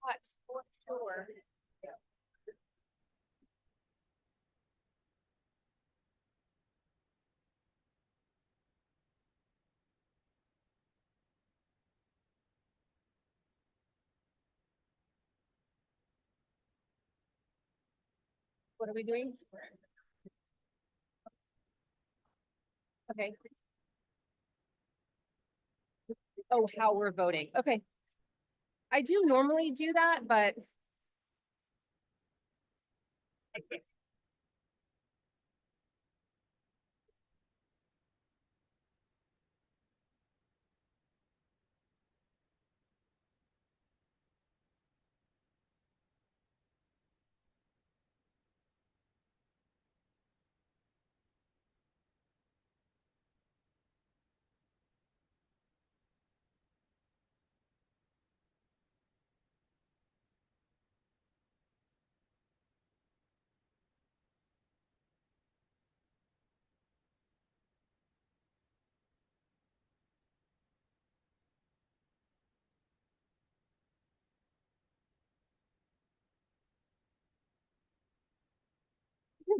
Hot for sure. What are we doing? Okay. Oh, how we're voting. Okay. I do normally do that, but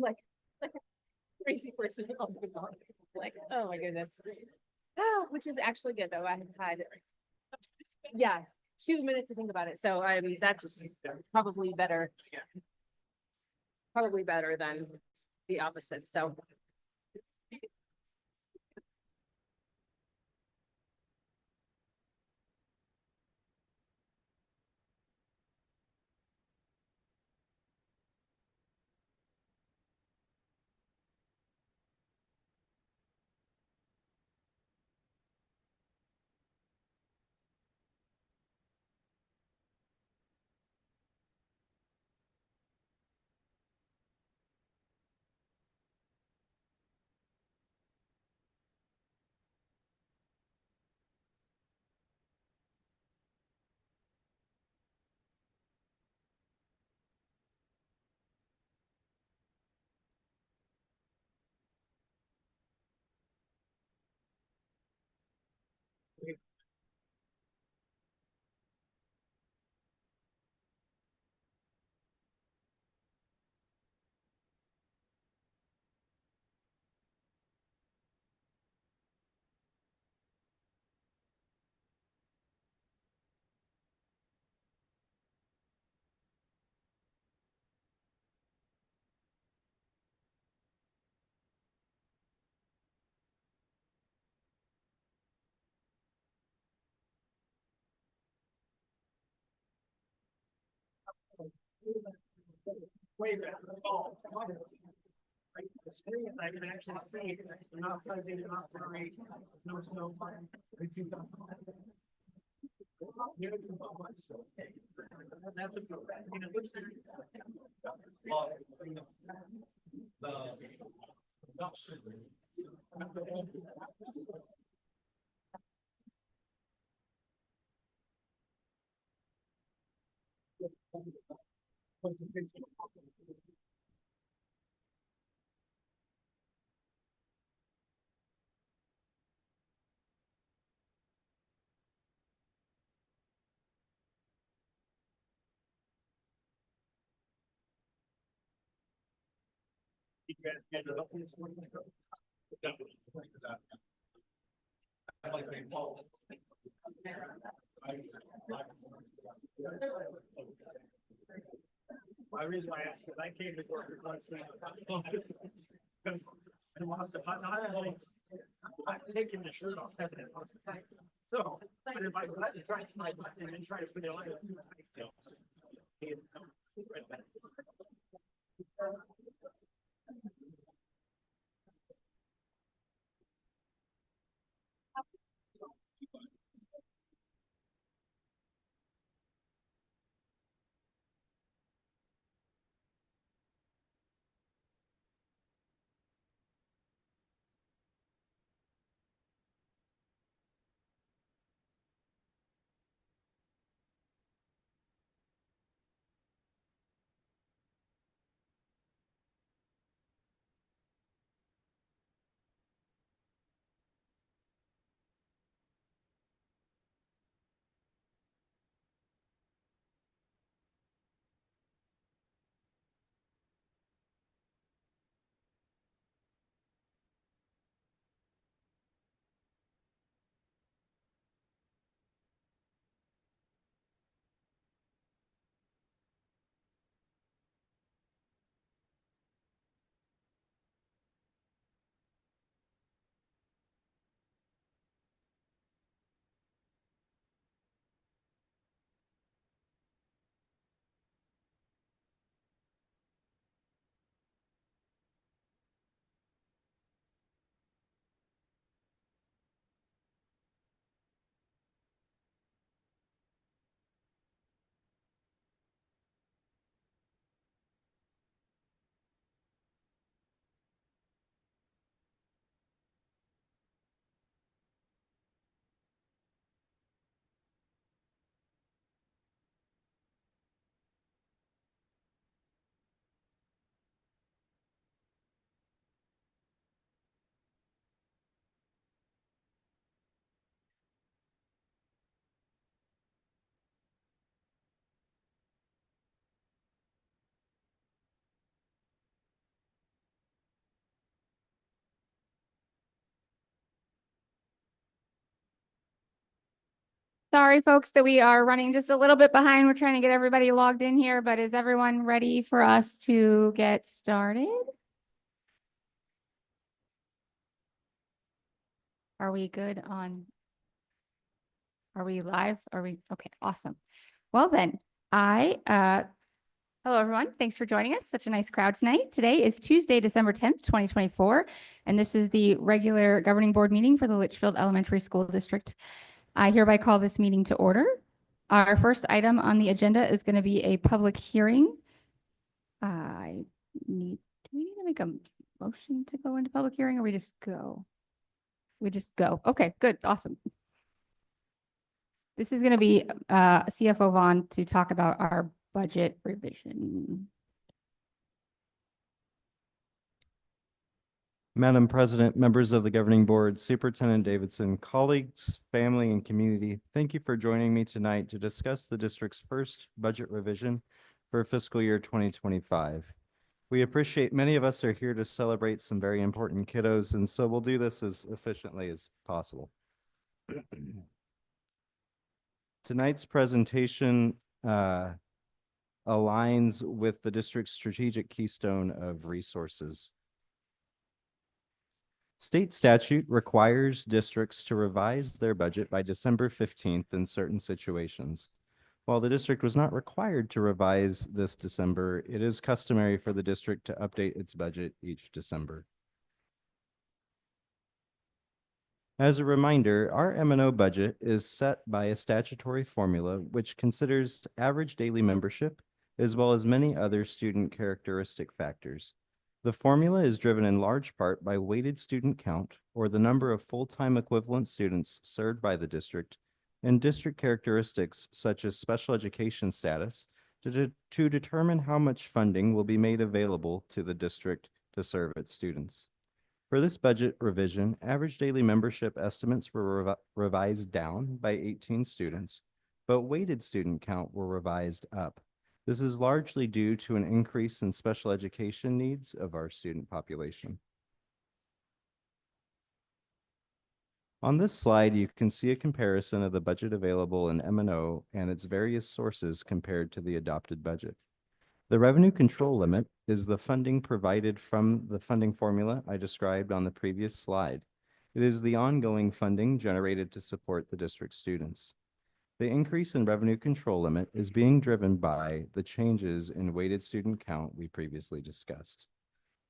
like like a crazy person on the dog. Like, oh my goodness. Oh, which is actually good though. I have had yeah, 2 minutes to think about it. So I mean that's probably better than the opposite. So Way better. Oh, I can actually see enough, I did enough for a no snow. That's a good. My reason why I asked is I came to work once. And lost I'm taking the shirt off. So, but if I let it try my button and try to put it on. Sorry, folks, that we are running just a little bit behind. We're trying to get everybody logged in here, but is everyone ready for us to get started? Are we good on? Are we live? Okay, awesome. Well then, hello everyone. Thanks for joining us. Such a nice crowd tonight. Today is Tuesday, December 10th, 2024, and this is the regular governing board meeting for the Litchfield Elementary School District. I hereby call this meeting to order. Our first item on the agenda is going to be a public hearing. Do we need to make a motion to go into public hearing, or we just go? We just go. Okay, good, awesome. This is going to be CFO Vaughn to talk about our budget revision. Madam President, members of the governing board, Superintendent Davidson, colleagues, family, and community, thank you for joining me tonight to discuss the district's first budget revision for fiscal year 2025. We appreciate many of us are here to celebrate some very important kiddos, and so we'll do this as efficiently as possible. Tonight's presentation aligns with the district's strategic keystone of resources. State statute requires districts to revise their budget by December 15th in certain situations. While the district was not required to revise this December, it is customary for the district to update its budget each December. As a reminder, our M&O budget is set by a statutory formula which considers average daily membership as well as many other student characteristic factors. The formula is driven in large part by weighted student count, or the number of full-time equivalent students served by the district, and district characteristics such as special education status to determine how much funding will be made available to the district to serve its students. For this budget revision, average daily membership estimates were revised down by 18 students, but weighted student count were revised up. This is largely due to an increase in special education needs of our student population. On this slide, you can see a comparison of the budget available in M&O and its various sources compared to the adopted budget. The revenue control limit is the funding provided from the funding formula I described on the previous slide. It is the ongoing funding generated to support the district students. The increase in revenue control limit is being driven by the changes in weighted student count we previously discussed.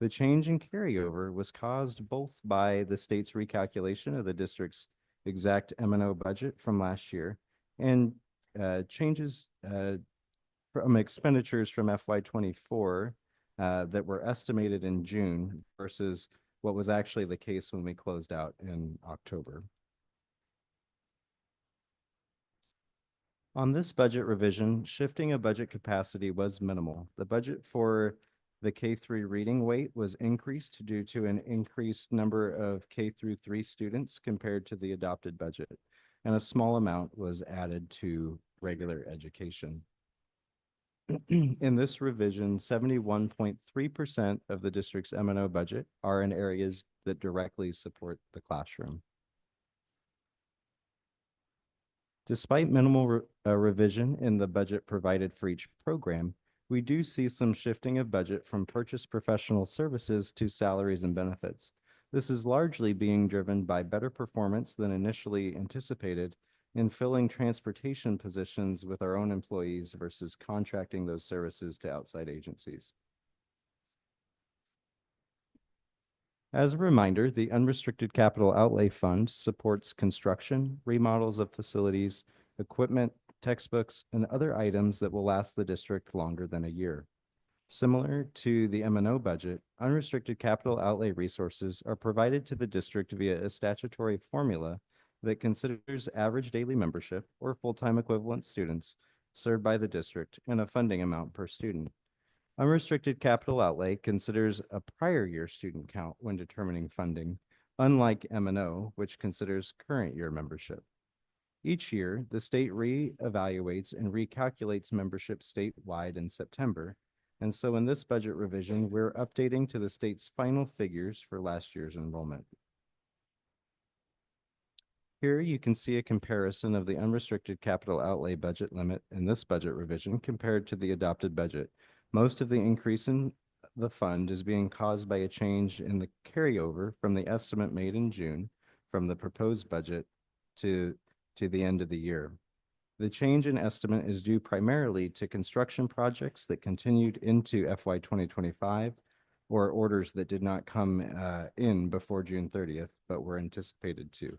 The change in carryover was caused both by the state's recalculation of the district's exact M&O budget from last year and changes from expenditures from FY24 that were estimated in June versus what was actually the case when we closed out in October. On this budget revision, shifting of budget capacity was minimal. The budget for the K-3 reading weight was increased due to an increased number of K-3 students compared to the adopted budget, and a small amount was added to regular education. In this revision, 71.3% of the district's M&O budget are in areas that directly support the classroom. Despite minimal revision in the budget provided for each program, we do see some shifting of budget from purchased professional services to salaries and benefits. This is largely being driven by better performance than initially anticipated in filling transportation positions with our own employees versus contracting those services to outside agencies. As a reminder, the Unrestricted Capital Outlay Fund supports construction, remodels of facilities, equipment, textbooks, and other items that will last the district longer than a year. Similar to the M&O budget, unrestricted capital outlay resources are provided to the district via a statutory formula that considers average daily membership or full-time equivalent students served by the district and a funding amount per student. Unrestricted capital outlay considers a prior year student count when determining funding, unlike M&O, which considers current year membership. Each year, the state re-evaluates and recalculates membership statewide in September, and so in this budget revision, we're updating to the state's final figures for last year's enrollment. Here you can see a comparison of the unrestricted capital outlay budget limit in this budget revision compared to the adopted budget. Most of the increase in the fund is being caused by a change in the carryover from the estimate made in June from the proposed budget to the end of the year. The change in estimate is due primarily to construction projects that continued into FY 2025 or orders that did not come in before June 30th, but were anticipated to.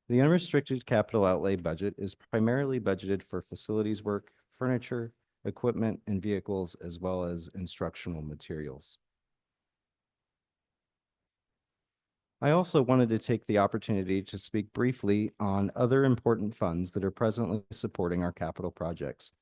The unrestricted capital outlay budget is primarily budgeted for facilities work, furniture, equipment, and vehicles, as well as instructional materials. I also wanted to take the opportunity to speak briefly on other important funds that are presently supporting our capital projects.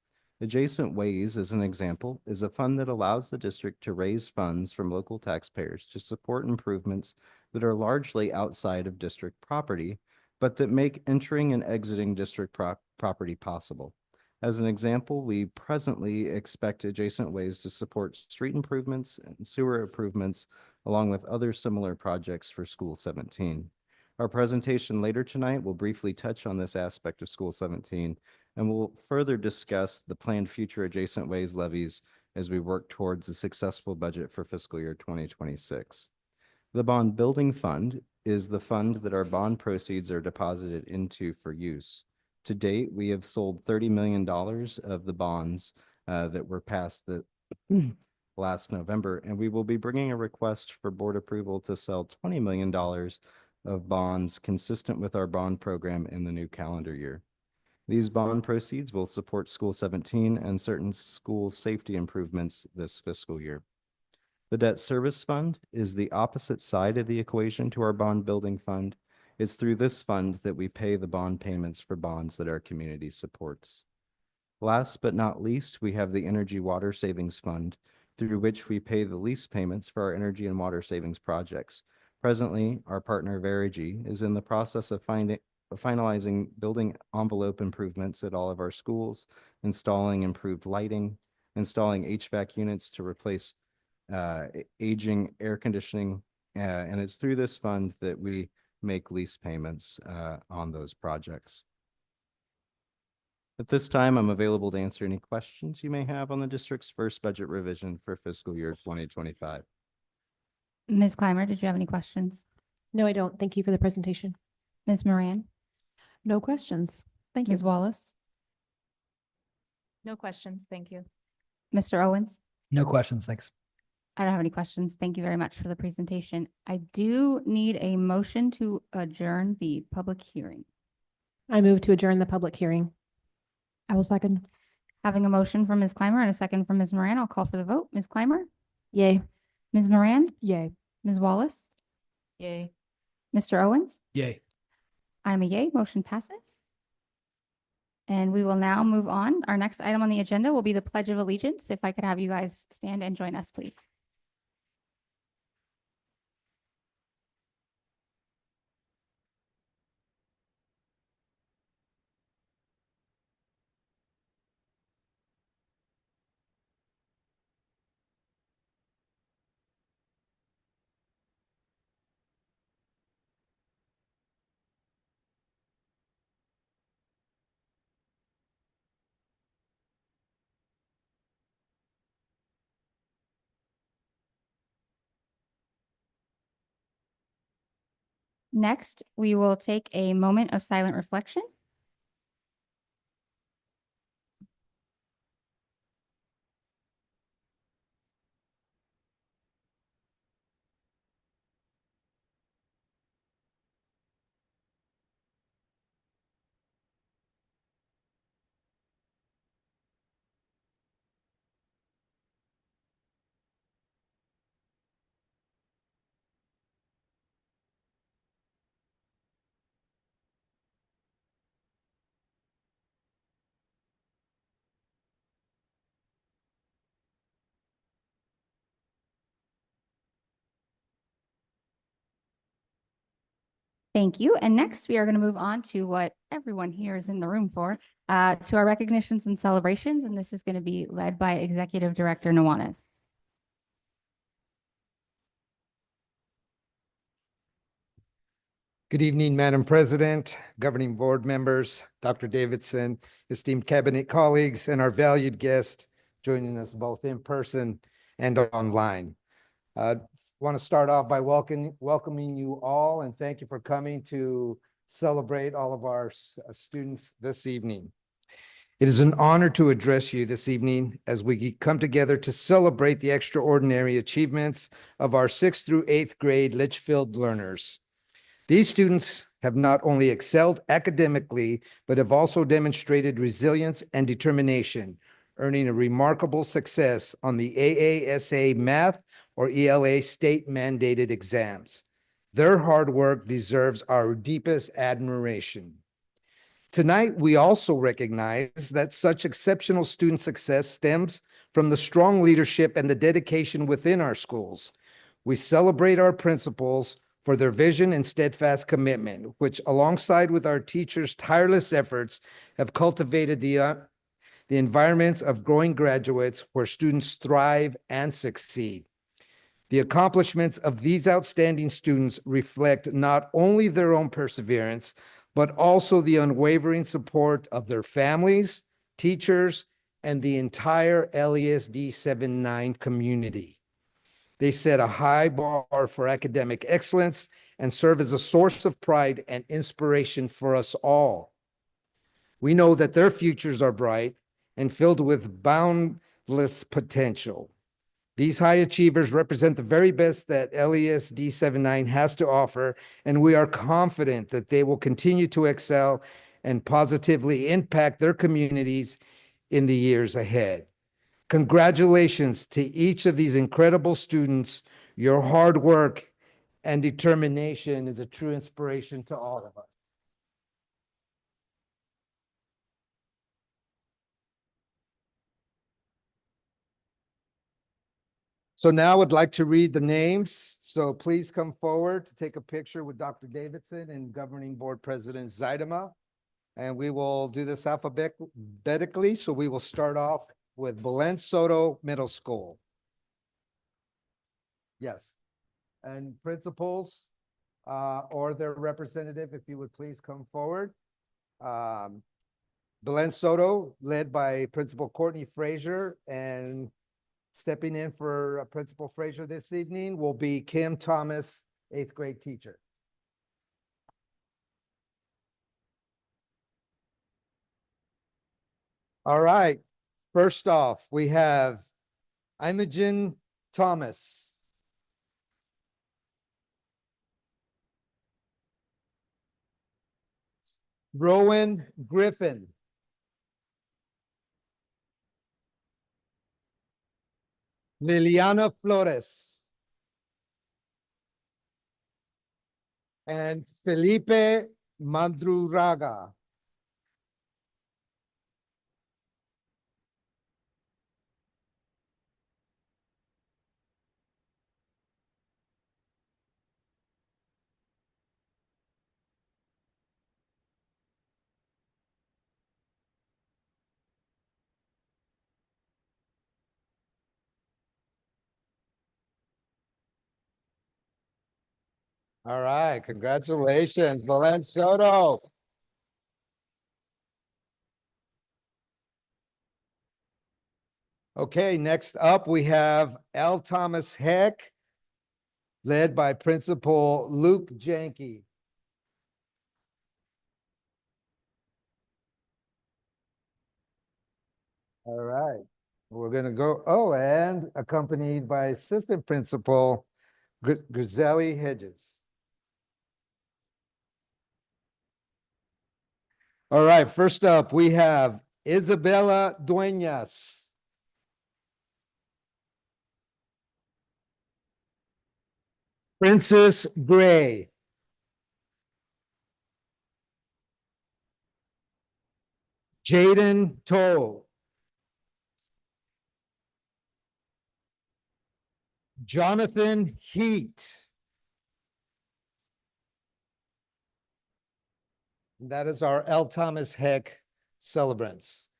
Adjacent Ways, as an example, is a fund that allows the district to raise funds from local taxpayers to support improvements that are largely outside of district property, but that make entering and exiting district property possible. As an example, we presently expect Adjacent Ways to support street improvements and sewer improvements, along with other similar projects for School 17. Our presentation later tonight will briefly touch on this aspect of School 17, and we'll further discuss the planned future Adjacent Ways levies as we work towards a successful budget for fiscal year 2026. The Bond Building Fund is the fund that our bond proceeds are deposited into for use. To date, we have sold $30 million of the bonds that were passed the last November, and we will be bringing a request for board approval to sell $20 million of bonds consistent with our bond program in the new calendar year. These bond proceeds will support School 17 and certain school safety improvements this fiscal year. The Debt Service Fund is the opposite side of the equation to our bond building fund. It's through this fund that we pay the bond payments for bonds that our community supports. Last but not least, we have the Energy Water Savings Fund, through which we pay the lease payments for our energy and water savings projects. Presently, our partner Verigy is in the process of finalizing building envelope improvements at all of our schools, installing improved lighting, installing HVAC units to replace aging air conditioning, and it's through this fund that we make lease payments on those projects. At this time, I'm available to answer any questions you may have on the district's first budget revision for fiscal year 2025. Ms. Clymer, did you have any questions? No, I don't. Thank you for the presentation. Ms. Moran? No questions. Thank you. Ms. Wallace? No questions. Thank you. Mr. Owens? No questions, thanks. I don't have any questions. Thank you very much for the presentation. I do need a motion to adjourn the public hearing. I move to adjourn the public hearing. I will second. Having a motion from Ms. Clymer and a second from Ms. Moran, I'll call for the vote. Ms. Clymer? Yay. Ms. Moran? Yay. Ms. Wallace? Yay. Mr. Owens? Yay. I'm a yay. Motion passes. And we will now move on. Our next item on the agenda will be the Pledge of Allegiance. If I could have you guys stand and join us, please. Next, we will take a moment of silent reflection. Thank you. And next, we are going to move on to what everyone here is in the room for, to our recognitions and celebrations. And this is going to be led by Executive Director Nuanez. Good evening, Madam President, governing board members, Dr. Davidson, esteemed cabinet colleagues, and our valued guest joining us both in person and online. I want to start off by welcoming you all and thank you for coming to celebrate all of our students this evening. It is an honor to address you this evening as we come together to celebrate the extraordinary achievements of our 6th through 8th grade Litchfield learners. These students have not only excelled academically, but have also demonstrated resilience and determination, earning a remarkable success on the AASA Math or ELA state mandated exams. Their hard work deserves our deepest admiration. Tonight, we also recognize that such exceptional student success stems from the strong leadership and the dedication within our schools. We celebrate our principals for their vision and steadfast commitment, which alongside with our teachers' tireless efforts have cultivated the environments of growing graduates where students thrive and succeed. The accomplishments of these outstanding students reflect not only their own perseverance, but also the unwavering support of their families, teachers, and the entire LESD 79 community. They set a high bar for academic excellence and serve as a source of pride and inspiration for us all. We know that their futures are bright and filled with boundless potential. These high achievers represent the very best that LESD 79 has to offer, and we are confident that they will continue to excel and positively impact their communities in the years ahead. Congratulations to each of these incredible students. Your hard work and determination is a true inspiration to all of us. So now I'd like to read the names. So please come forward to take a picture with Dr. Davidson and Governing Board President Zaidama. And we will do this alphabetically. So we will start off with Belen Soto Middle School. Yes. And principals or their representative, if you would please come forward. Belen Soto, led by Principal Courtney Frazier, and stepping in for Principal Frazier this evening will be Kim Thomas, 8th grade teacher. All right. First off, we have Imogen Thomas. Rowan Griffin. Liliana Flores. And Felipe Madruraga. All right, congratulations, Belen Soto. Okay, next up we have L. Thomas Heck, led by Principal Luke Janke. All right, we're gonna go, oh, and accompanied by Assistant Principal Griselli Hedges. All right, first up, we have Isabella Dueñas. Princess Gray. Jaden Toll. Jonathan Heat. That is our L. Thomas Heck celebrants.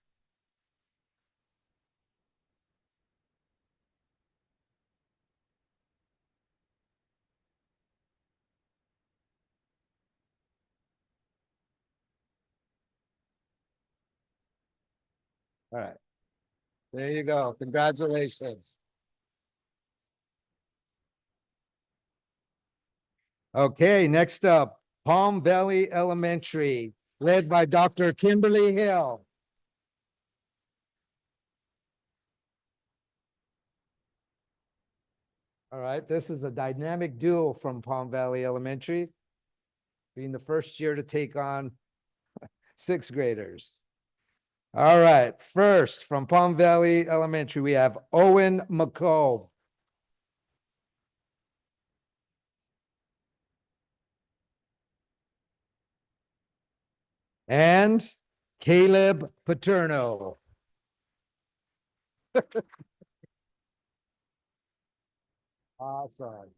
All right. There you go. Congratulations. Okay, next up, Palm Valley Elementary, led by Dr. Kimberly Hill. All right, this is a dynamic duo from Palm Valley Elementary, being the first year to take on sixth graders. All right, first from Palm Valley Elementary, we have Owen McCobb. And Caleb Paterno. Awesome.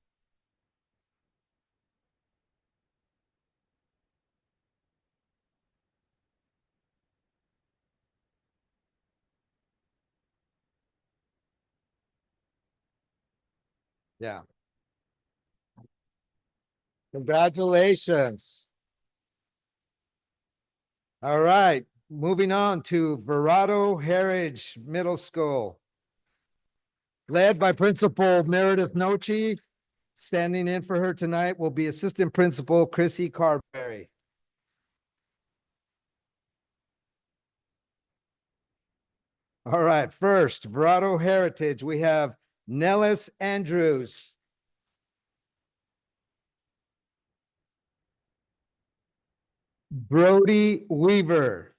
Yeah. Congratulations. All right, moving on to Verado Heritage Middle School. Led by Principal Meredith Nochi. Standing in for her tonight will be Assistant Principal Chrissy Carberry. All right, first, Verado Heritage, we have Nellis Andrews. Brody Weaver.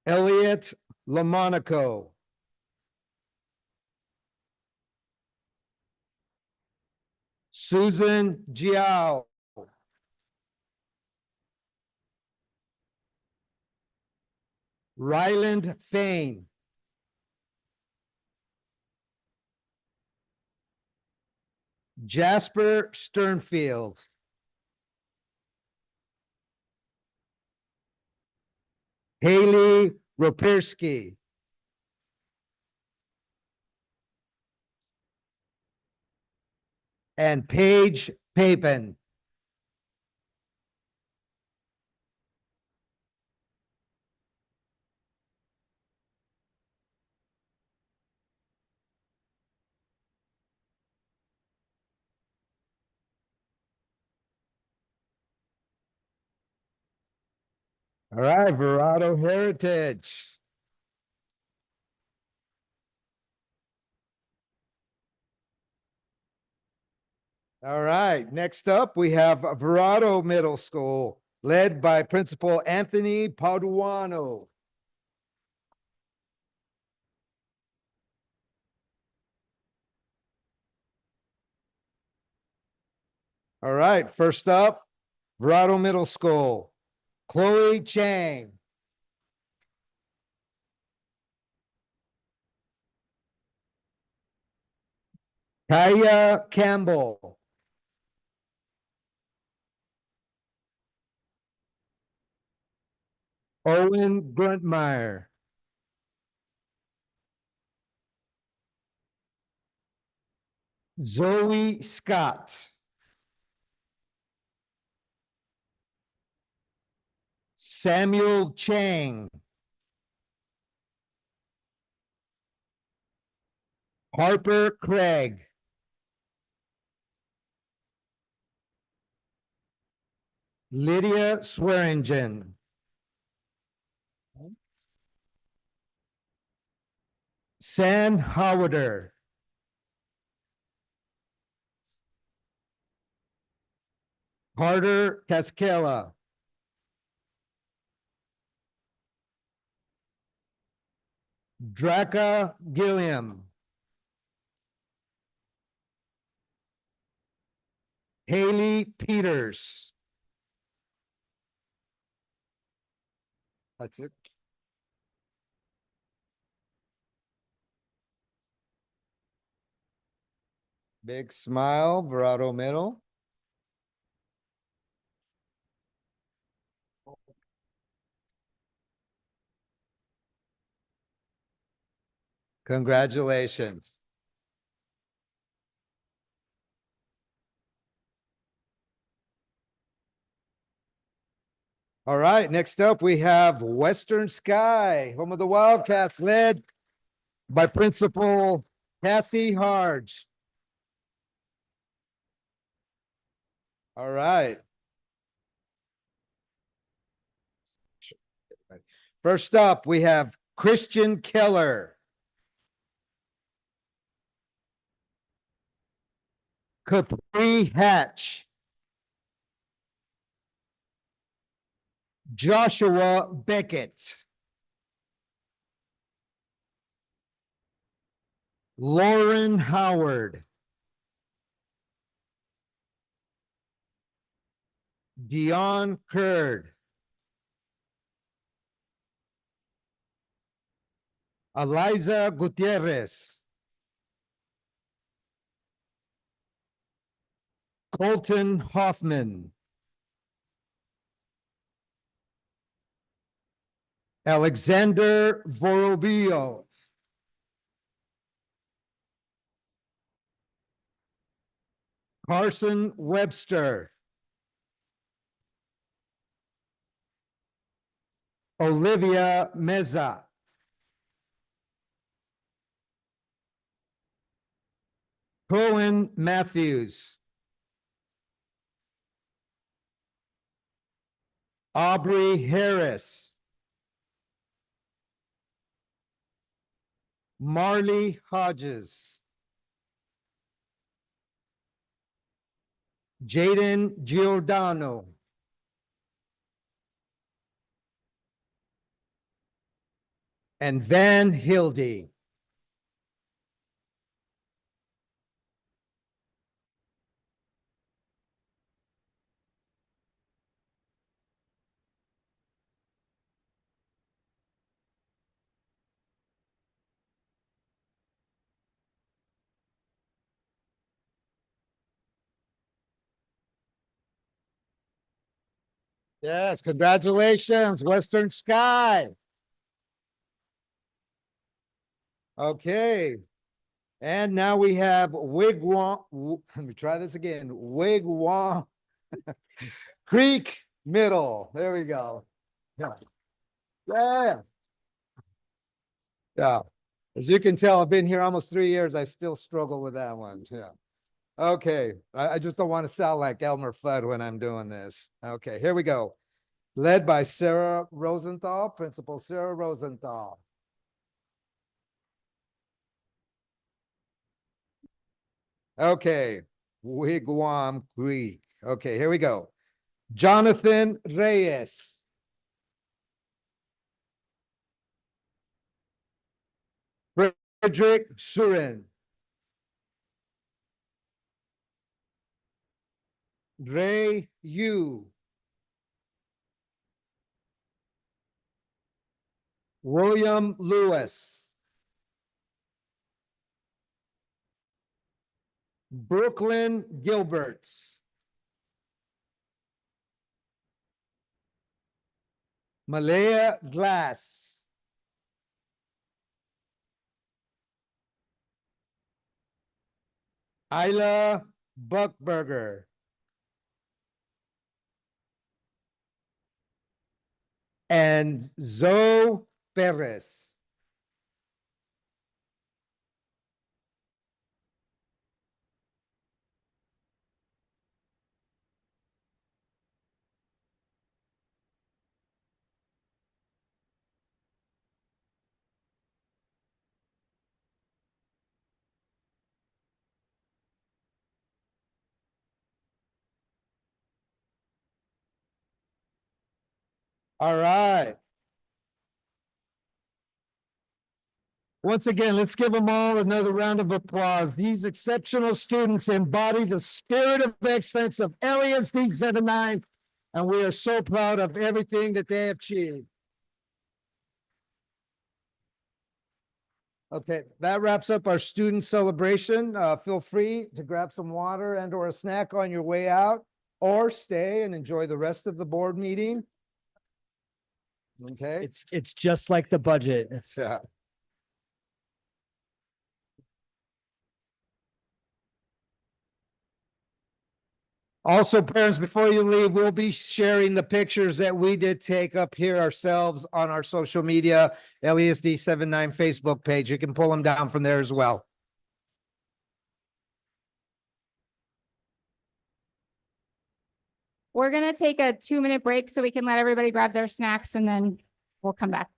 Elliot Lamonaco. Susan Giao. Ryland Fain. Jasper Sternfield. Haley Ropersky. And Paige Papin. All right, Verado Heritage. All right, next up, we have Verado Middle School, led by Principal Anthony Paduano. All right, first up, Verado Middle School, Chloe Chang. Kaya Campbell. Owen Gruntmeyer. Zoe Scott. Samuel Chang. Harper Craig. Lydia Swearingen. San Howarder. Carter Cascella. Draca Gilliam. Haley Peters. That's it. Big smile, Verado Middle. Congratulations. All right, next up, we have Western Sky, home of the Wildcats, led by Principal Cassie Harge. All right. First up, we have Christian Keller. Capri Hatch. Joshua Beckett. Lauren Howard. Dion Curd. Eliza Gutierrez. Colton Hoffman. Alexander Vorobio. Carson Webster. Olivia Meza. Cohen Matthews. Aubrey Harris. Marley Hodges. Jaden Giordano. And Van Hildy. Yes, congratulations, Western Sky. Okay. And now we have Wigwam, let me try this again, Wigwam Creek Middle. There we go. Yeah. Yeah. Yeah. As you can tell, I've been here almost 3 years. I still struggle with that one. Yeah. Okay. I just don't want to sound like Elmer Fudd when I'm doing this. Okay, here we go. Led by Sarah Rosenthal, Principal Sarah Rosenthal. Okay, Wigwam Creek. Okay, here we go. Jonathan Reyes. Frederick Surin. Ray Yu. William Lewis. Brooklyn Gilbert. Malaya Glass. Isla Buckberger. And Zoe Perez. All right. Once again, let's give them all another round of applause. These exceptional students embody the spirit of excellence of LASD 79, and we are so proud of everything that they have achieved. Okay, that wraps up our student celebration. Feel free to grab some water and or a snack on your way out, or stay and enjoy the rest of the board meeting. Okay. It's just like the budget. It's Yeah. Also, parents, before you leave, we'll be sharing the pictures that we did take up here ourselves on our social media, LESD 79 Facebook page. You can pull them down from there as well. We're gonna take a 2-minute break so we can let everybody grab their snacks and then we'll come back.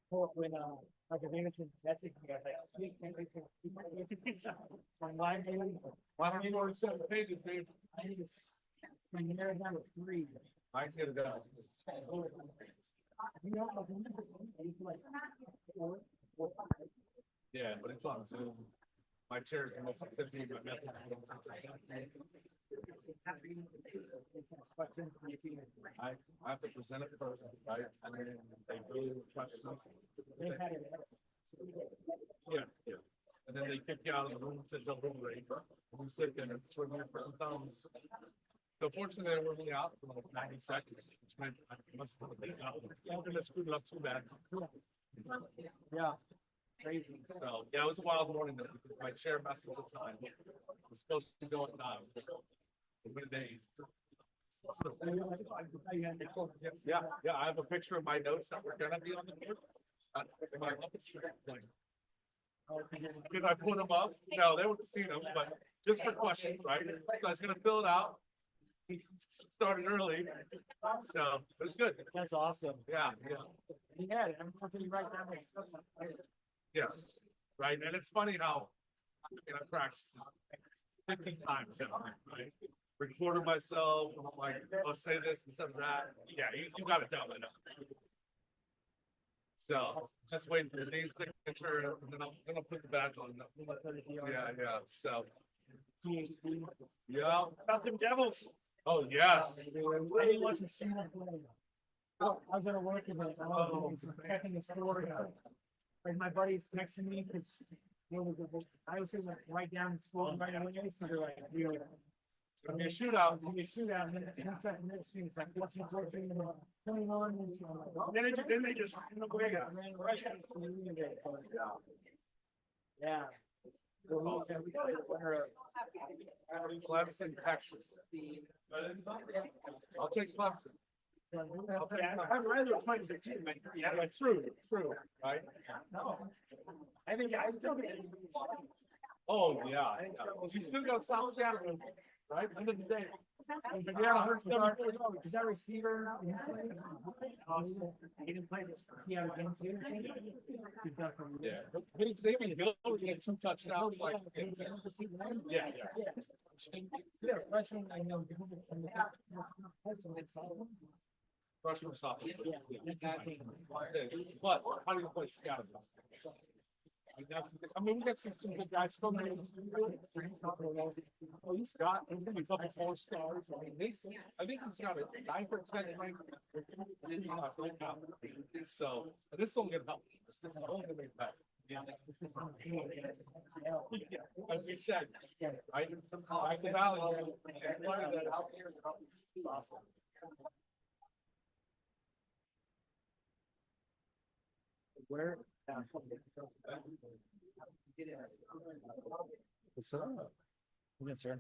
When, like, a management, that's it, you guys, like, sweet. Online, why don't you go to 7 pages, Dave? I just, my narrow down to 3. I get it done. Yeah, but it's on Zoom. My chair's in Mississippi, but nothing. I have to present it first, right? And then they do questions. Yeah, yeah. And then they kick you out of the room to deliberate. You sit there and twirl your thumbs. So fortunately, they were only out for like 90 seconds, which meant I must have been out. I'm gonna screw it up too bad. Yeah. Crazy. So, yeah, it was a wild morning though, because my chair messed with the time. It was supposed to go at 9. Midday. Yeah, yeah, I have a picture of my notes that were gonna be on the board. In my office. Did I put them up? No, they wouldn't see them, but just for questions, right? So I was gonna fill it out. Started early, so it was good. That's awesome. Yeah, yeah. You had it. I'm pretty right down there. Yes, right, and it's funny how, I practiced 15 times, right? Recorded myself, like, oh, say this instead of that. Yeah, you got it down, I know. So, just waiting for the dean's signature, and then I'll put the badge on. Yeah, yeah, so. Yeah. About them Devils. Oh, yes. I didn't want to see them play. Oh, I was gonna work with it. Checking the score. Like, my buddy's texting me because I was gonna write down the score right away, so they're like, really. It's gonna be a shootout. It's gonna be a shootout, and then the next thing, it's like 14, 21. Then they just ran away. Yeah. Clemson, Texas. I'll take Clemson. I'd rather play the team. Yeah, true, right? No. I think I still get. Oh, yeah. You still got South Seattle, right? End of the day. Yeah, 174. Is that receiver? He didn't play this Seattle game too. He's got from. Yeah. But Xavier Hill had 2 touchdowns. Like, yeah. Yeah, freshman, I know. Freshman sophomore. But how do you play scout? I mean, we got some good guys from there. Oh, he's got a couple 4 stars. I mean, I think he's got a 9 or 10 right now. So this will get help. As you said, right? Back to Valley. Awesome. Where? Yes, sir. Yes, sir.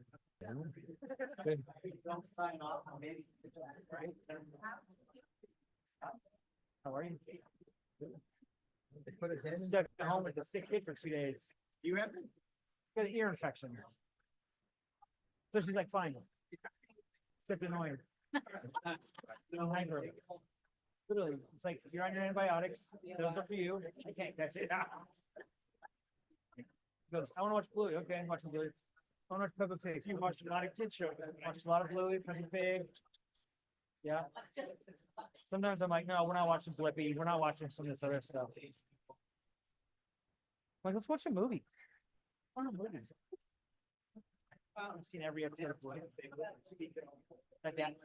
Don't sign off. Right? How are you? Stuck at home with a sick kid for 2 days. You have got an ear infection. So she's like, fine. Except annoying. No hangover. Literally, it's like you're on your antibiotics. Those are for you. I can't catch it. He goes, I want to watch Bluey. Okay, I'm watching Bluey. I want to watch Peppa Pig. You watched a lot of kids shows. Watched a lot of Bluey, Peppa Pig. Yeah. Sometimes I'm like, no, we're not watching Blippi. We're not watching some of this other stuff. Like, let's watch a movie. I want a movie. I've seen every episode of Bluey. Like that.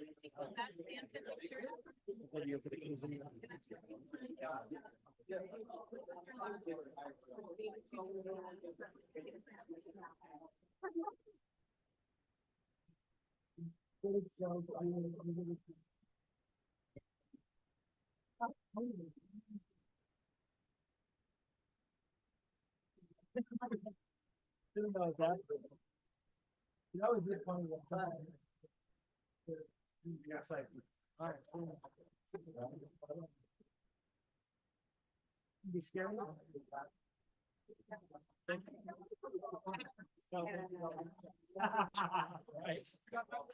Didn't know that. That was just funny one time. Yeah, it's like, all right. Be scary. Right.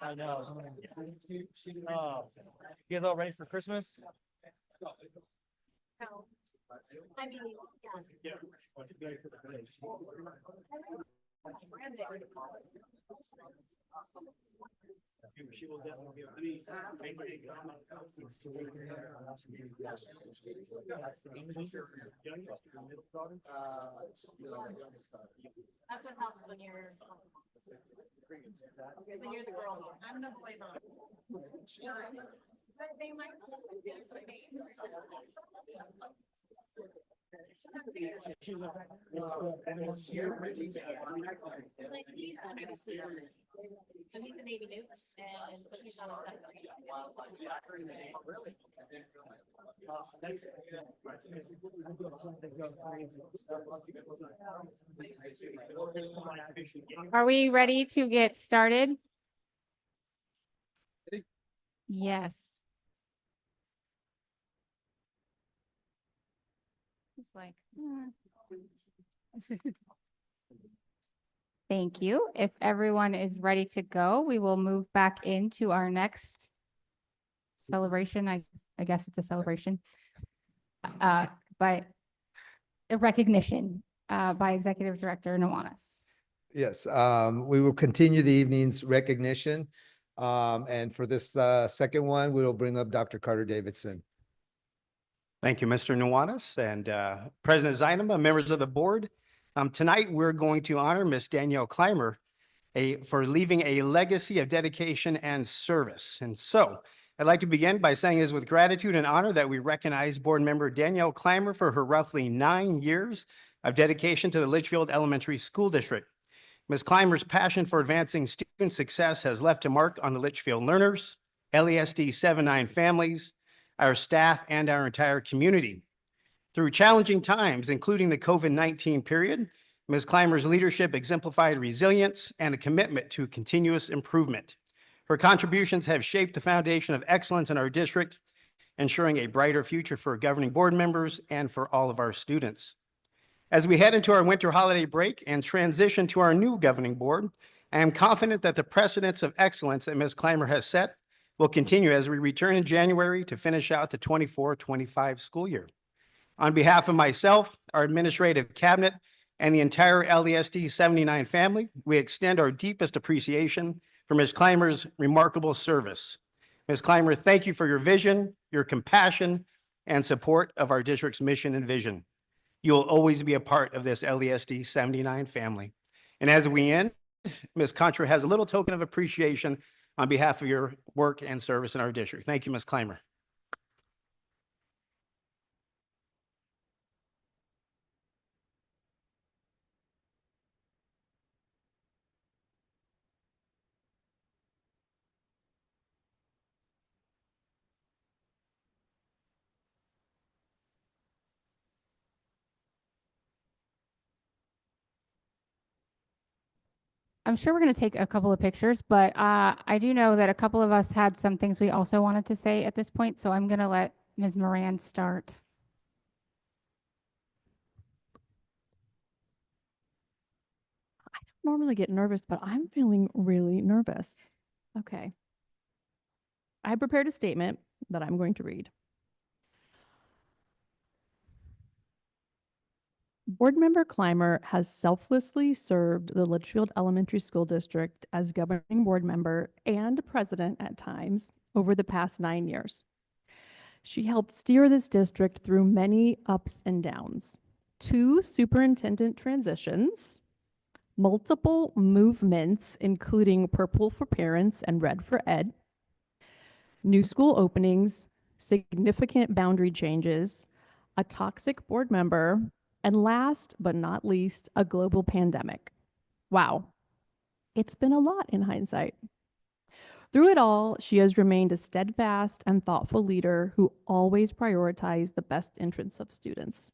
I know. Oh, you guys all ready for Christmas? I mean, yeah. She will definitely. That's what happens when you're the girl. I'm the boy mom. But they might. Like he's under the sea. So he's a Navy nuke and so he's on a Are we ready to get started? Yes. It's like, Thank you. If everyone is ready to go, we will move back into our next celebration. I guess it's a celebration. But a recognition by Executive Director Nuanas. Yes, we will continue the evening's recognition. And for this second one, we will bring up Dr. Carter Davidson. Thank you, Mr. Nuanas and President Zeinema, members of the board. Tonight, we're going to honor Miss Danielle Clymer for leaving a legacy of dedication and service. And so I'd like to begin by saying it is with gratitude and honor that we recognize board member Danielle Clymer for her roughly 9 years of dedication to the Litchfield Elementary School District. Ms. Clymer's passion for advancing student success has left a mark on the Litchfield learners, LESD 7-9 families, our staff, and our entire community. Through challenging times, including the COVID-19 period, Ms. Clymer's leadership exemplified resilience and a commitment to continuous improvement. Her contributions have shaped the foundation of excellence in our district, ensuring a brighter future for governing board members and for all of our students. As we head into our winter holiday break and transition to our new governing board, I am confident that the precedents of excellence that Ms. Clymer has set will continue as we return in January to finish out the 24-25 school year. On behalf of myself, our administrative cabinet, and the entire LESD 79 family, we extend our deepest appreciation for Ms. Clymer's remarkable service. Ms. Clymer, thank you for your vision, your compassion, and support of our district's mission and vision. You will always be a part of this LESD 79 family. And as we end, Ms. Contra has a little token of appreciation on behalf of your work and service in our district. Thank you, Ms. Clymer. I'm sure we're going to take a couple of pictures, but I do know that a couple of us had some things we also wanted to say at this point, so I'm going to let Ms. Moran start. I don't normally get nervous, but I'm feeling really nervous. Okay. I prepared a statement that I'm going to read. Board Member Clymer has selflessly served the Litchfield Elementary School District as governing board member and president at times over the past 9 years. She helped steer this district through many ups and downs, 2 superintendent transitions, multiple movements, including purple for parents and red for ed, new school openings, significant boundary changes, a toxic board member, and last but not least, a global pandemic. Wow, it's been a lot in hindsight. Through it all, she has remained a steadfast and thoughtful leader who always prioritized the best interests of students.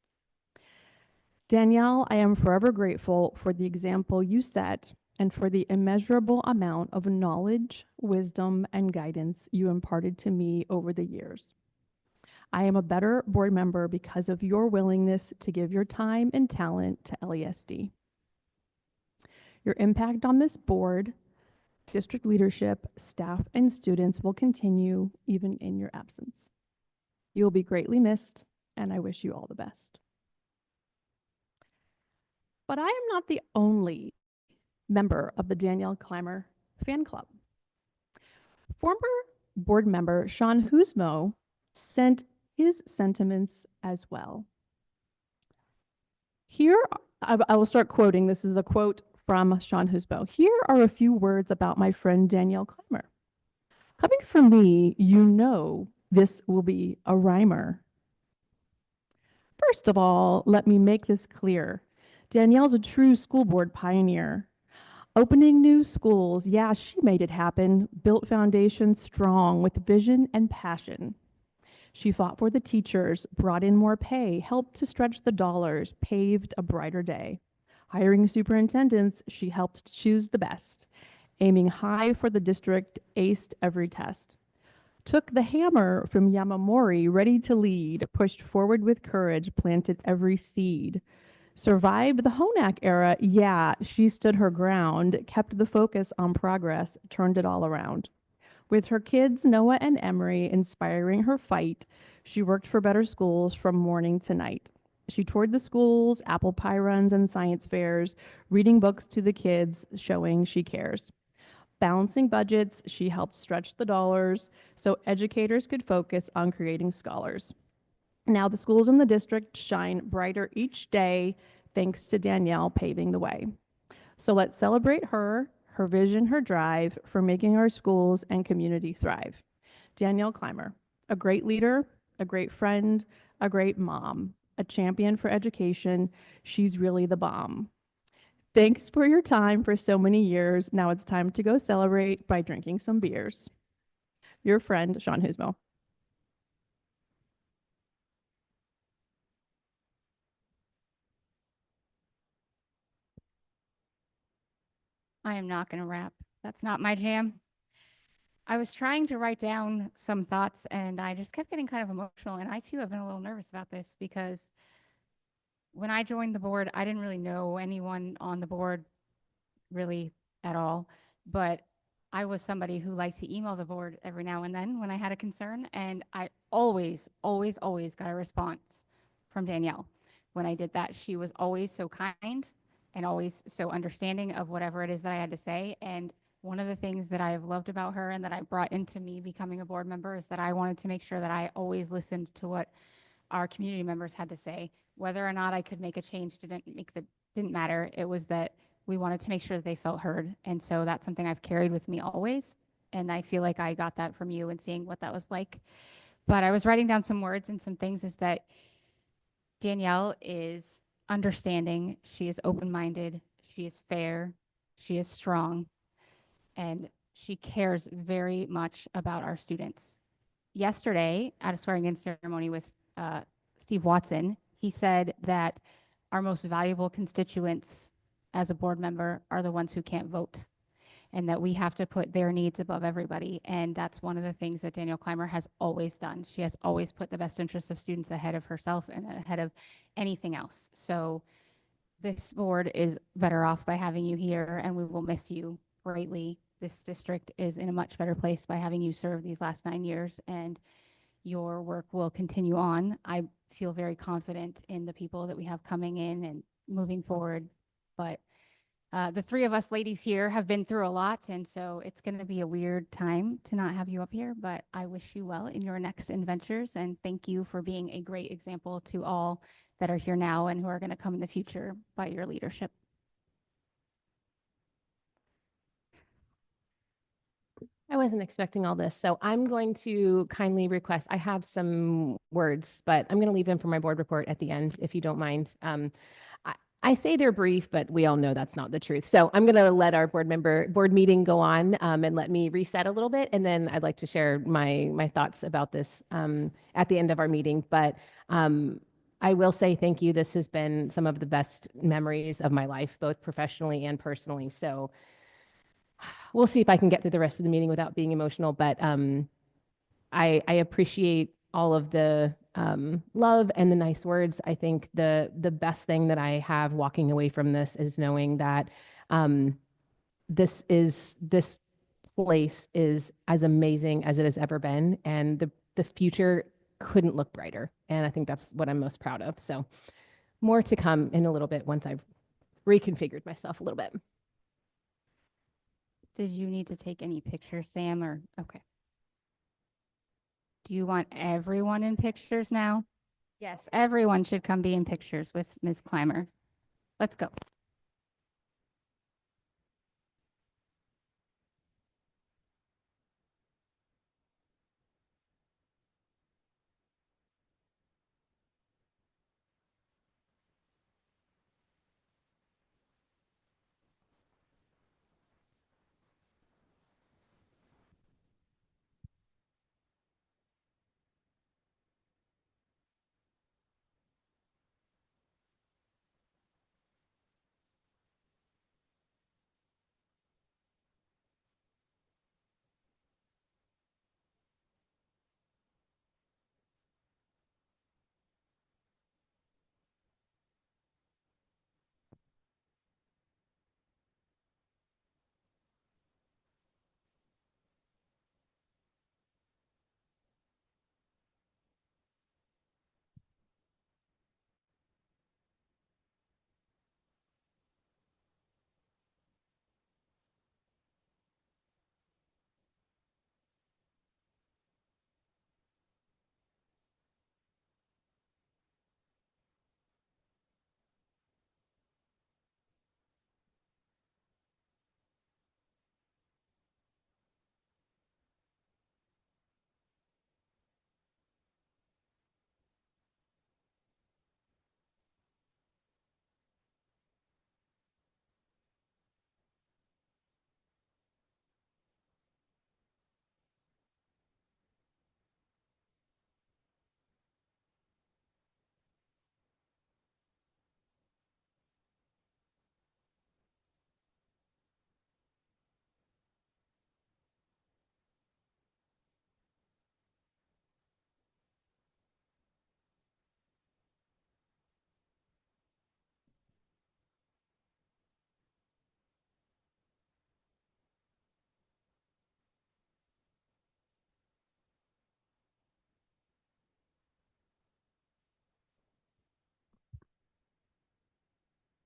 Danielle, I am forever grateful for the example you set and for the immeasurable amount of knowledge, wisdom, and guidance you imparted to me over the years. I am a better board member because of your willingness to give your time and talent to LESD. Your impact on this board, district leadership, staff, and students will continue even in your absence. You will be greatly missed, and I wish you all the best. But I am not the only member of the Danielle Clymer fan club. Former board member Sean Husmo sent his sentiments as well. Here, I will start quoting. This is a quote from Sean Husmo. Here are a few words about my friend Danielle Clymer. Coming from me, you know this will be a rhymer. First of all, let me make this clear. Danielle's a true school board pioneer. Opening new schools, yeah, she made it happen, built foundations strong with vision and passion. She fought for the teachers, brought in more pay, helped to stretch the dollars, paved a brighter day. Hiring superintendents, she helped choose the best. Aiming high for the district, aced every test. Took the hammer from Yamamori, ready to lead, pushed forward with courage, planted every seed. Survived the Honak era, yeah, she stood her ground, kept the focus on progress, turned it all around. With her kids, Noah and Emery, inspiring her fight, she worked for better schools from morning to night. She toured the schools, apple pie runs, and science fairs, reading books to the kids, showing she cares. Balancing budgets, she helped stretch the dollars so educators could focus on creating scholars. Now the schools in the district shine brighter each day thanks to Danielle paving the way. So let's celebrate her, her vision, her drive for making our schools and community thrive. Danielle Clymer, a great leader, a great friend, a great mom, a champion for education. She's really the bomb. Thanks for your time for so many years. Now it's time to go celebrate by drinking some beers. Your friend, Sean Husmo. I am not going to rap. That's not my jam. I was trying to write down some thoughts and I just kept getting kind of emotional. And I too have been a little nervous about this because when I joined the board, I didn't really know anyone on the board really at all. But I was somebody who liked to email the board every now and then when I had a concern. And I always got a response from Danielle. When I did that, she was always so kind and always so understanding of whatever it is that I had to say. And one of the things that I have loved about her and that I brought into me becoming a board member is that I wanted to make sure that I always listened to what our community members had to say. Whether or not I could make a change didn't matter. It was that we wanted to make sure that they felt heard. And so that's something I've carried with me always. And I feel like I got that from you and seeing what that was like. But I was writing down some words and some things is that Danielle is understanding, she is open-minded, she is fair, she is strong, and she cares very much about our students. Yesterday, at a swearing-in ceremony with Steve Watson, he said that our most valuable constituents as a board member are the ones who can't vote, and that we have to put their needs above everybody. And that's one of the things that Danielle Clymer has always done. She has always put the best interests of students ahead of herself and ahead of anything else. So this board is better off by having you here, and we will miss you greatly. this district is in a much better place by having you serve these last 9 years, and your work will continue on. I feel very confident in the people that we have coming in and moving forward. But the three of us ladies here have been through a lot, and so it's going to be a weird time to not have you up here, but I wish you well in your next adventures, and thank you for being a great example to all that are here now and who are going to come in the future by your leadership. I wasn't expecting all this, so I'm going to kindly request, I have some words, but I'm going to leave them for my board report at the end, if you don't mind. I say they're brief, but we all know that's not the truth. So I'm going to let our board meeting go on, and let me reset a little bit. And then I'd like to share my thoughts about this at the end of our meeting. But I will say thank you. This has been some of the best memories of my life, both professionally and personally. So we'll see if I can get through the rest of the meeting without being emotional. But I appreciate all of the love and the nice words. I think the best thing that I have walking away from this is knowing that this place is as amazing as it has ever been, and the future couldn't look brighter. And I think that's what I'm most proud of. So more to come in a little bit once I've reconfigured myself a little bit. Did you need to take any pictures, Sam, or okay? Do you want everyone in pictures now? Yes, everyone should come be in pictures with Ms. Clymer. Let's go.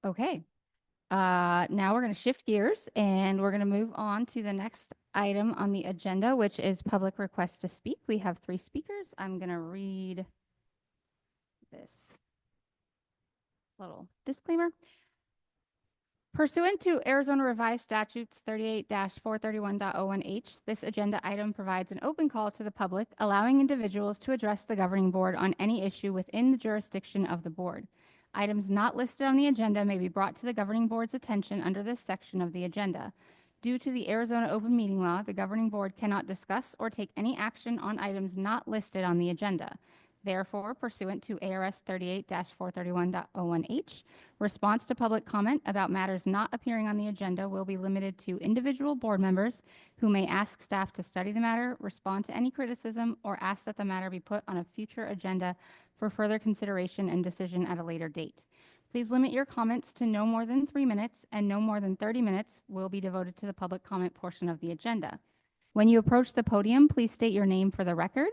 Okay. Now we're going to shift gears and we're going to move on to the next item on the agenda, which is public request to speak. We have 3 speakers. I'm going to read this little disclaimer. Pursuant to Arizona Revised Statutes 38-431.01H, this agenda item provides an open call to the public, allowing individuals to address the governing board on any issue within the jurisdiction of the board. Items not listed on the agenda may be brought to the governing board's attention under this section of the agenda. Due to the Arizona open meeting law, the governing board cannot discuss or take any action on items not listed on the agenda. Therefore, pursuant to ARS 38-431.01H, response to public comment about matters not appearing on the agenda will be limited to individual board members who may ask staff to study the matter, respond to any criticism, or ask that the matter be put on a future agenda for further consideration and decision at a later date. Please limit your comments to no more than 3 minutes, and no more than 30 minutes will be devoted to the public comment portion of the agenda. When you approach the podium, please state your name for the record.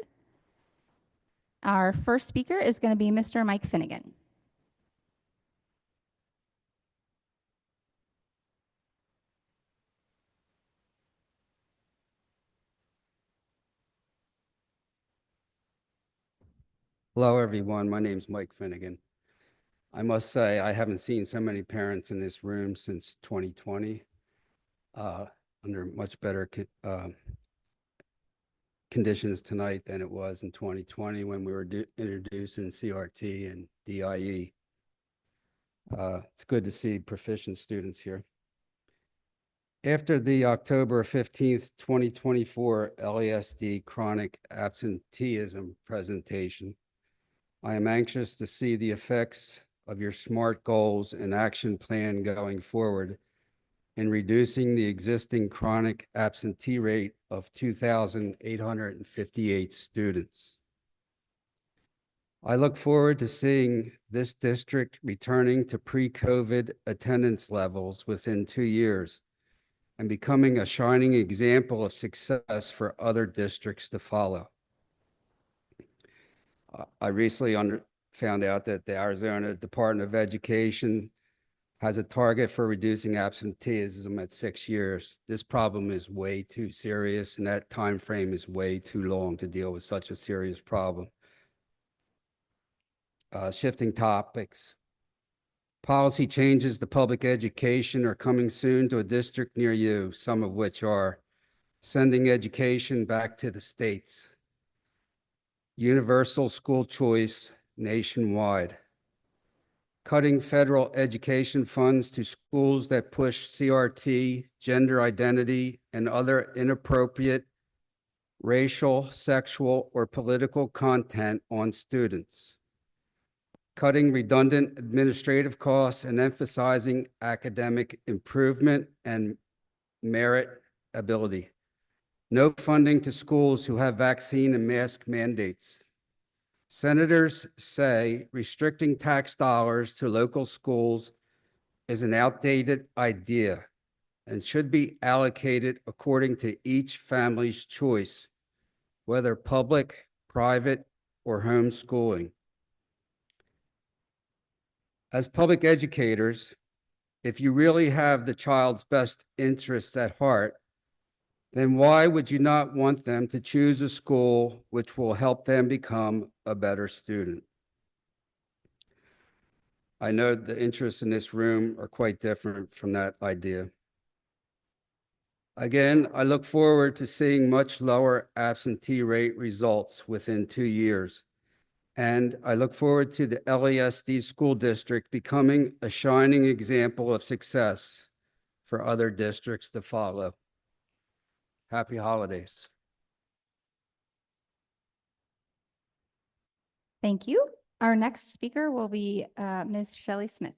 Our first speaker is going to be Mr. Mike Finnegan. Hello, everyone. My name's Mike Finnegan. I must say, I haven't seen so many parents in this room since 2020, under much better conditions tonight than it was in 2020 when we were introducing CRT and DIE. It's good to see proficient students here. After the October 15th, 2024 LASD chronic absenteeism presentation, I am anxious to see the effects of your SMART goals and action plan going forward in reducing the existing chronic absentee rate of 2,858 students. I look forward to seeing this district returning to pre-COVID attendance levels within 2 years and becoming a shining example of success for other districts to follow. I recently found out that the Arizona Department of Education has a target for reducing absenteeism at 6 years. This problem is way too serious, and that time frame is way too long to deal with such a serious problem. Shifting topics. Policy changes to public education are coming soon to a district near you, some of which are sending education back to the states, universal school choice nationwide, cutting federal education funds to schools that push CRT, gender identity, and other inappropriate racial, sexual, or political content on students, cutting redundant administrative costs and emphasizing academic improvement and merit ability. No funding to schools who have vaccine and mask mandates. Senators say restricting tax dollars to local schools is an outdated idea and should be allocated according to each family's choice, whether public, private, or homeschooling. As public educators, if you really have the child's best interests at heart, then why would you not want them to choose a school which will help them become a better student? I know the interests in this room are quite different from that idea. Again, I look forward to seeing much lower absentee rate results within 2 years. And I look forward to the LASD school district becoming a shining example of success for other districts to follow. Happy holidays. Thank you. Our next speaker will be Ms. Shelley Smith.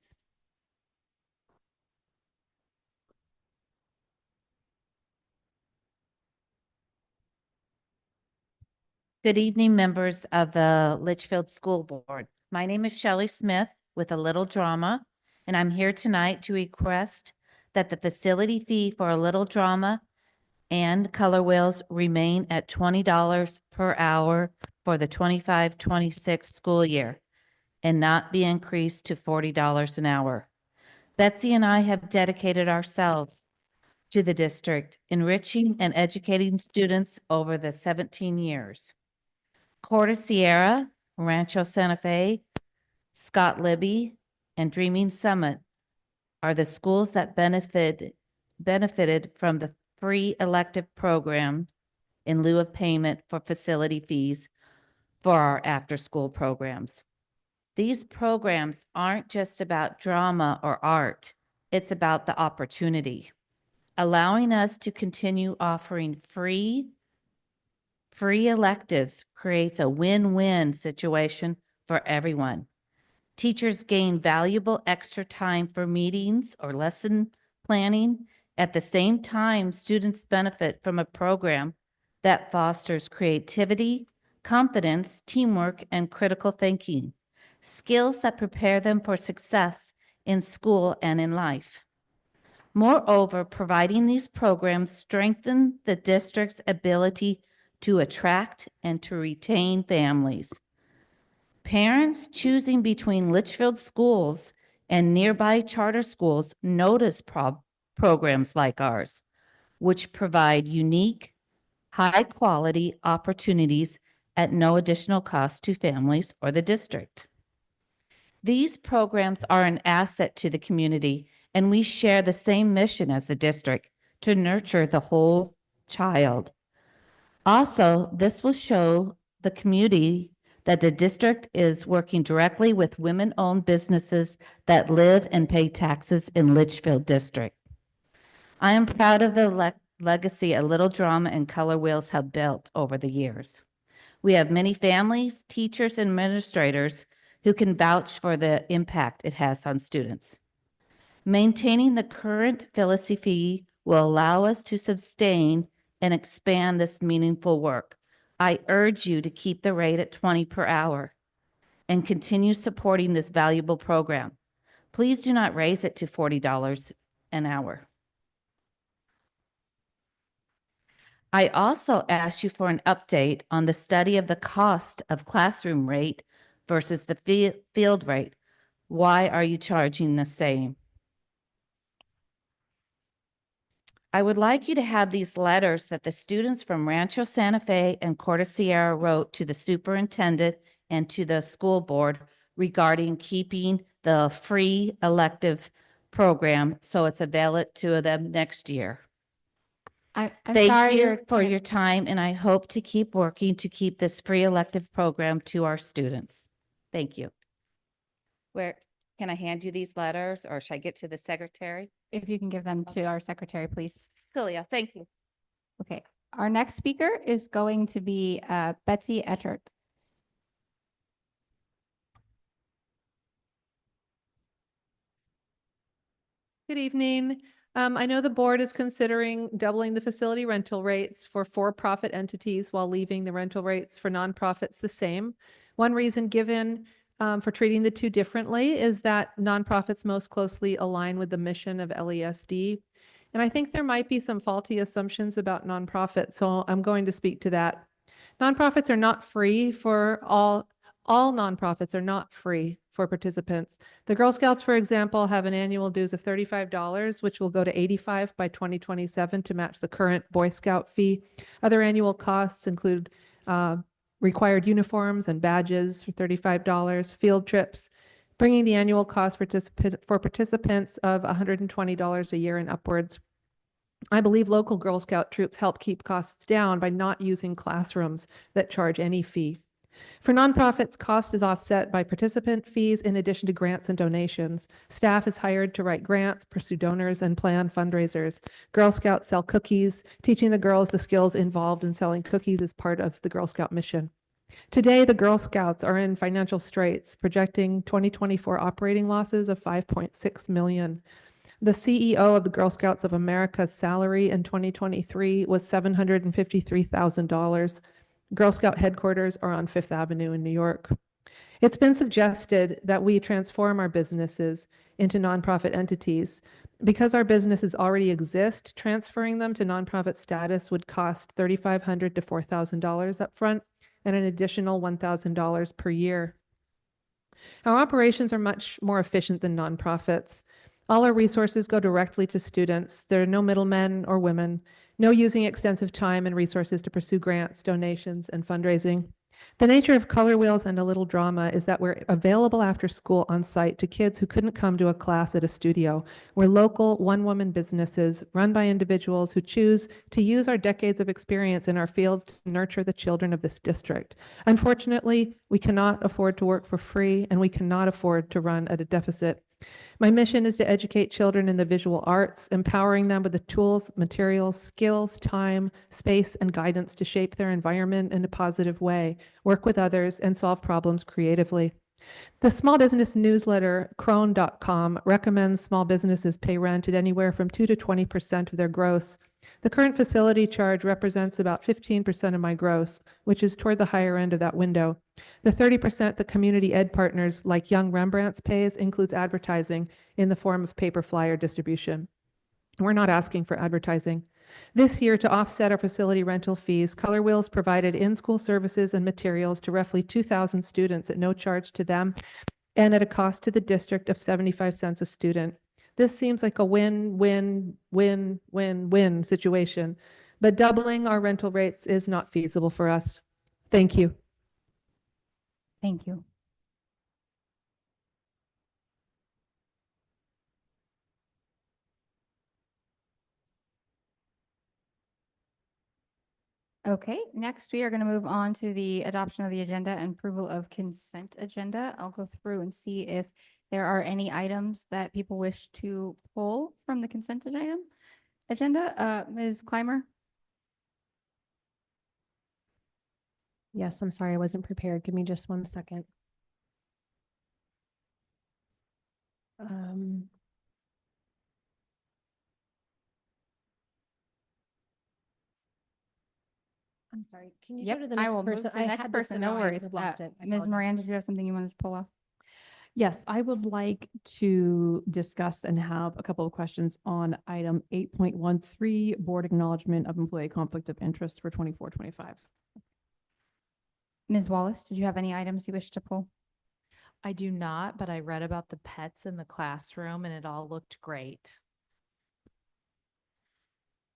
Good evening, members of the Litchfield School Board. My name is Shelley Smith with A Little Drama, and I'm here tonight to request that the facility fee for A Little Drama and Color Wheels remain at $20 per hour for the 25-26 school year and not be increased to $40 an hour. Betsy and I have dedicated ourselves to the district, enriching and educating students over the 17 years. Corte Sierra, Rancho Santa Fe, Scott Libby, and Dreaming Summit are the schools that benefited from the free elective program in lieu of payment for facility fees for our after-school programs. These programs aren't just about drama or art. It's about the opportunity, allowing us to continue offering free electives creates a win-win situation for everyone. Teachers gain valuable extra time for meetings or lesson planning. At the same time, students benefit from a program that fosters creativity, confidence, teamwork, and critical thinking. skills that prepare them for success in school and in life. Moreover, providing these programs strengthen the district's ability to attract and to retain families. Parents choosing between Litchfield schools and nearby charter schools notice programs like ours, which provide unique, high-quality opportunities at no additional cost to families or the district. These programs are an asset to the community, and we share the same mission as the district to nurture the whole child. Also, this will show the community that the district is working directly with women-owned businesses that live and pay taxes in Litchfield District. I am proud of the legacy a Little Drama and Color Wheels have built over the years. We have many families, teachers, and administrators who can vouch for the impact it has on students. Maintaining the current Philisi fee will allow us to sustain and expand this meaningful work. I urge you to keep the rate at $20 per hour and continue supporting this valuable program. Please do not raise it to $40 an hour. I also asked you for an update on the study of the cost of classroom rate versus the field rate. Why are you charging the same? I would like you to have these letters that the students from Rancho Santa Fe and Corte Sierra wrote to the superintendent and to the school board regarding keeping the free elective program so it's available to them next year. I'm Thank sorry you for your time, and I hope to keep working to keep this free elective program to our students. Thank you. Where, can I hand you these letters, or should I get to the secretary? If you can give them to our secretary, please. Julia, thank you. Okay, our next speaker is going to be Betsy Etchert. Good evening. I know the board is considering doubling the facility rental rates for for-profit entities while leaving the rental rates for nonprofits the same. One reason given for treating the two differently is that nonprofits most closely align with the mission of LESD. And I think there might be some faulty assumptions about nonprofits, so I'm going to speak to that. Nonprofits are not free for all nonprofits are not free for participants. The Girl Scouts, for example, have an annual dues of $35, which will go to $85 by 2027 to match the current Boy Scout fee. Other annual costs include required uniforms and badges for $35, field trips, bringing the annual cost for participants of $120 a year and upwards. I believe local Girl Scout troops help keep costs down by not using classrooms that charge any fee. For nonprofits, cost is offset by participant fees in addition to grants and donations. Staff is hired to write grants, pursue donors, and plan fundraisers. Girl Scouts sell cookies. Teaching the girls the skills involved in selling cookies is part of the Girl Scout mission. Today, the Girl Scouts are in financial straits, projecting 2024 operating losses of $5.6 million. The CEO of the Girl Scouts of America's salary in 2023 was $753,000. Girl Scout headquarters are on Fifth Avenue in New York. It's been suggested that we transform our businesses into nonprofit entities. Because our businesses already exist, transferring them to nonprofit status would cost $3,500 to $4,000 upfront and an additional $1,000 per year. Our operations are much more efficient than nonprofits. All our resources go directly to students. There are no middlemen or women, no using extensive time and resources to pursue grants, donations, and fundraising. The nature of Color Wheels and A Little Drama is that we're available after school on site to kids who couldn't come to a class at a studio. We're local, one-woman businesses run by individuals who choose to use our decades of experience in our fields to nurture the children of this district. Unfortunately, we cannot afford to work for free, and we cannot afford to run at a deficit. My mission is to educate children in the visual arts, empowering them with the tools, materials, skills, time, space, and guidance to shape their environment in a positive way, work with others, and solve problems creatively. The small business newsletter, crone.com, recommends small businesses pay rent at anywhere from 2 to 20% of their gross. The current facility charge represents about 15% of my gross, which is toward the higher end of that window. The 30% the community ed partners like Young Rembrandts pays includes advertising in the form of paper flyer distribution. We're not asking for advertising. This year, to offset our facility rental fees, Color Wheels provided in-school services and materials to roughly 2,000 students at no charge to them and at a cost to the district of 75 cents a student. This seems like a win-win-win-win-win situation, but doubling our rental rates is not feasible for us. Thank you. Thank you. Okay, next we are going to move on to the adoption of the agenda and approval of consent agenda. I'll go through and see if there are any items that people wish to pull from the consent agenda. Ms. Clymer? Yes, I'm sorry, I wasn't prepared. Give me just 1 second. I'm sorry, can you go Yep, to the I next will move person? to the I next had this person, and no now I worries. have lost it. I Ms. apologize. Moran, did you have something you wanted to pull off? Yes, I would like to discuss and have a couple of questions on item 8.13, board acknowledgement of employee conflict of interest for 24-25. Ms. Wallace, did you have any items you wish to pull? I do not, but I read about the pets in the classroom and it all looked great.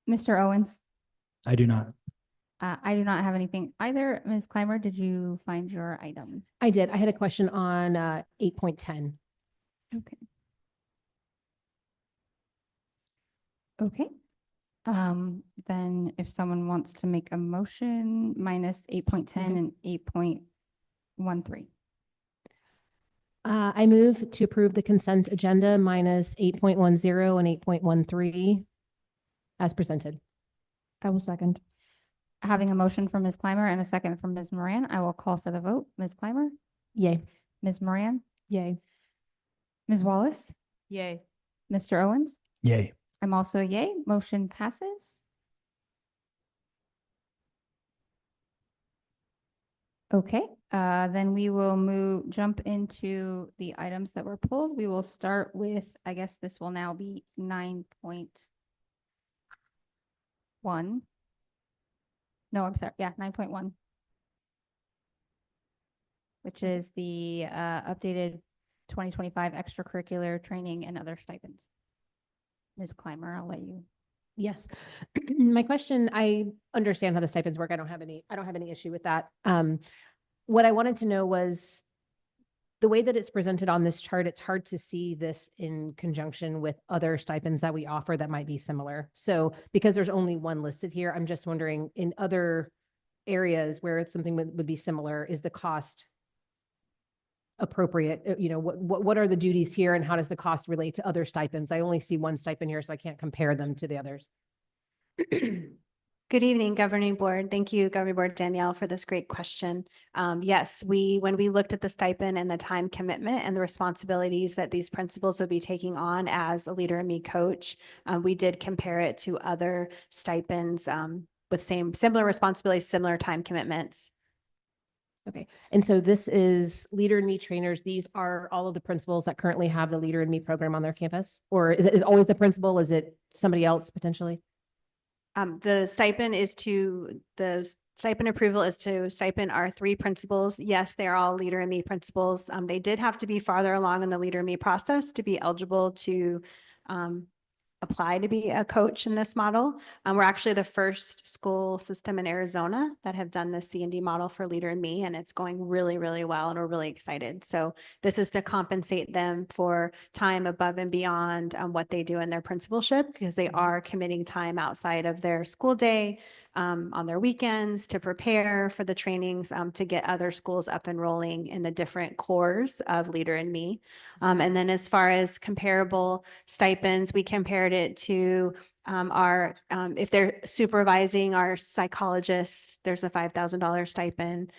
Mr. Owens? I do not. I do not have anything either. Ms. Clymer, did you find your item? I did. I had a question on 8.10. Okay. Okay. Then if someone wants to make a motion minus 8.10 and 8.13. I move to approve the consent agenda minus 8.10 and 8.13 as presented. I will second. Having a motion from Ms. Clymer and a second from Ms. Moran, I will call for the vote. Ms. Clymer? Yay. Ms. Moran? Yay. Ms. Wallace? Yay. Mr. Owens? Yay. I'm also a yay. Motion passes. Okay, then we will jump into the items that were pulled. We will start with, I guess this will now be 9.1. No, I'm sorry. Yeah, 9.1. Which is the updated 2025 extracurricular training and other stipends. Ms. Clymer, I'll let you. Yes. My question, I understand how the stipends work. I don't have any issue with that. What I wanted to know was the way that it's presented on this chart, it's hard to see this in conjunction with other stipends that we offer that might be similar. So because there's only one listed here, I'm just wondering in other areas where something would be similar, is the cost appropriate? You know, what are the duties here and how does the cost relate to other stipends? I only see one stipend here, so I can't compare them to the others. Good evening, Governing Board. Thank you, Governing Board Danielle, for this great question. Yes, when we looked at the stipend and the time commitment and the responsibilities that these principals would be taking on as a Leader in Me coach, we did compare it to other stipends with similar responsibilities, similar time commitments. Okay. And so this is Leader in Me trainers. These are all of the principals that currently have the Leader in Me program on their campus? Or is it always the principal? Is it somebody else potentially? The stipend approval is to stipend our 3 principals. Yes, they are all Leader in Me principals. They did have to be farther along in the Leader in Me process to be eligible to apply to be a coach in this model. We're actually the first school system in Arizona that have done the C&D model for Leader in Me, and it's going really, really well, and we're really excited. So this is to compensate them for time above and beyond what they do in their principalship, because they are committing time outside of their school day, on their weekends to prepare for the trainings, to get other schools up and rolling in the different cores of Leader in Me. And then as far as comparable stipends, we compared it to if they're supervising our psychologists, there's a $5,000 stipend.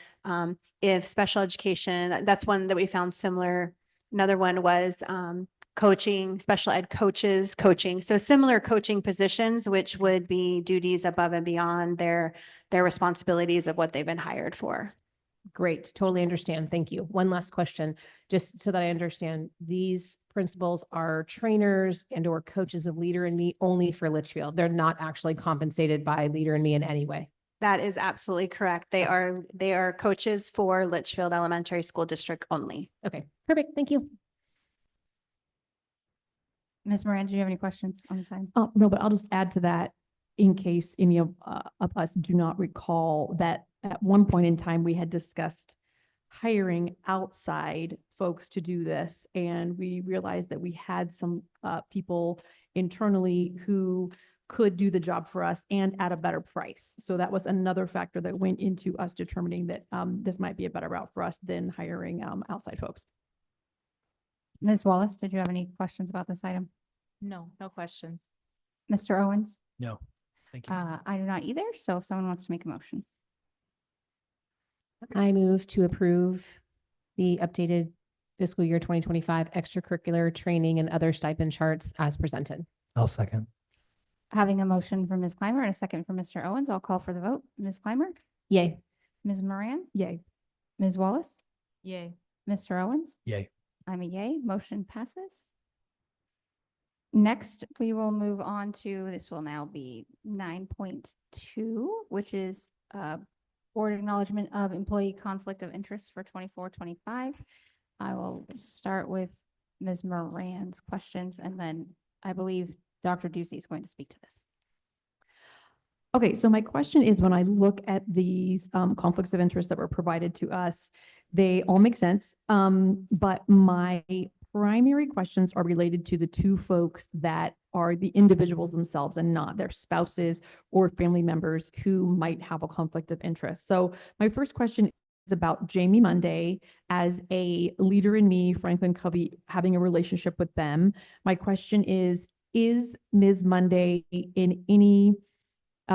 If special education, that's one that we found similar. Another one was coaching, special ed coaches, coaching. So similar coaching positions, which would be duties above and beyond their responsibilities of what they've been hired for. Great, totally understand. Thank you. One last question, just so that I understand. These principals are trainers and or coaches of Leader in Me only for Litchfield. They're not actually compensated by Leader in Me in any way. That is absolutely correct. They are coaches for Litchfield Elementary School District only. Okay, perfect. Thank you. Ms. Moran, do you have any questions on the side? Oh, no, but I'll just add to that in case any of us do not recall that at one point in time, we had discussed hiring outside folks to do this. And we realized that we had some people internally who could do the job for us and at a better price. So that was another factor that went into us determining that this might be a better route for us than hiring outside folks. Ms. Wallace, did you have any questions about this item? No, no questions. Mr. Owens? No, thank you. I do not either. So if someone wants to make a motion. I move to approve the updated fiscal year 2025 extracurricular training and other stipend charts as presented. I'll second. Having a motion from Ms. Clymer and a second from Mr. Owens, I'll call for the vote. Ms. Clymer? Yay. Ms. Moran? Yay. Ms. Wallace? Yay. Mr. Owens? Yay. I'm a yay. Motion passes. Next, we will move on to, this will now be 9.2, which is board acknowledgement of employee conflict of interest for 24-25. I will start with Ms. Moran's questions, and then I believe Dr. Ducey is going to speak to this. Okay, so my question is, when I look at these conflicts of interest that were provided to us, they all make sense. But my primary questions are related to the two folks that are the individuals themselves and not their spouses or family members who might have a conflict of interest. So my first question is about Jamie Monday as a Leader in Me, Franklin Covey, having a relationship with them. My question is Ms. Monday in any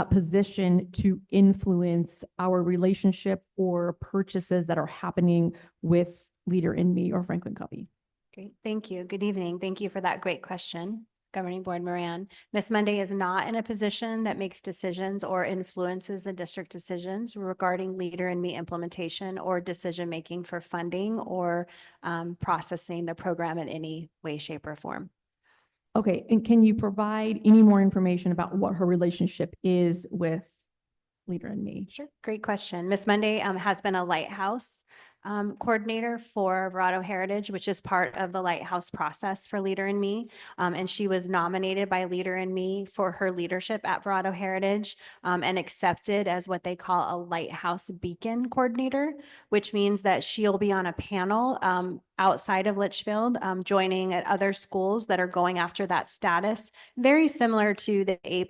position to influence our relationship or purchases that are happening with Leader in Me or Franklin Covey? Great, thank you. Good evening. Thank you for that great question, Governing Board Moran. Ms. Monday is not in a position that makes decisions or influences the district decisions regarding Leader in Me implementation or decision-making for funding or processing the program in any way, shape, or form. Okay, and can you provide any more information about what her relationship is with Leader in Me? Sure, great question. Ms. Monday has been a Lighthouse coordinator for Verado Heritage, which is part of the Lighthouse process for Leader in Me. And she was nominated by Leader in Me for her leadership at Verado Heritage and accepted as what they call a Lighthouse Beacon coordinator, which means that she'll be on a panel outside of Litchfield, joining at other schools that are going after that status, very similar to the A+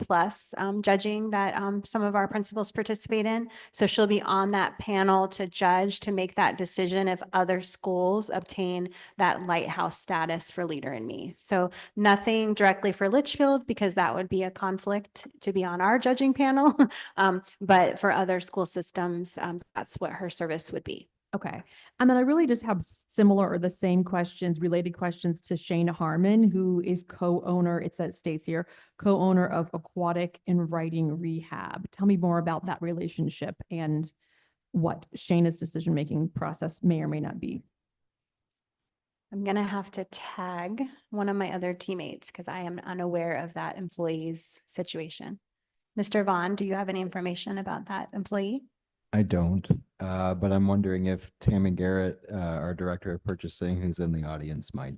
judging that some of our principals participate in. So she'll be on that panel to judge, to make that decision if other schools obtain that Lighthouse status for Leader in Me. So nothing directly for Litchfield, because that would be a conflict to be on our judging panel. But for other school systems, that's what her service would be. Okay. And then I really just have similar or the same questions, related questions to Shane Harmon, who is co-owner, it states here, co-owner of Aquatic and Writing Rehab. Tell me more about that relationship and what Shana's decision-making process may or may not be. I'm going to have to tag one of my other teammates because I am unaware of that employee's situation. Mr. Vaughn, do you have any information about that employee? I don't, but I'm wondering if Tammy Garrett, our Director of Purchasing, who's in the audience, might.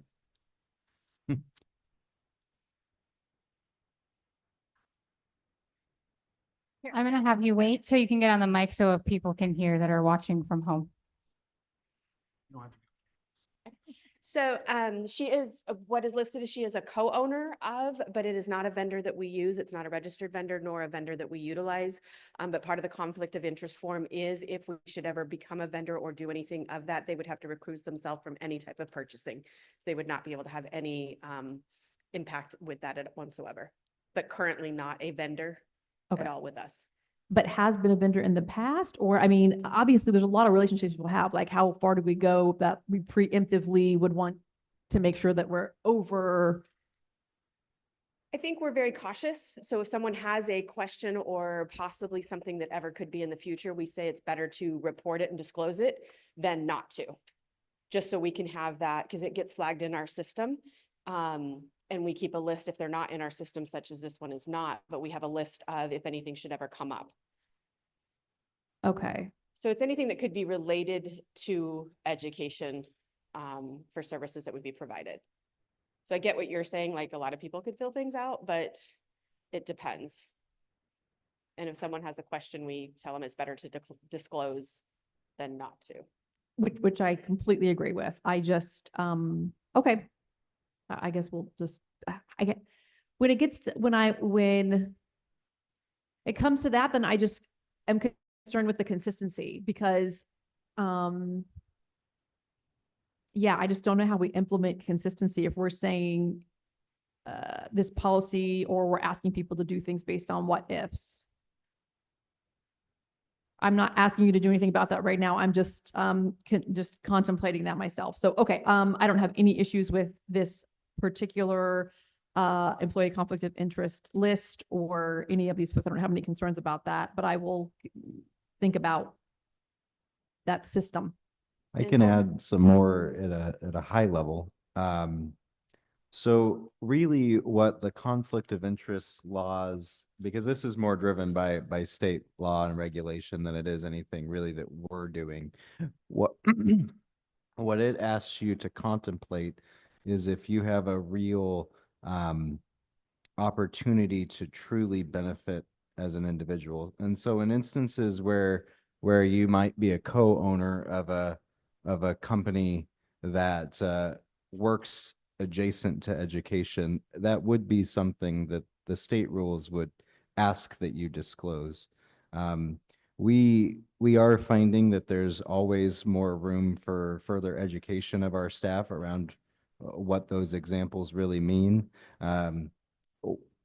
I'm going to have you wait so you can get on the mic so if people can hear that are watching from home. So she is, what is listed as she is a co-owner of, but it is not a vendor that we use. It's not a registered vendor nor a vendor that we utilize. But part of the conflict of interest form is if we should ever become a vendor or do anything of that, they would have to recuse themselves from any type of purchasing. So they would not be able to have any impact with that whatsoever, but currently not a vendor at all with us. But has been a vendor in the past? Or, I mean, obviously there's a lot of relationships people have, like how far do we go that we preemptively would want to make sure that we're over I think we're very cautious. So if someone has a question or possibly something that ever could be in the future, we say it's better to report it and disclose it than not to. Just so we can have that, because it gets flagged in our system. And we keep a list if they're not in our system, such as this one is not, but we have a list of if anything should ever come up. Okay. So it's anything that could be related to education for services that would be provided. So I get what you're saying, like a lot of people could fill things out, but it depends. And if someone has a question, we tell them it's better to disclose than not to. Which I completely agree with. I just, okay. I guess we'll just, I get, when it gets, when it comes to that, then I just am concerned with the consistency because, yeah, I just don't know how we implement consistency if we're saying this policy or we're asking people to do things based on what ifs. I'm not asking you to do anything about that right now. I'm just contemplating that myself. So, okay, I don't have any issues with this particular employee conflict of interest list or any of these folks. I don't have any concerns about that, but I will think about that system. I can add some more at a high level. So really what the conflict of interest laws, because this is more driven by state law and regulation than it is anything really that we're doing. What what it asks you to contemplate is if you have a real opportunity to truly benefit as an individual. And so in instances where you might be a co-owner of a company that works adjacent to education, that would be something that the state rules would ask that you disclose. We are finding that there's always more room for further education of our staff around what those examples really mean.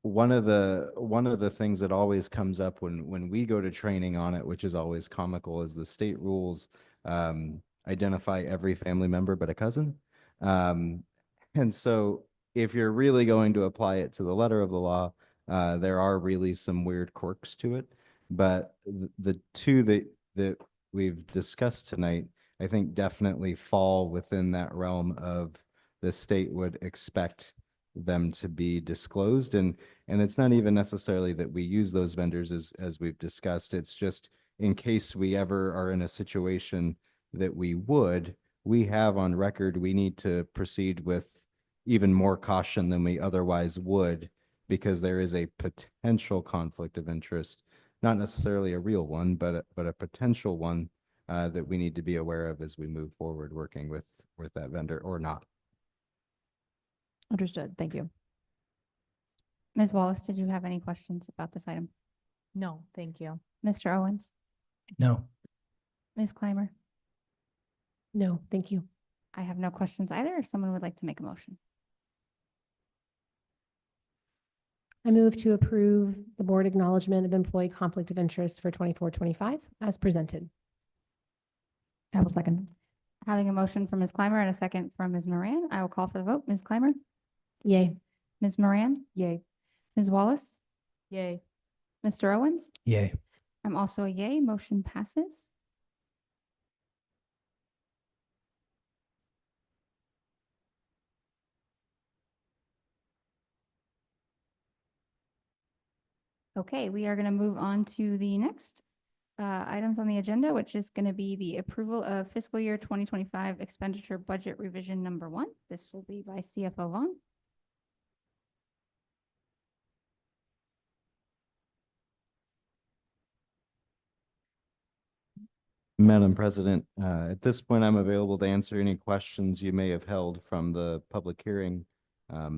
One of the things that always comes up when we go to training on it, which is always comical, is the state rules identify every family member but a cousin. And so if you're really going to apply it to the letter of the law, there are really some weird quirks to it. But the two that we've discussed tonight, I think definitely fall within that realm of the state would expect them to be disclosed. And it's not even necessarily that we use those vendors as we've discussed. It's just in case we ever are in a situation that we have on record, we need to proceed with even more caution than we otherwise would, because there is a potential conflict of interest, not necessarily a real one, but a potential one that we need to be aware of as we move forward working with that vendor or not. Understood. Thank you. Ms. Wallace, did you have any questions about this item? No, thank you. Mr. Owens? No. Ms. Clymer? No, thank you. I have no questions either. If someone would like to make a motion. I move to approve the board acknowledgement of employee conflict of interest for 24-25 as presented. I will second. Having a motion from Ms. Clymer and a second from Ms. Moran, I will call for the vote. Ms. Clymer? Yay. Ms. Moran? Yay. Ms. Wallace? Yay. Mr. Owens? Yay. I'm also a yay. Motion passes. Okay, we are going to move on to the next items on the agenda, which is going to be the approval of fiscal year 2025 expenditure budget revision number 1. This will be by CFO Vaughn. Madam President, at this point, I'm available to answer any questions you may have held from the public hearing. I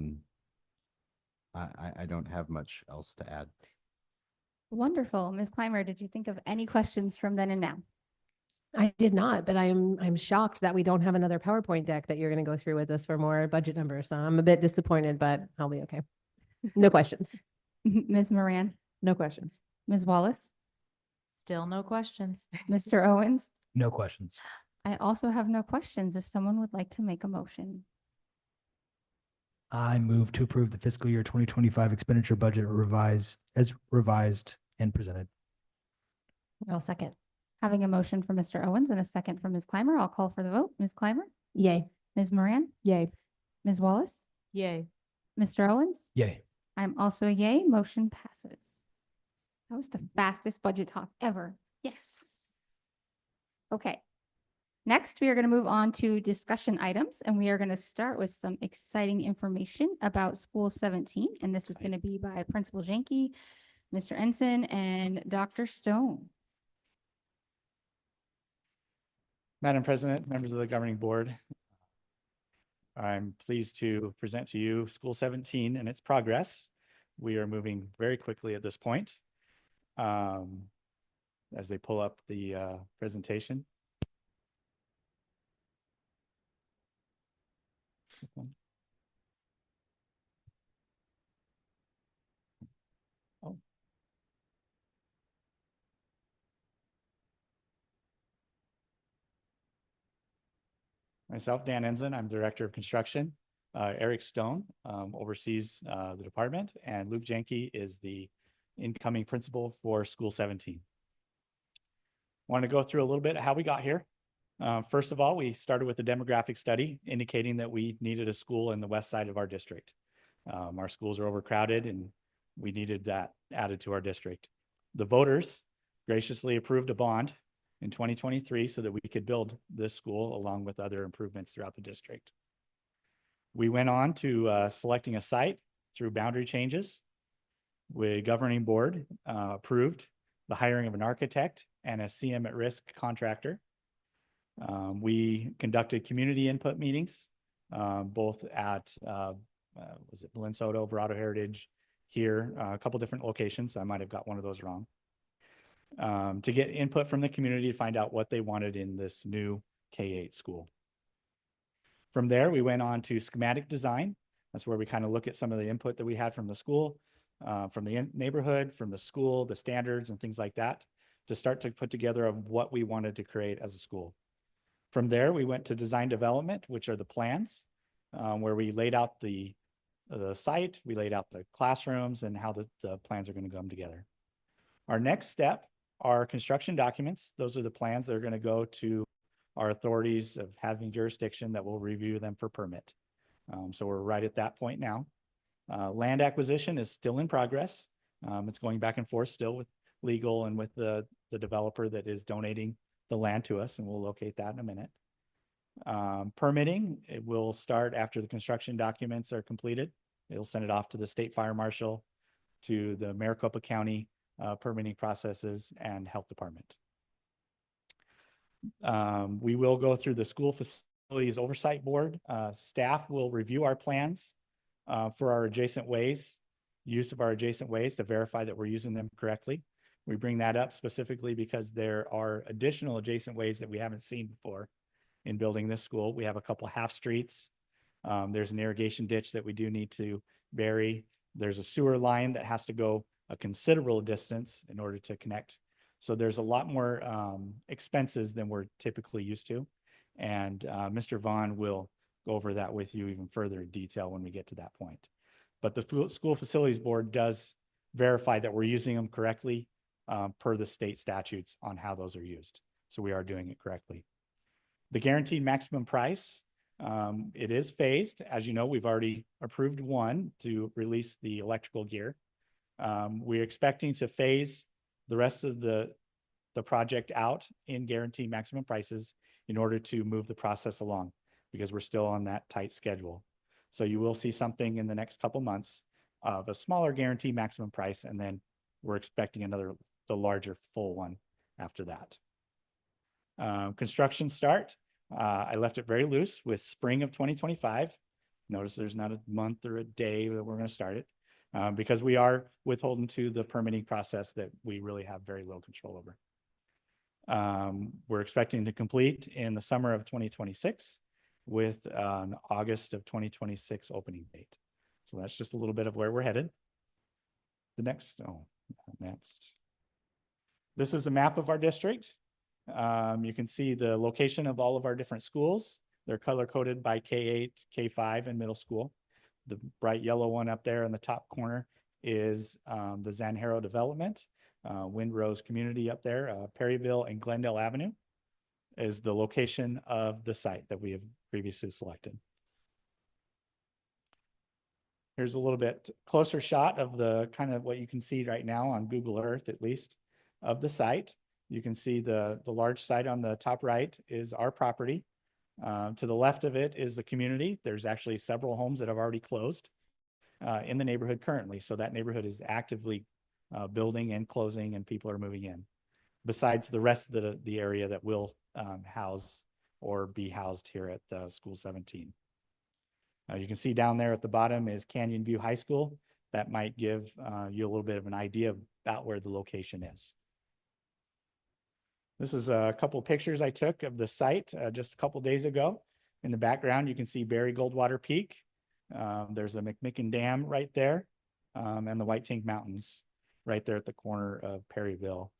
don't have much else to add. Wonderful. Ms. Clymer, did you think of any questions from then and now? I did not, but I'm shocked that we don't have another PowerPoint deck that you're going to go through with us for more budget numbers. So I'm a bit disappointed, but I'll be okay. No questions. Ms. Moran? No questions. Ms. Wallace? Still no questions. Mr. Owens? No questions. I also have no questions if someone would like to make a motion. I move to approve the fiscal year 2025 expenditure budget revised and presented. I'll second. Having a motion from Mr. Owens and a second from Ms. Clymer, I'll call for the vote. Ms. Clymer, Yay. Ms. Moran, Yay. Ms. Wallace, Yay. Mr. Owens. Yay. I'm also a yay. Motion passes. That was the fastest budget talk ever. Yes. Okay. Next, we are going to move on to discussion items, and we are going to start with some exciting information about School 17. And this is going to be by Principal Jenke, Mr. Ensign, and Dr. Stone. Madam President, members of the governing board, I'm pleased to present to you School 17 and its progress. We are moving very quickly at this point. As they pull up the presentation. Oh. Myself, Dan Ensign, I'm Director of Construction. Eric Stone oversees the department, and Luke Jenke is the incoming principal for School 17. Want to go through a little bit how we got here. First of all, we started with a demographic study indicating that we needed a school in the west side of our district. Our schools are overcrowded and we needed that added to our district. The voters graciously approved a bond in 2023 so that we could build this school along with other improvements throughout the district. We went on to selecting a site through boundary changes. The governing board approved the hiring of an architect and a CM at risk contractor. We conducted community input meetings, both at, was it Minnesota, Verado Heritage, here, a couple different locations. I might have got one of those wrong. To get input from the community to find out what they wanted in this new K-8 school. From there, we went on to schematic design. That's where we kind of look at some of the input that we had from the school, from the neighborhood, from the school, the standards and things like that, to start to put together of what we wanted to create as a school. From there, we went to design development, which are the plans, where we laid out the site, we laid out the classrooms and how the plans are going to come together. Our next step are construction documents. Those are the plans that are going to go to our authorities of having jurisdiction that will review them for permit. So we're right at that point now. Land acquisition is still in progress. It's going back and forth still with legal and with the developer that is donating the land to us, and we'll locate that in a minute. Permitting, it will start after the construction documents are completed. It'll send it off to the state fire marshal, to the Maricopa County permitting processes and health department. We will go through the school facilities oversight board. Staff will review our plans for our adjacent ways, use of our adjacent ways to verify that we're using them correctly. We bring that up specifically because there are additional adjacent ways that we haven't seen before in building this school. We have a couple half streets. There's an irrigation ditch that we do need to bury. There's a sewer line that has to go a considerable distance in order to connect. So there's a lot more expenses than we're typically used to. And Mr. Vaughn will go over that with you even further in detail when we get to that point. But the school facilities board does verify that we're using them correctly per the state statutes on how those are used. So we are doing it correctly. The guaranteed maximum price, it is phased. As you know, we've already approved one to release the electrical gear. We're expecting to phase the rest of the project out in guaranteed maximum prices in order to move the process along, because we're still on that tight schedule. So you will see something in the next couple months of a smaller guaranteed maximum price, and then we're expecting the larger full one after that. Construction start, I left it very loose with spring of 2025. Notice there's not a month or a day that we're going to start it because we are withholding to the permitting process that we really have very little control over. We're expecting to complete in the summer of 2026 with an August of 2026 opening date. So that's just a little bit of where we're headed. The next. This is a map of our district. You can see the location of all of our different schools. They're color coded by K-8, K-5, and middle school. The bright yellow one up there in the top corner is the Zanjero development, Windrose community up there, Perryville and Glendale Avenue is the location of the site that we have previously selected. Here's a little bit closer shot of the kind of what you can see right now on Google Earth, at least, of the site. You can see the large site on the top right is our property. To the left of it is the community. There's actually several homes that have already closed in the neighborhood currently. So that neighborhood is actively building and closing, and people are moving in. Besides the rest of the area that will house or be housed here at School 17. You can see down there at the bottom is Canyon View High School. That might give you a little bit of an idea about where the location is. This is a couple of pictures I took of the site just a couple days ago. In the background, you can see Barry Goldwater Peak. There's a McMicken Dam right there, and the White Tank Mountains right there at the corner of Perryville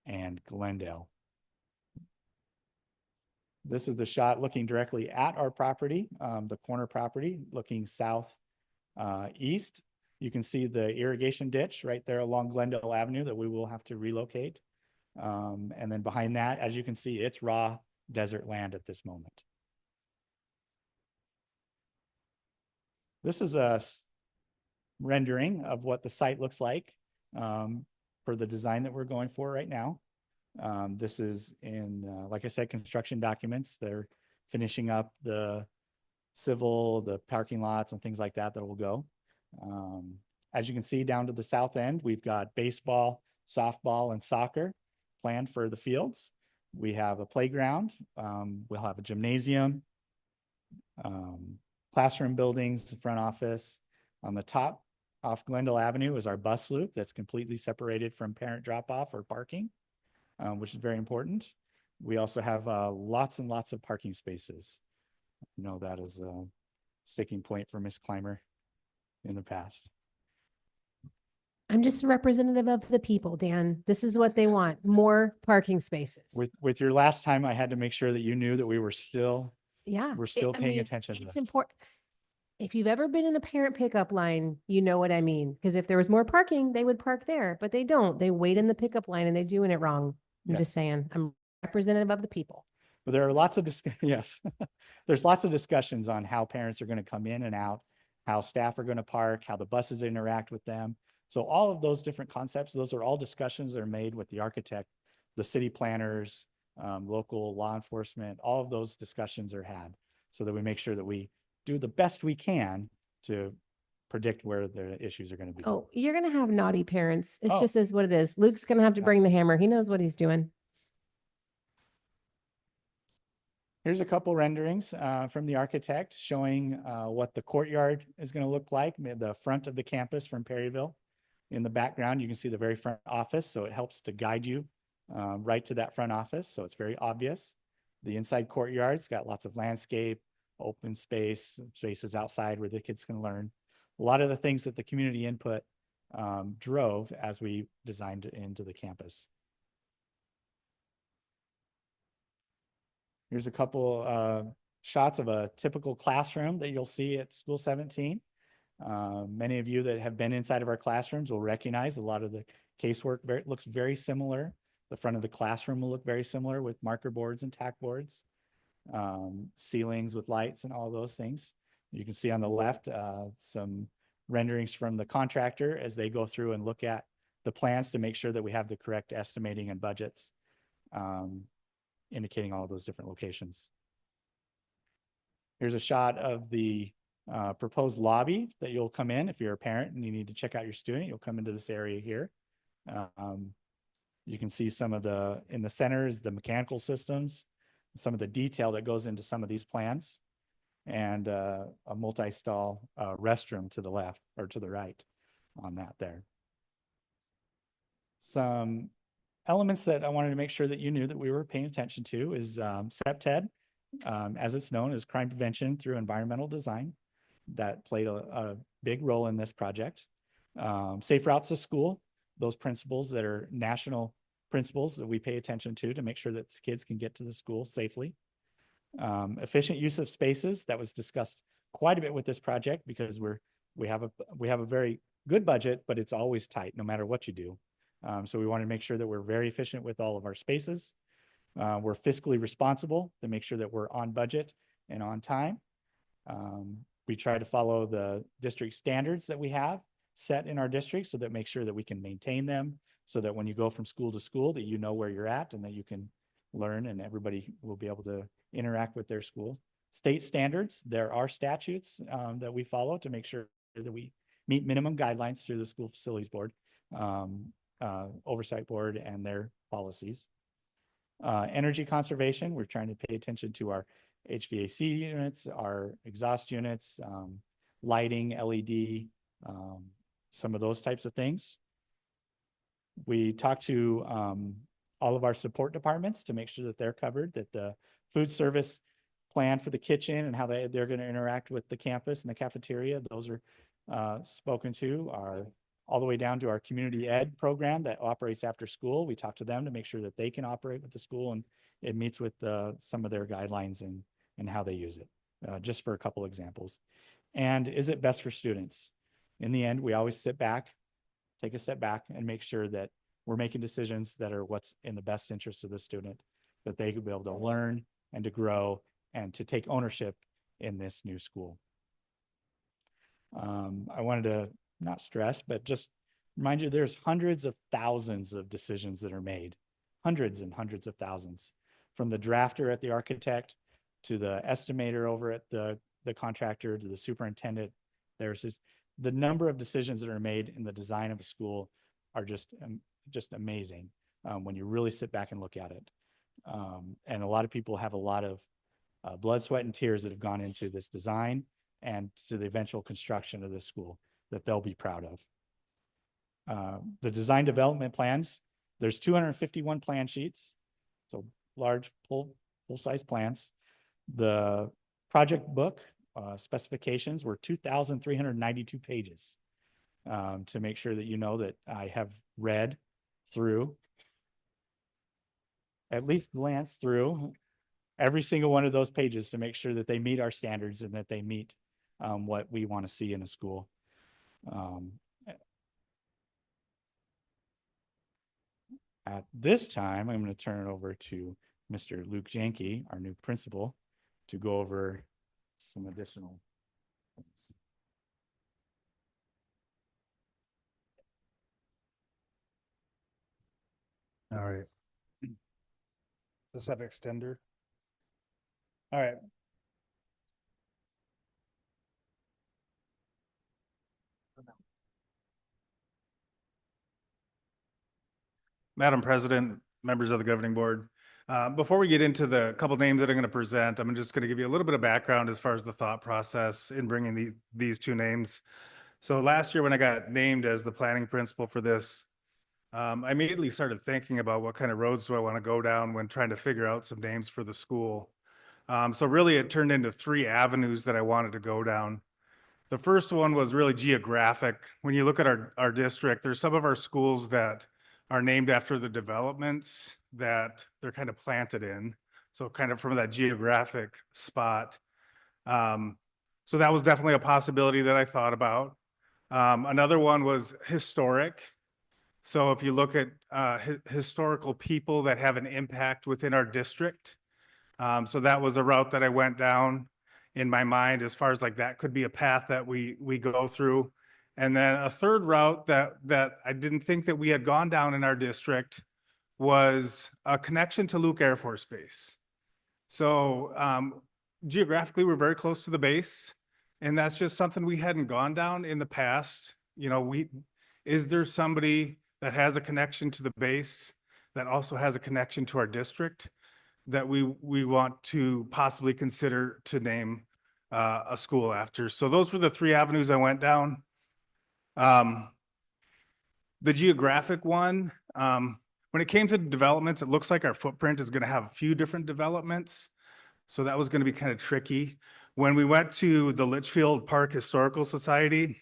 and Glendale. This is the shot looking directly at our property, the corner property, looking south east. You can see the irrigation ditch right there along Glendale Avenue that we will have to relocate. And then behind that, as you can see, it's raw desert land at this moment. This is a rendering of what the site looks like for the design that we're going for right now. This is in, like I said, construction documents. They're finishing up the civil, the parking lots and things like that that will go. As you can see down to the south end, we've got baseball, softball, and soccer planned for the fields. We have a playground. We'll have a gymnasium, classroom buildings, front office. On the top off Glendale Avenue is our bus loop that's completely separated from parent drop-off or parking. Which is very important. We also have lots and lots of parking spaces. I know that is a sticking point for Ms. Clymer in the past. I'm just a representative of the people, Dan. This is what they want, more parking spaces. With your last time, I had to make sure that you knew that we were still, we're still paying attention to It's that. important. If you've ever been in a parent pickup line, you know what I mean. Because if there was more parking, they would park there, but they don't. They wait in the pickup line and they're doing it wrong. I'm just saying, I'm representative of the people. But there are lots of yes, there's lots of discussions on how parents are going to come in and out, how staff are going to park, how the buses interact with them. So all of those different concepts, those are all discussions that are made with the architect, the city planners, local law enforcement. All of those discussions are had so that we make sure that we do the best we can to predict where the issues are going to be. Oh, you're going to have naughty parents. It's Oh. just is what it is. Luke's going to have to bring the hammer. He knows what he's doing. Here's a couple renderings from the architect showing what the courtyard is going to look like, the front of the campus from Perryville. In the background, you can see the very front office, so it helps to guide you right to that front office, so it's very obvious. The inside courtyard's got lots of landscape, open space, spaces outside where the kids can learn. A lot of the things that the community input drove as we designed it into the campus. Here's a couple shots of a typical classroom that you'll see at School 17. Many of you that have been inside of our classrooms will recognize a lot of the casework looks very similar. The front of the classroom will look very similar with marker boards and tack boards, ceilings with lights and all those things. You can see on the left some renderings from the contractor as they go through and look at the plans to make sure that we have the correct estimating and budgets, indicating all of those different locations. Here's a shot of the proposed lobby that you'll come in. If you're a parent and you need to check out your student, you'll come into this area here. You can see some of in the center is the mechanical systems, some of the detail that goes into some of these plans, and a multi-stall restroom to the left or to the right on that there. Some elements that I wanted to make sure that you knew that we were paying attention to is CPTED, as it's known as crime prevention through environmental design. That played a big role in this project. Safe routes to school, those principles that are national principles that we pay attention to make sure that kids can get to the school safely. Efficient use of spaces, that was discussed quite a bit with this project because we have a very good budget, but it's always tight no matter what you do. So we want to make sure that we're very efficient with all of our spaces. We're fiscally responsible to make sure that we're on budget and on time. We try to follow the district standards that we have set in our district so that make sure that we can maintain them so that when you go from school to school that you know where you're at and that you can learn and everybody will be able to interact with their school. State standards, there are statutes that we follow to make sure that we meet minimum guidelines through the School Facilities Board, Oversight Board and their policies. Energy conservation, we're trying to pay attention to our HVAC units, our exhaust units, lighting, LED, some of those types of things. We talk to all of our support departments to make sure that they're covered, that the food service plan for the kitchen and how they're going to interact with the campus and the cafeteria, those are spoken to. All the way down to our community ed program that operates after school. We talk to them to make sure that they can operate with the school and it meets with some of their guidelines and how they use it, just for a couple examples. And is it best for students? In the end, we always sit back, take a step back and make sure that we're making decisions that are what's in the best interest of the student, that they could be able to learn and to grow and to take ownership in this new school. I wanted to not stress, but just remind you, there's hundreds of thousands of decisions that are made, hundreds and hundreds of thousands, from the drafter at the architect to the estimator over at the contractor to the superintendent. There's the number of decisions that are made in the design of a school are just amazing when you really sit back and look at it. And a lot of people have a lot of blood, sweat, and tears that have gone into this design and to the eventual construction of this school that they'll be proud of. The design development plans, there's 251 plan sheets, so large full-size plans. The project book specifications were 2,392 pages to make sure that you know that I have read through, at least glanced through every single one of those pages to make sure that they meet our standards and that they meet what we want to see in a school. At this time, I'm going to turn it over to Mr. Luke Janke, our new principal, to go over some additional things. All right. Does this have extender? All right. Madam President, members of the governing board, before we get into the couple names that I'm going to present, I'm just going to give you a little bit of background as far as the thought process in bringing these two names. So last year when I got named as the planning principal for this, I immediately started thinking about what kind of roads do I want to go down when trying to figure out some names for the school. So really it turned into 3 avenues that I wanted to go down. The first one was really geographic. When you look at our district, there's some of our schools that are named after the developments that they're kind of planted in. So kind of from that geographic spot. So that was definitely a possibility that I thought about. Another one was historic. So if you look at historical people that have an impact within our district. So that was a route that I went down in my mind as far as like that could be a path that we go through. And then a third route that I didn't think that we had gone down in our district was a connection to Luke Air Force Base. So geographically, we're very close to the base, and that's just something we hadn't gone down in the past. You know, is there somebody that has a connection to the base that also has a connection to our district that we want to possibly consider to name a school after? So those were the 3 avenues I went down. The geographic one, when it came to developments, it looks like our footprint is going to have a few different developments. So that was going to be kind of tricky. When we went to the Litchfield Park Historical Society,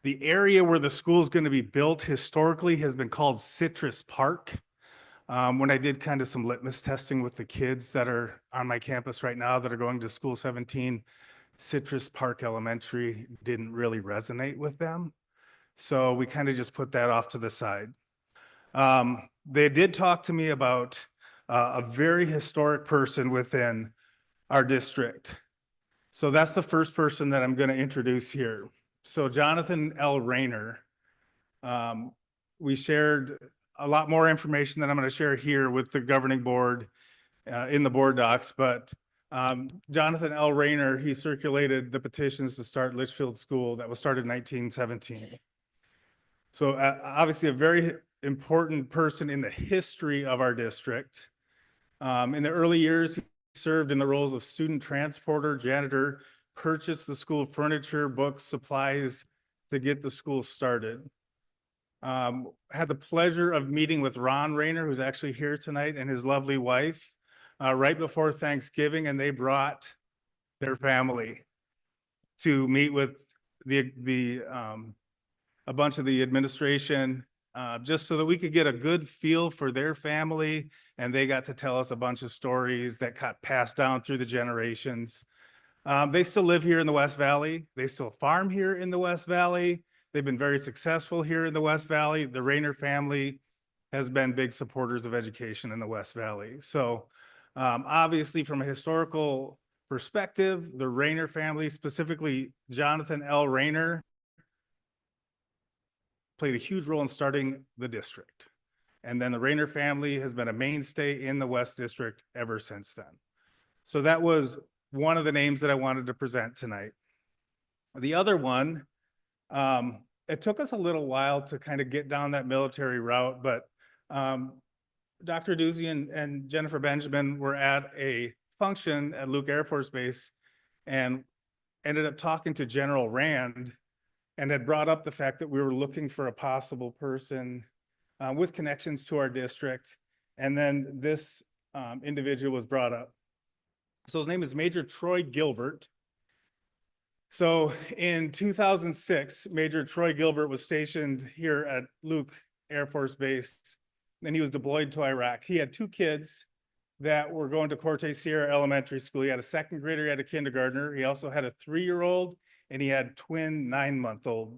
the area where the school is going to be built historically has been called Citrus Park. When I did kind of some litmus testing with the kids that are on my campus right now that are going to School 17, Citrus Park Elementary didn't really resonate with them. So we kind of just put that off to the side. They did talk to me about a very historic person within our district. So that's the first person that I'm going to introduce here. So Jonathan L. Rayner. We shared a lot more information that I'm going to share here with the governing board in the board docs, but Jonathan L. Rayner, he circulated the petitions to start Litchfield School that was started in 1917. So obviously a very important person in the history of our district. In the early years, he served in the roles of student transporter, janitor, purchased the school furniture, books, supplies to get the school started. Had the pleasure of meeting with Ron Rayner, who's actually here tonight, and his lovely wife right before Thanksgiving, and they brought their family to meet with a bunch of the administration, just so that we could get a good feel for their family, and they got to tell us a bunch of stories that got passed down through the generations. They still live here in the West Valley. They still farm here in the West Valley. They've been very successful here in the West Valley. The Rayner family has been big supporters of education in the West Valley. So obviously from a historical perspective, the Rayner family, specifically Jonathan L. Rayner, played a huge role in starting the district. And then the Rayner family has been a mainstay in the West District ever since then. So that was one of the names that I wanted to present tonight. The other one, it took us a little while to kind of get down that military route, but Dr. Doozy and Jennifer Benjamin were at a function at Luke Air Force Base and ended up talking to General Rand and had brought up the fact that we were looking for a possible person with connections to our district. And then this individual was brought up. So his name is Major Troy Gilbert. So in 2006, Major Troy Gilbert was stationed here at Luke Air Force Base, and he was deployed to Iraq. He had two kids that were going to Corte Sierra Elementary School. He had a second grader, he had a kindergartner. He also had a 3-year-old, and he had twin 9-month-old.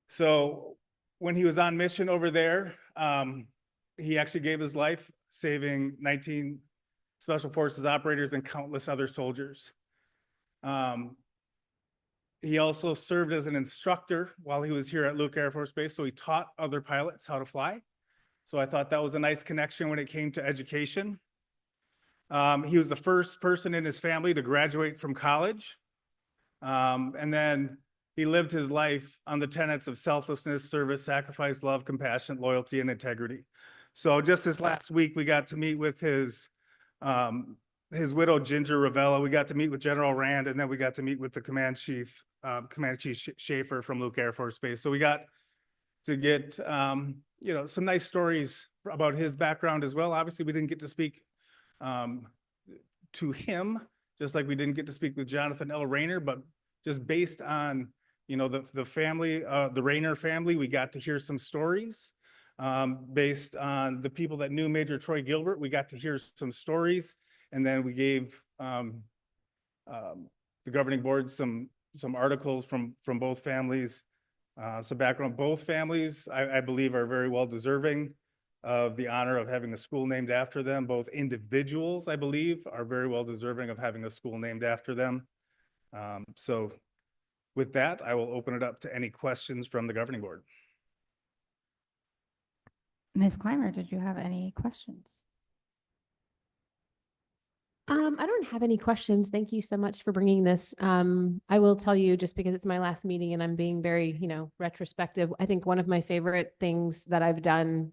So when he was on mission over there, he actually gave his life, saving 19 Special Forces operators and countless other soldiers. He also served as an instructor while he was here at Luke Air Force Base, so he taught other pilots how to fly. So I thought that was a nice connection when it came to education. He was the first person in his family to graduate from college. And then he lived his life on the tenets of selflessness, service, sacrifice, love, compassion, loyalty, and integrity. So just this last week, we got to meet with his widow, Ginger Ravella. We got to meet with General Rand, and then we got to meet with the Command Chief Schaefer from Luke Air Force Base. So we got to get, some nice stories about his background as well. Obviously, we didn't get to speak to him, just like we didn't get to speak with Jonathan L. Rayner, but just based on, the family, the Rayner family, we got to hear some stories. Based on the people that knew Major Troy Gilbert, we got to hear some stories. And then we gave the governing board some articles from both families, some background. Both families, I believe, are very well deserving of the honor of having a school named after them. Both individuals, I believe, are very well deserving of having a school named after them. So with that, I will open it up to any questions from the governing board. Ms. Clymer, did you have any questions? I don't have any questions. Thank you so much for bringing this. I will tell you, just because it's my last meeting and I'm being very, retrospective, I think one of my favorite things that I've done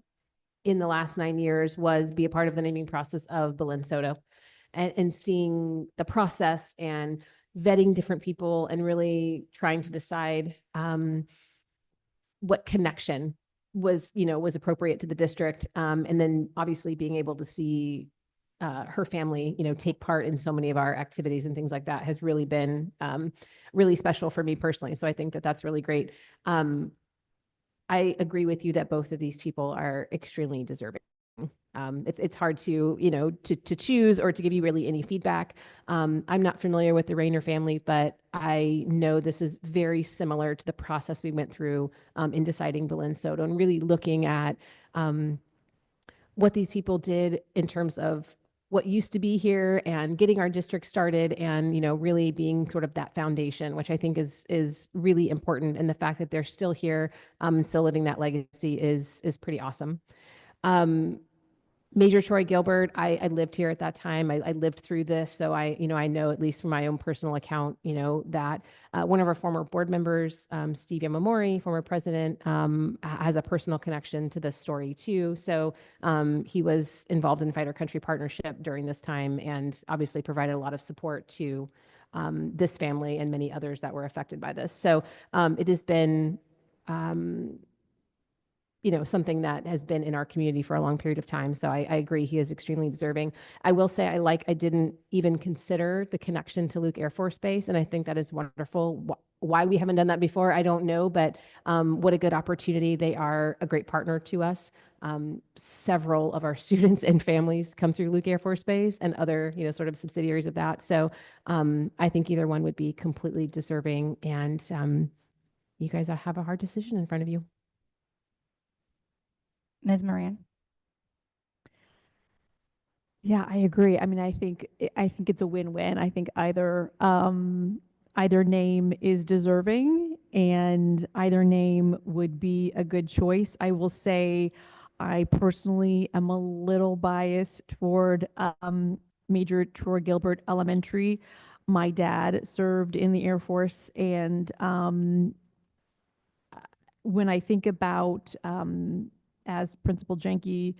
in the last 9 years was be a part of the naming process of Belen Soto and seeing the process and vetting different people and really trying to decide what connection was appropriate to the district. And then obviously being able to see her family, take part in so many of our activities and things like that has really been really special for me personally. So I think that that's really great. I agree with you that both of these people are extremely deserving. It's hard to, to choose or to give you really any feedback. I'm not familiar with the Rayner family, but I know this is very similar to the process we went through in deciding Belen Soto and really looking at what these people did in terms of what used to be here and getting our district started and, really being sort of that foundation, which I think is really important. And the fact that they're still here and still living that legacy is pretty awesome. Major Troy Gilbert, I lived here at that time. I lived through this. So I know at least from my own personal account, that one of our former board members, Steve Yamamori, former president, has a personal connection to this story too. So he was involved in Fighter Country Partnership during this time and obviously provided a lot of support to this family and many others that were affected by this. So it has been something that has been in our community for a long period of time. So I agree he is extremely deserving. I will say I didn't even consider the connection to Luke Air Force Base, and I think that is wonderful. Why we haven't done that before, I don't know, but what a good opportunity. They are a great partner to us. Several of our students and families come through Luke Air Force Base and other, sort of subsidiaries of that. So I think either one would be completely deserving, and you guys have a hard decision in front of you. Ms. Moran. Yeah, I agree. I mean, I think it's a win-win. I think either name is deserving and either name would be a good choice. I will say I personally am a little biased toward Major Troy Gilbert Elementary. My dad served in the Air Force, and when I think about, as Principal Jenke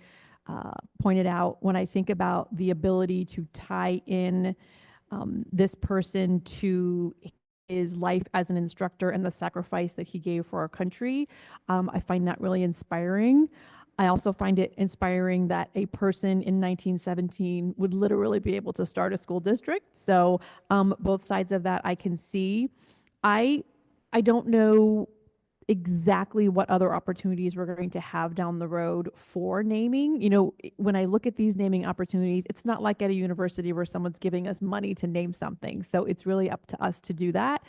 pointed out, when I think about the ability to tie in this person to his life as an instructor and the sacrifice that he gave for our country, I find that really inspiring. I also find it inspiring that a person in 1917 would literally be able to start a school district. So both sides of that I can see. I don't know exactly what other opportunities we're going to have down the road for naming. When I look at these naming opportunities, it's not like at a university where someone's giving us money to name something. So it's really up to us to do that.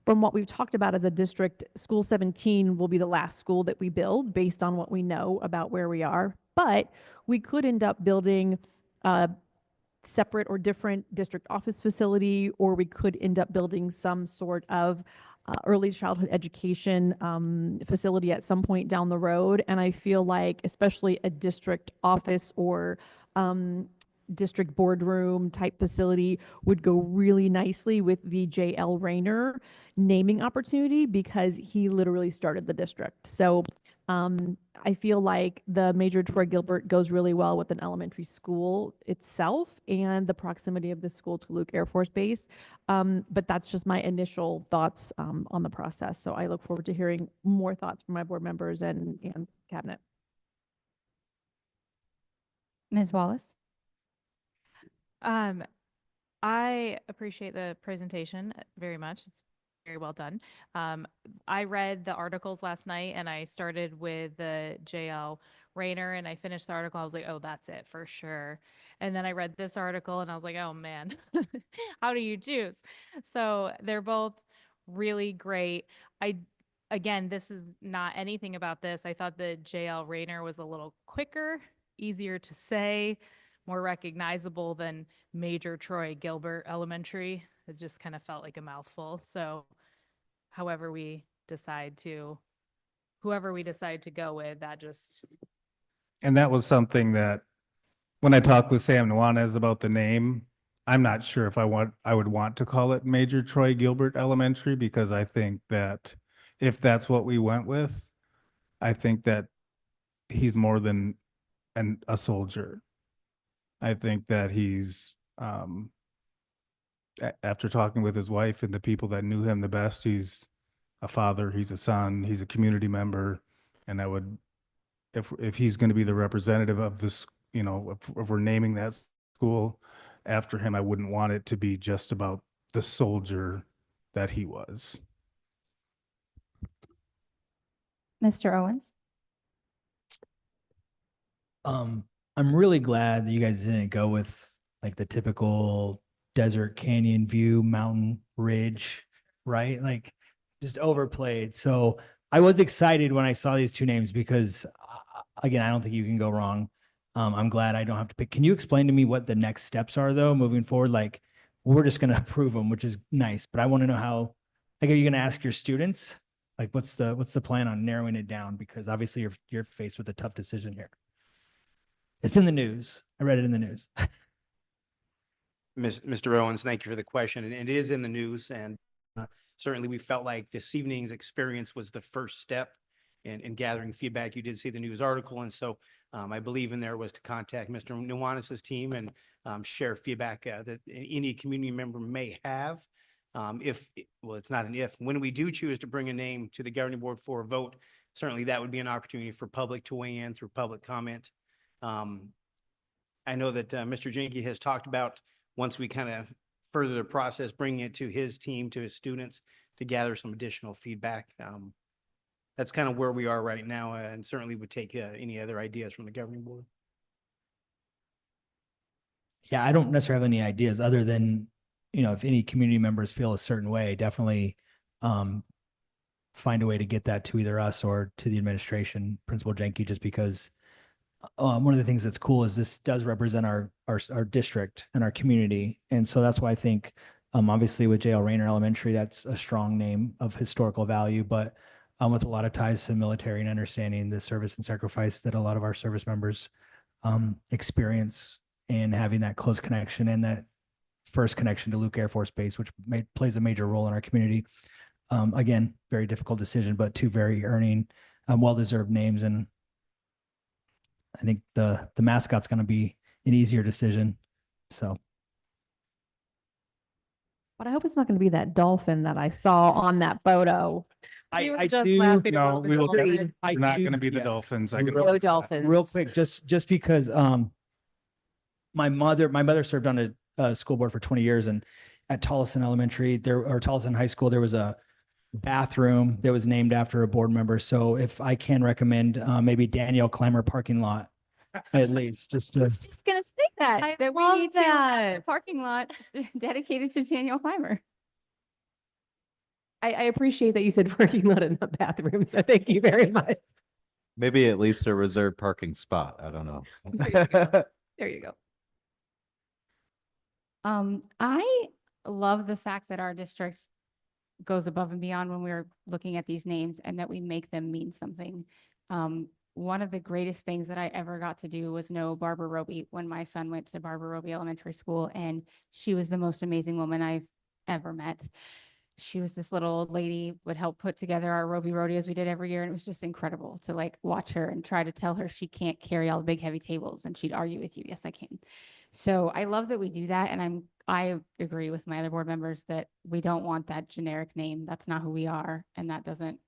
From what we've talked about as a district, School 17 will be the last school that we build based on what we know about where we are. But we could end up building a separate or different district office facility, or we could end up building some sort of early childhood education facility at some point down the road. And I feel like especially a district office or district boardroom type facility would go really nicely with the J.L. Rayner naming opportunity because he literally started the district. So I feel like the Major Troy Gilbert goes really well with an elementary school itself and the proximity of the school to Luke Air Force Base. But that's just my initial thoughts on the process. So I look forward to hearing more thoughts from my board members and cabinet. Ms. Wallace. I appreciate the presentation very much. It's very well done. I read the articles last night and I started with the JL Rayner and I finished the article. I was like, oh, that's it for sure. And then I read this article and I was like, oh man, how do you choose? So they're both really great. Again, this is not anything about this. I thought the JL Rayner was a little quicker, easier to say, more recognizable than Major Troy Gilbert Elementary. It just kind of felt like a mouthful. So whoever we decide to go with, that just. And that was something that when I talked with Sam Nuanez about the name, I'm not sure if I would want to call it Major Troy Gilbert Elementary, because I think that if that's what we went with, I think that he's more than a soldier. I think that he's, after talking with his wife and the people that knew him the best, he's a father, he's a son, he's a community member. And I would, if he's going to be the representative of this, if we're naming that school after him, I wouldn't want it to be just about the soldier that he was. Mr. Owens. I'm really glad that you guys didn't go with like the typical desert canyon view, mountain ridge, right? Like just overplayed. So I was excited when I saw these two names because again, I don't think you can go wrong. I'm glad I don't have to pick. Can you explain to me what the next steps are though, moving forward? Like we're just going to approve them, which is nice, but I want to know how, like, are you going to ask your students? Like what's the plan on narrowing it down? Because obviously you're faced with a tough decision here. It's in the news. I read it in the news. Mr. Owens, thank you for the question. And it is in the news. And certainly we felt like this evening's experience was the first step in gathering feedback. You did see the news article. And so I believe in there was to contact Mr. Nuanez's team and share feedback that any community member may have. Well, it's not an if, when we do choose to bring a name to the governing board for a vote, certainly that would be an opportunity for public to weigh in through public comment. I know that Mr. Jenke has talked about once we kind of further the process, bringing it to his team, to his students to gather some additional feedback. That's kind of where we are right now, and certainly would take any other ideas from the governing board. Yeah, I don't necessarily have any ideas other than, if any community members feel a certain way, definitely find a way to get that to either us or to the administration, Principal Jenke, just because one of the things that's cool is this does represent our district and our community. And so that's why I think, obviously with J.L. Rayner Elementary, that's a strong name of historical value, but with a lot of ties to the military and understanding the service and sacrifice that a lot of our service members experience, and having that close connection and that first connection to Luke Air Force Base, which plays a major role in our community. Again, very difficult decision, but two very earning, well-deserved names. And I think the mascot's going to be an easier decision. So. But I hope it's not going to be that dolphin that I saw on that photo. I do. No, we will. Agreed. We're not going to be the yeah. Dolphins. I Real- can. No dolphins. Real quick, just because my mother served on a school board for 20 years, and at Tolleson Elementary or Tolleson High School, there was a bathroom that was named after a board member. So if I can recommend maybe Danielle Clymer parking lot, at least I was just gonna say that I we love need to have that. a parking lot dedicated to Danielle Clymer. I appreciate that you said parking lot and not bathroom, so thank you very much. Maybe at least a reserved parking spot. I don't know. There you go. I love the fact that our district goes above and beyond when we're looking at these names and that we make them mean something. One of the greatest things that I ever got to do was know Barbara Roby when my son went to Barbara Roby Elementary School, and she was the most amazing woman I've ever met. She was this little old lady, would help put together our Roby rodeos we did every year. And it was just incredible to like watch her and try to tell her she can't carry all the big heavy tables. And she'd argue with you. Yes, I can. So I love that we do that. And I agree with my other board members that we don't want that generic name. That's not who we are. And that doesn't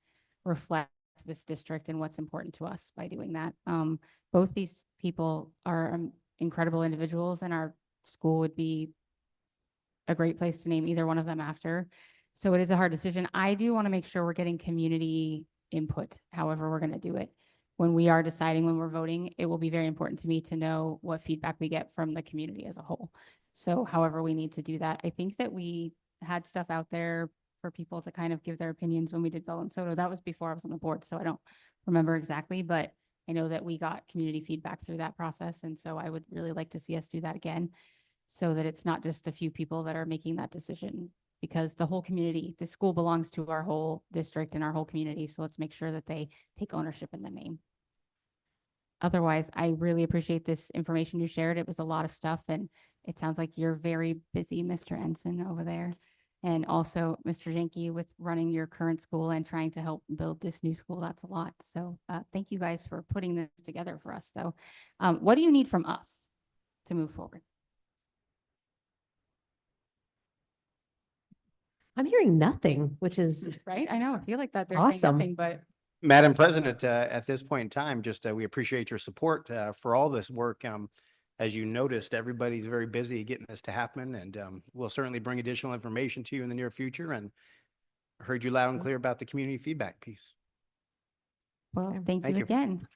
reflect this district and what's important to us by doing that. Both these people are incredible individuals, and our school would be a great place to name either one of them after. So it is a hard decision. I do want to make sure we're getting community input, however we're going to do it. When we are deciding, when we're voting, it will be very important to me to know what feedback we get from the community as a whole. So however we need to do that. I think that we had stuff out there for people to kind of give their opinions when we did Bell and Soto. That was before I was on the board, so I don't remember exactly, but I know that we got community feedback through that process. And so I would really like to see us do that again, so that it's not just a few people that are making that decision, because the whole community, the school belongs to our whole district and our whole community. So let's make sure that they take ownership in the name. Otherwise, I really appreciate this information you shared. It was a lot of stuff, and it sounds like you're very busy, Mr. Ensign, over there. And also Mr. Jenke with running your current school and trying to help build this new school. That's a lot. So thank you guys for putting this together for us, though. What do you need from us to move forward? I'm hearing nothing, which is right. I know. I feel like that they're saying awesome. nothing, but Madam President, at this point in time, just we appreciate your support for all this work. As you noticed, everybody's very busy getting this to happen, and we'll certainly bring additional information to you in the near future. And heard you loud and clear about the community feedback piece. well, thank you you. again.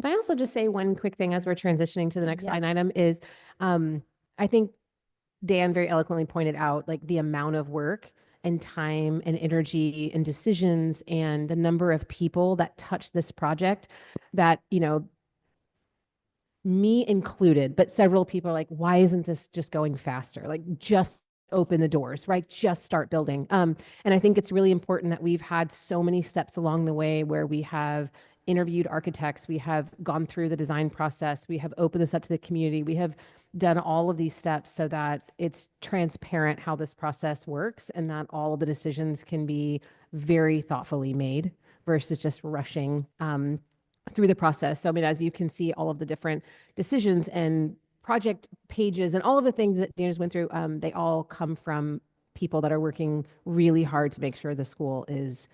Can I also just say one quick thing as we're transitioning to the next Yeah. line item is, I think Dan very eloquently pointed out like the amount of work and time and energy and decisions and the number of people that touch this project that, me included, but several people are like, why isn't this just going faster? Like just open the doors, right? Just start building. And I think it's really important that we've had so many steps along the way where we have interviewed architects, we have gone through the design process, we have opened this up to the community, we have done all of these steps so that it's transparent how this process works and that all of the decisions can be very thoughtfully made versus just rushing through the process. So, I mean, as you can see, all of the different decisions and project pages and all of the things that Dana's went through, they all come from people that are working really hard to make sure the school is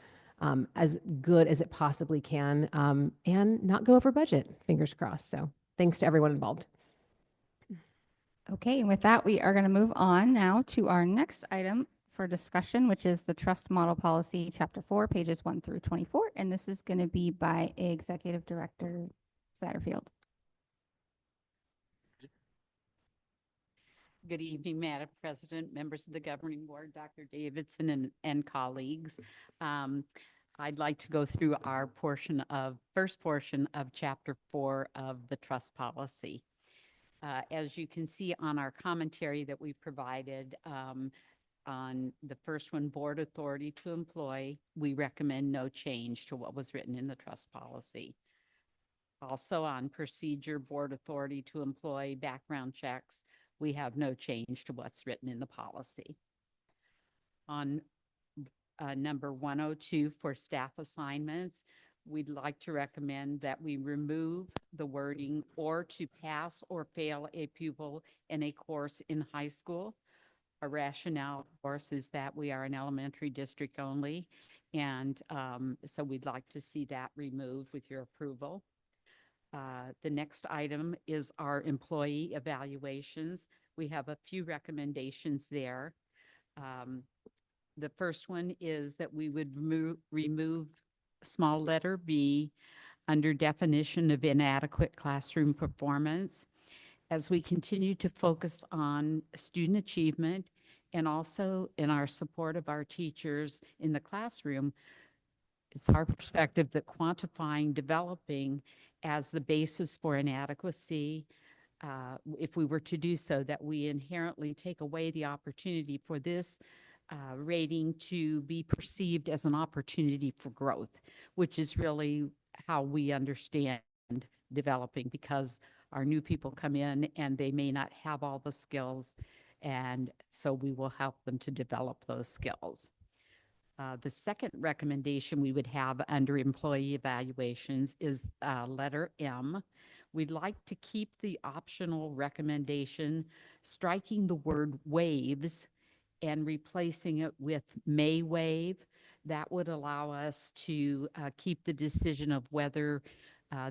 as good as it possibly can and not go over budget, fingers crossed. So thanks to everyone involved. Okay, and with that, we are going to move on now to our next item for discussion, which is the Trust Model Policy, Chapter 4, pages 1 through 24. And this is going to be by Executive Director Satterfield. Good evening, Madam President, members of the Governing Board, Dr. Davidson and colleagues. I'd like to go through our first portion of Chapter 4 of the Trust Policy. As you can see on our commentary that we provided, on the first one, board authority to employ, we recommend no change to what was written in the trust policy. Also on procedure, board authority to employ background checks, we have no change to what's written in the policy. On number 102 for staff assignments, we'd like to recommend that we remove the wording or to pass or fail a pupil in a course in high school. Our rationale, of course, is that we are an elementary district only, and so we'd like to see that removed with your approval. The next item is our employee evaluations. We have a few recommendations there. The first one is that we would remove small letter B under definition of inadequate classroom performance, as we continue to focus on student achievement and also in our support of our teachers in the classroom. It's our perspective that quantifying developing as the basis for inadequacy, if we were to do so, that we inherently take away the opportunity for this rating to be perceived as an opportunity for growth, which is really how we understand developing, because our new people come in and they may not have all the skills, and so we will help them to develop those skills. The second recommendation we would have under employee evaluations is letter M. We'd like to keep the optional recommendation, striking the word waives and replacing it with may waive. That would allow us to keep the decision of whether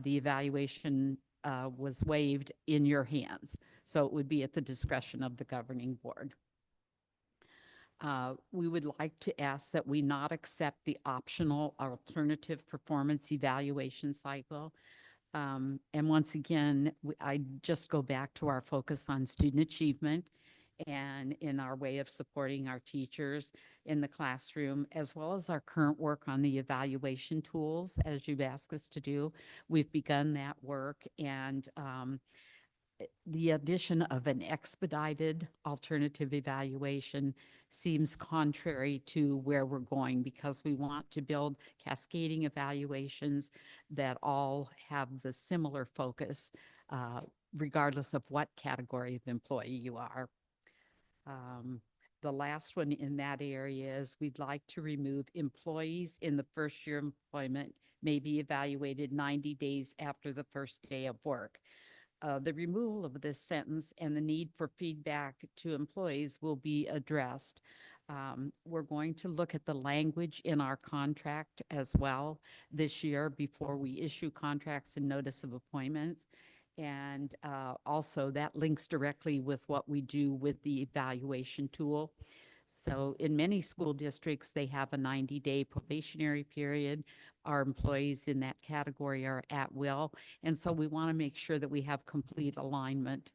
the evaluation was waived in your hands. So it would be at the discretion of the governing board. We would like to ask that we not accept the optional alternative performance evaluation cycle. And once again, I just go back to our focus on student achievement and in our way of supporting our teachers in the classroom, as well as our current work on the evaluation tools, as you've asked us to do. We've begun that work, and the addition of an expedited alternative evaluation seems contrary to where we're going, because we want to build cascading evaluations that all have the similar focus, regardless of what category of employee you are. The last one in that area is we'd like to remove employees in the first year of employment may be evaluated 90 days after the first day of work. The removal of this sentence and the need for feedback to employees will be addressed. We're going to look at the language in our contract as well this year before we issue contracts and notice of appointments. And also that links directly with what we do with the evaluation tool. So in many school districts, they have a 90-day probationary period. our employees in that category are at will. And so we want to make sure that we have complete alignment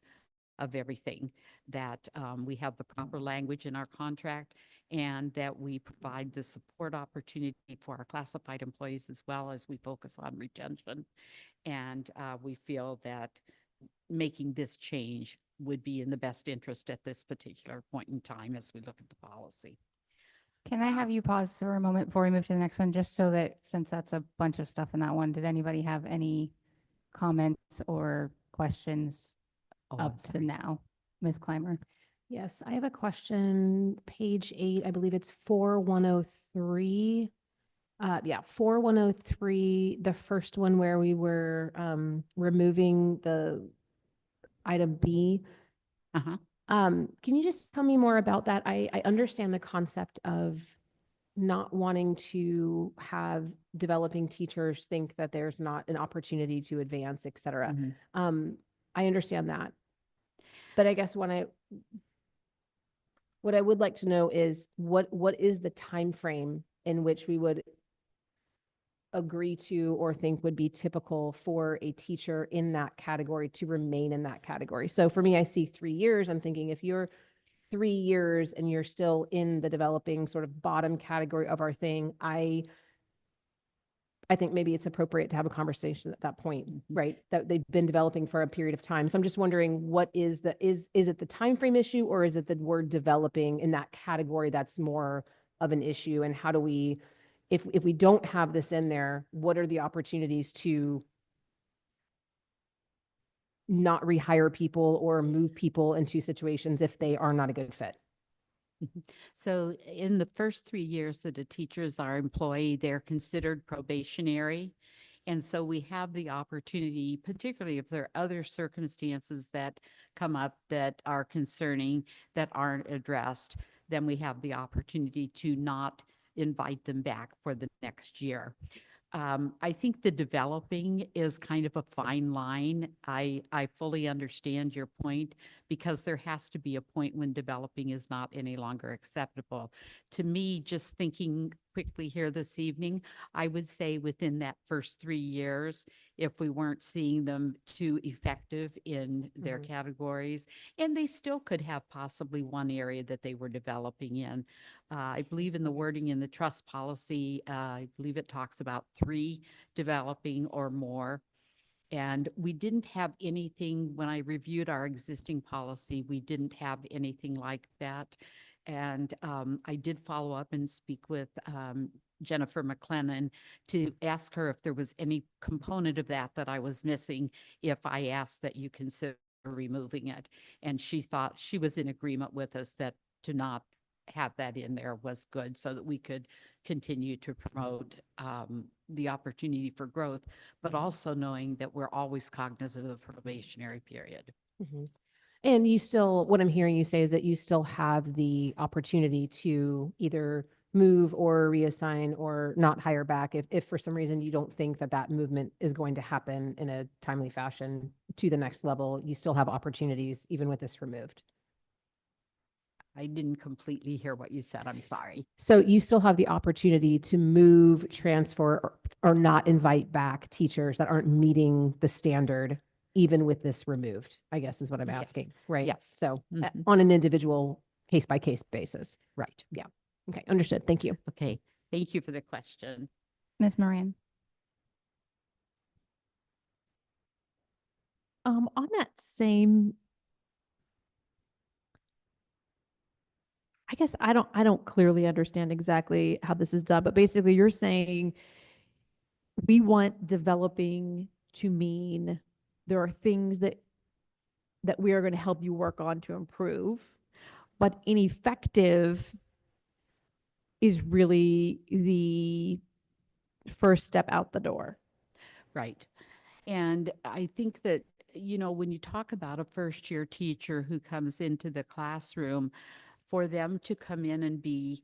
of everything, that we have the proper language in our contract, and that we provide the support opportunity for our classified employees as well as we focus on retention. And we feel that making this change would be in the best interest at this particular point in time as we look at the policy. Can I have you pause for a moment before we move to the next one, just so that, since that's a bunch of stuff in that one, did anybody have any comments or questions up to now? Ms. Clymer? Yes, I have a question, page 8, I believe it's 4103. Yeah, 4103, the first one where we were removing the item B. Uh-huh. Can you just tell me more about that? I understand the concept of not wanting to have developing teachers think that there's not an opportunity to advance, et cetera. I understand that. But I guess what I would like to know is what is the time frame in which we would agree to or think would be typical for a teacher in that category to remain in that category. So for me, I see 3 years. I'm thinking if you're 3 years and you're still in the developing sort of bottom category of our thing, I think maybe it's appropriate to have a conversation at that point, right? That they've been developing for a period of time. So I'm just wondering, what is it the time frame issue, or is it the word developing in that category that's more of an issue? And how do we, if we don't have this in there, what are the opportunities to not rehire people or move people into situations if they are not a good fit? So in the first 3 years that a teacher is our employee, they're considered probationary. And so we have the opportunity, particularly if there are other circumstances that come up that are concerning, that aren't addressed, then we have the opportunity to not invite them back for the next year. I think the developing is kind of a fine line. I fully understand your point, because there has to be a point when developing is not any longer acceptable. To me, just thinking quickly here this evening, I would say within that first 3 years, if we weren't seeing them too effective in their categories, and they still could have possibly one area that they were developing in. I believe in the wording in the trust policy, I believe it talks about 3 developing or more. And we didn't have anything, when I reviewed our existing policy, we didn't have anything like that. And I did follow up and speak with Jennifer McLennan to ask her if there was any component of that I was missing, if I asked that you consider removing it. And she thought she was in agreement with us that to not have that in there was good, so that we could continue to promote the opportunity for growth, but also knowing that we're always cognizant of the probationary period. And you still, what I'm hearing you say is that you still have the opportunity to either move or reassign or not hire back if for some reason you don't think that movement is going to happen in a timely fashion to the next level. You still have opportunities even with this removed. I didn't completely hear what you said. I'm sorry. So you still have the opportunity to move, transfer, or not invite back teachers that aren't meeting the standard, even with this removed, I guess is what I'm asking, right? Yes. So on an individual case-by-case basis. Right. Yeah. Okay, understood. Thank you. Okay. Thank you for the question. Ms. Moran? On that same, I guess I don't clearly understand exactly how this is done, but basically you're saying we want developing to mean there are things that we are going to help you work on to improve, but ineffective is really the first step out the door. Right. And I think that, you know, when you talk about a first-year teacher who comes into the classroom, for them to come in and be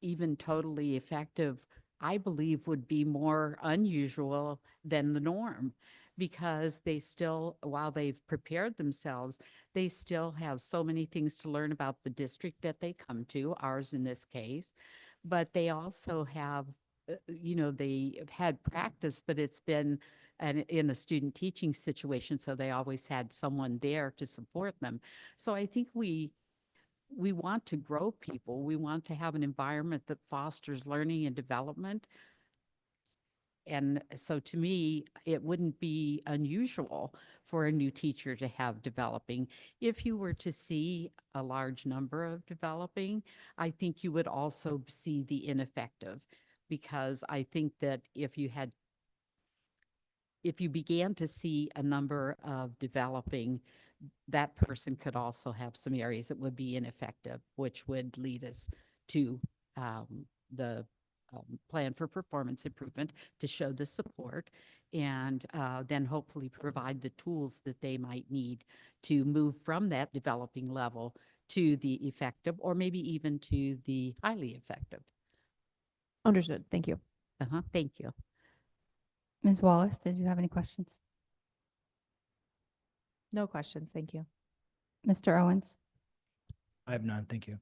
even totally effective, I believe would be more unusual than the norm, because they still, while they've prepared themselves, they still have so many things to learn about the district that they come to, ours in this case, but they also have they have had practice, but it's been in a student teaching situation, so they always had someone there to support them. So I think we want to grow people. We want to have an environment that fosters learning and development. And so to me, it wouldn't be unusual for a new teacher to have developing. If you were to see a large number of developing, I think you would also see the ineffective, because I think that if you began to see a number of developing, that person could also have some areas that would be ineffective, which would lead us to the plan for performance improvement to show the support, and then hopefully provide the tools that they might need to move from that developing level to the effective, or maybe even to the highly effective. Understood. Thank you. Thank you. Ms. Wallace, did you have any questions? No questions. Thank you. Mr. Owens? I have none. Thank you.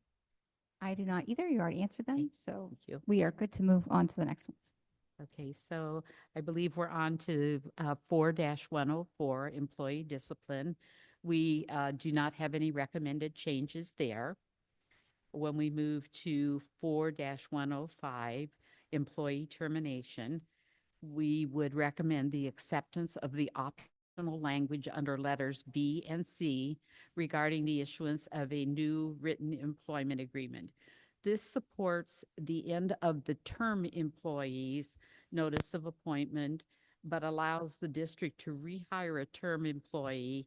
I do not either. You already answered them, so Thank you. we are good to move on to the next ones. Okay, so I believe we're on to 4-104, employee discipline. We do not have any recommended changes there. When we move to 4-105, employee termination, we would recommend the acceptance of the optional language under letters B and C regarding the issuance of a new written employment agreement. This supports the end of the term employees' notice of appointment, but allows the district to rehire a term employee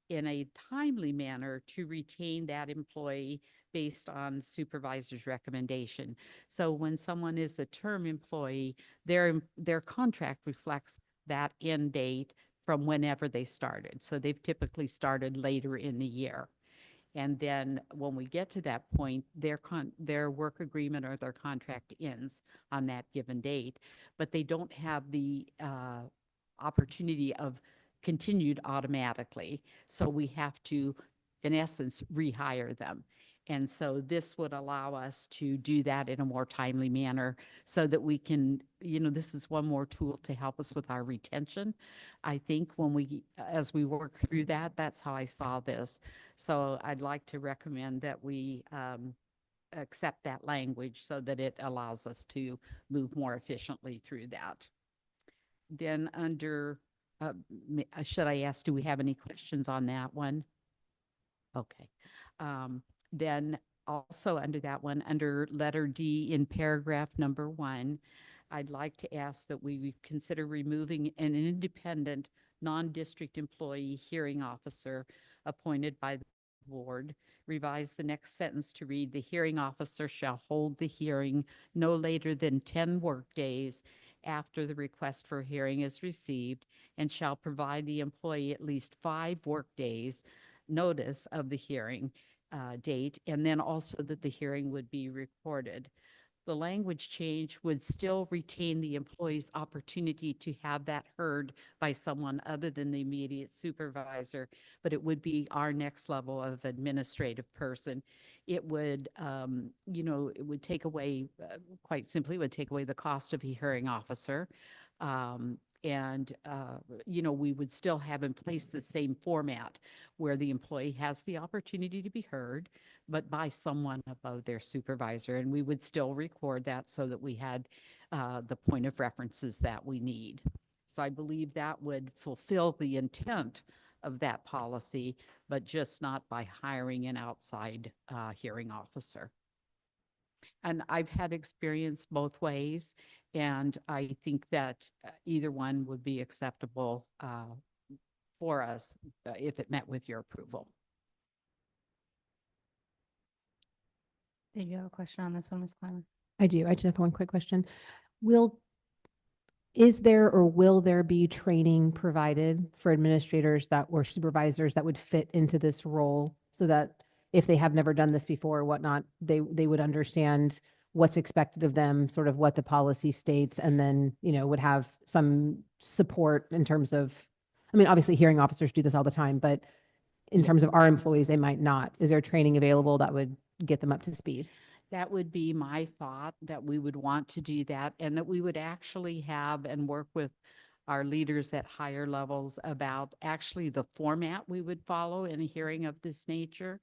in a timely manner to retain that employee based on supervisor's recommendation. So when someone is a term employee, their contract reflects that end date from whenever they started. So they've typically started later in the year. And then when we get to that point, their work agreement or their contract ends on that given date, but they don't have the opportunity of continued automatically. So we have to, in essence, rehire them. And so this would allow us to do that in a more timely manner so that we can, this is one more tool to help us with our retention. I think as we work through that, that's how I saw this. So I'd like to recommend that we accept that language so that it allows us to move more efficiently through that. Then under, should I ask, do we have any questions on that one? Okay. Then also under that one, under letter D in paragraph number 1, I'd like to ask that we consider removing an independent non-district employee hearing officer appointed by the board. Revise the next sentence to read, the hearing officer shall hold the hearing no later than 10 workdays after the request for hearing is received, and shall provide the employee at least 5 workdays notice of the hearing date, and then also that the hearing would be recorded. The language change would still retain the employee's opportunity to have that heard by someone other than the immediate supervisor, but it would be our next level of administrative person. It would, it would take away, quite simply, would take away the cost of a hearing officer. We would still have in place the same format where the employee has the opportunity to be heard, but by someone above their supervisor. And we would still record that so that we had the point of references that we need. So I believe that would fulfill the intent of that policy, but just not by hiring an outside hearing officer. And I've had experience both ways, and I think that either one would be acceptable for us if it met with your approval. Did you have a question on this one, Ms. Clymer? I do. I just have one quick question. Is there or will there be training provided for administrators or supervisors that would fit into this role so that if they have never done this before or whatnot, they would understand what's expected of them, sort of what the policy states, and then, would have some support in terms of, obviously hearing officers do this all the time, but in terms of our employees, they might not. Is there training available that would get them up to speed? That would be my thought, that we would want to do that, and that we would actually have and work with our leaders at higher levels about actually the format we would follow in a hearing of this nature,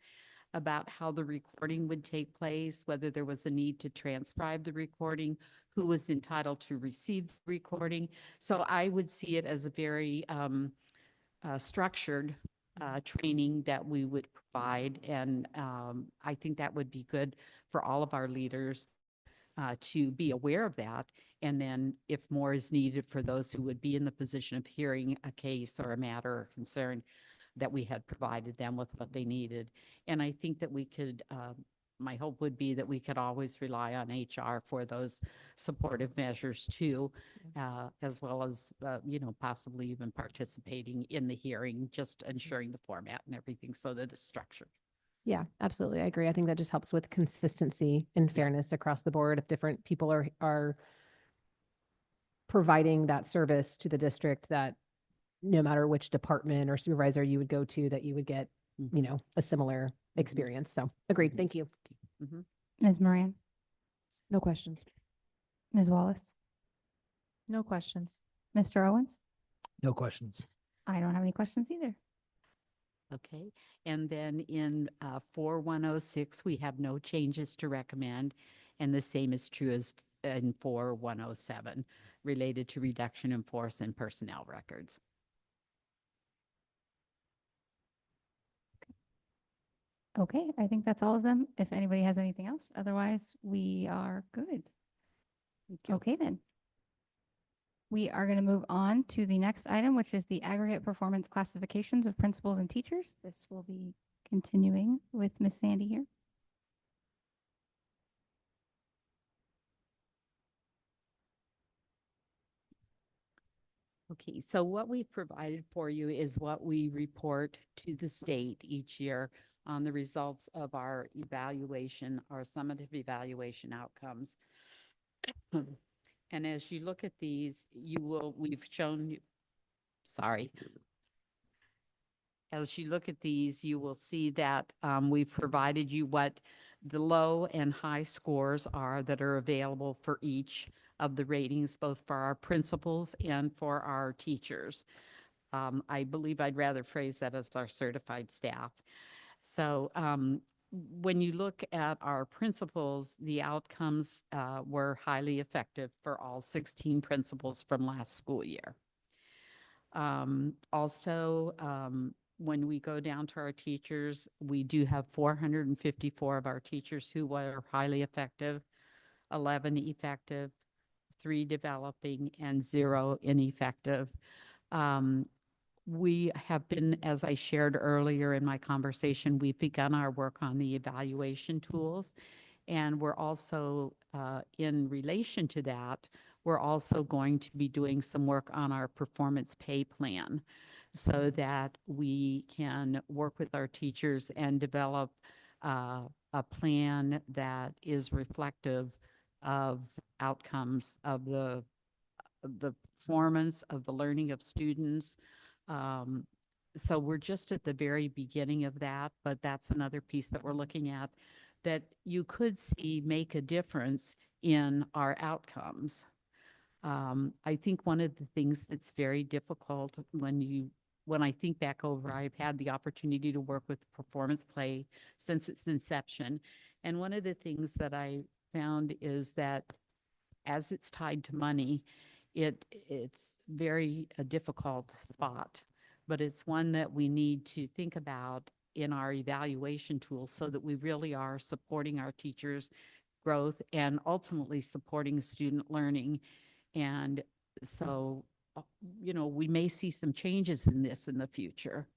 about how the recording would take place, whether there was a need to transcribe the recording, who was entitled to receive the recording. So I would see it as a very structured training that we would provide. And I think that would be good for all of our leaders to be aware of that. And then if more is needed for those who would be in the position of hearing a case or a matter or concern, that we had provided them with what they needed. And I think that we could, my hope would be that we could always rely on HR for those supportive measures too, as well as, possibly even participating in the hearing, just ensuring the format and everything so that it's structured. Yeah, absolutely. I agree. I think that just helps with consistency and fairness across the board. If different people are providing that service to the district, that no matter which department or supervisor you would go to, that you would get, a similar experience. So agreed. Thank you. Ms. Moran, No questions. Ms. Wallace, No questions. Mr. Owens? No questions. I don't have any questions either. Okay, and then in 4106, we have no changes to recommend, and the same is true as in 4107, related to reduction in force and personnel records. Okay, I think that's all of them. If anybody has anything else, otherwise we are good. Okay, then. We are going to move on to the next item, which is the aggregate performance classifications of principals and teachers. This will be continuing with Miss Sandy here. Okay, so what we've provided for you is what we report to the state each year on the results of our evaluation, our summative evaluation outcomes. And as you look at these, we've shown you, sorry. As you look at these, you will see that we've provided you what the low and high scores are that are available for each of the ratings, both for our principals and for our teachers. I believe I'd rather phrase that as our certified staff. So when you look at our principals, the outcomes were highly effective for all 16 principals from last school year. Also, when we go down to our teachers, we do have 454 of our teachers who were highly effective, 11 effective, 3 developing, and 0 ineffective. We have been, as I shared earlier in my conversation, we've begun our work on the evaluation tools. And we're also, in relation to that, we're also going to be doing some work on our performance pay plan so that we can work with our teachers and develop a plan that is reflective of outcomes of the performance of the learning of students. So we're just at the very beginning of that, but that's another piece that we're looking at that you could see make a difference in our outcomes. I think one of the things that's very difficult when I think back over, I've had the opportunity to work with performance play since its inception. And one of the things that I found is that as it's tied to money, it's very a difficult spot, but it's one that we need to think about in our evaluation tools so that we really are supporting our teachers' growth and ultimately supporting student learning. And so, we may see some changes in this in the future.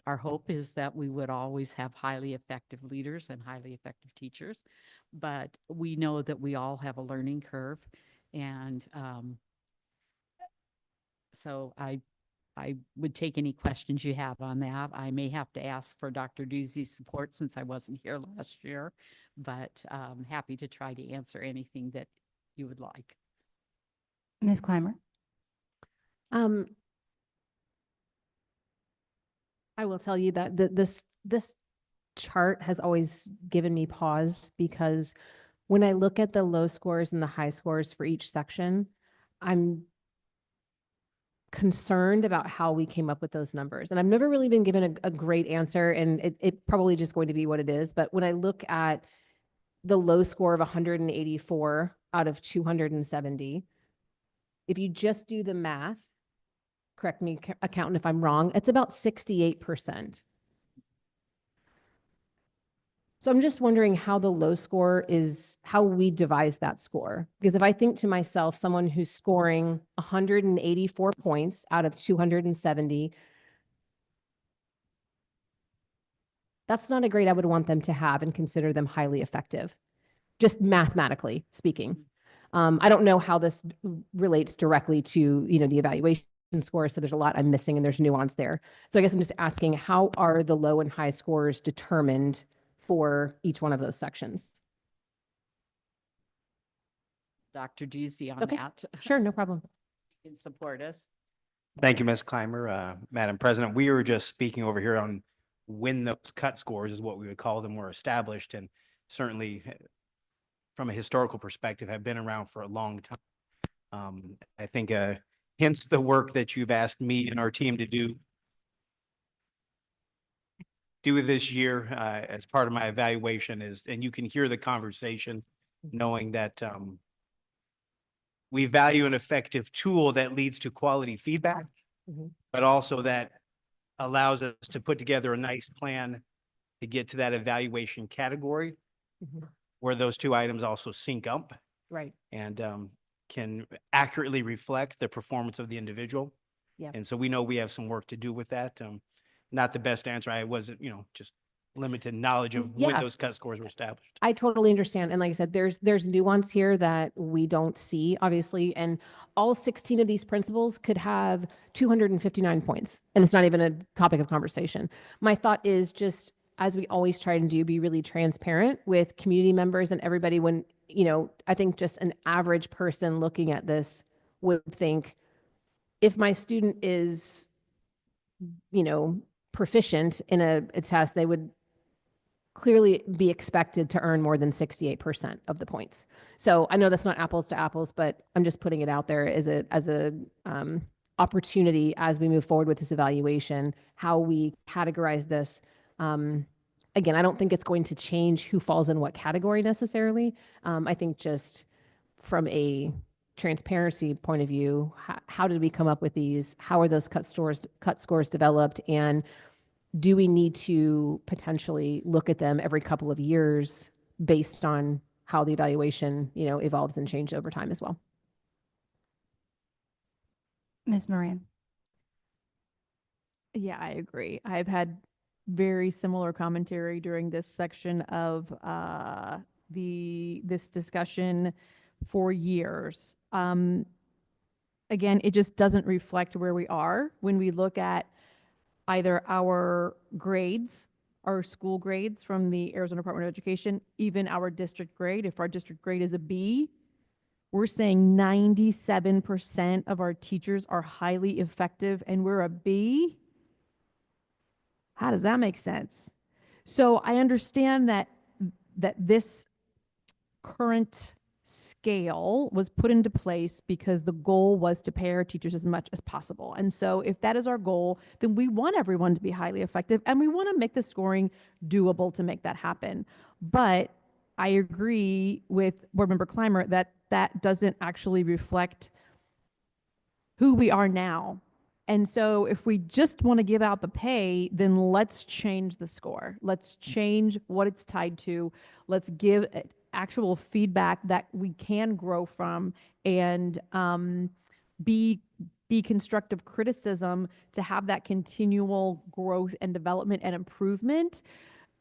Our hope is that we would always have highly effective leaders and highly effective teachers, but we know that we all have a learning curve. And so I would take any questions you have on that. I may have to ask for Dr. Doozy's support since I wasn't here last year, but happy to try to answer anything that you would like. Ms. Clymer? I will tell you that this chart has always given me pause because when I look at the low scores and the high scores for each section, I'm concerned about how we came up with those numbers. And I've never really been given a great answer, and it probably just going to be what it is. But when I look at the low score of 184 out of 270, if you just do the math, correct me, accountant, if I'm wrong, it's about 68%. So I'm just wondering how the low score is, how we devise that score. Because if I think to myself, someone who's scoring 184 points out of 270, that's not a grade I would want them to have and consider them highly effective, just mathematically speaking. I don't know how this relates directly to, the evaluation score. So there's a lot I'm missing and there's nuance there. So I guess I'm just asking, how are the low and high scores determined for each one of those sections? Dr. Ducey on Okay. that. Sure, no problem. Can support us. Thank you, Ms. Clymer. Madam President, we were just speaking over here on when those cut scores is what we would call them were established, and certainly from a historical perspective have been around for a long time. I think hence the work that you've asked me and our team to do this year as part of my evaluation is, and you can hear the conversation knowing that we value an effective tool that leads to quality feedback, but also that allows us to put together a nice plan to get to that evaluation category where those two items also sync up. Right. And can accurately reflect the performance of the individual. Yeah. And so we know we have some work to do with that. Not the best answer. I wasn't, just limited knowledge of when Yeah. those cut scores were established. I totally understand. And like I said, there's nuance here that we don't see, obviously. And all 16 of these principals could have 259 points. And it's not even a topic of conversation. My thought is just, as we always try to do, be really transparent with community members and everybody when, I think just an average person looking at this would think, if my student is, proficient in a test, they would clearly be expected to earn more than 68% of the points. So I know that's not apples to apples, but I'm just putting it out there as a opportunity as we move forward with this evaluation, how we categorize this. Again, I don't think it's going to change who falls in what category necessarily. I think just from a transparency point of view, how did we come up with these? How are those cut scores developed? And do we need to potentially look at them every couple of years based on how the evaluation, evolves and changes over time as well? Ms. Moran. Yeah, I agree. I've had very similar commentary during this section of this discussion for years. Again, it just doesn't reflect where we are when we look at either our grades, our school grades from the Arizona Department of Education, even our district grade. If our district grade is a B, we're saying 97% of our teachers are highly effective and we're a B. How does that make sense? So I understand that this current scale was put into place because the goal was to pay our teachers as much as possible. And so if that is our goal, then we want everyone to be highly effective and we want to make the scoring doable to make that happen. But I agree with Board Member Clymer that that doesn't actually reflect who we are now. And so if we just want to give out the pay, then let's change the score. Let's change what it's tied to. Let's give actual feedback that we can grow from and be constructive criticism to have that continual growth and development and improvement,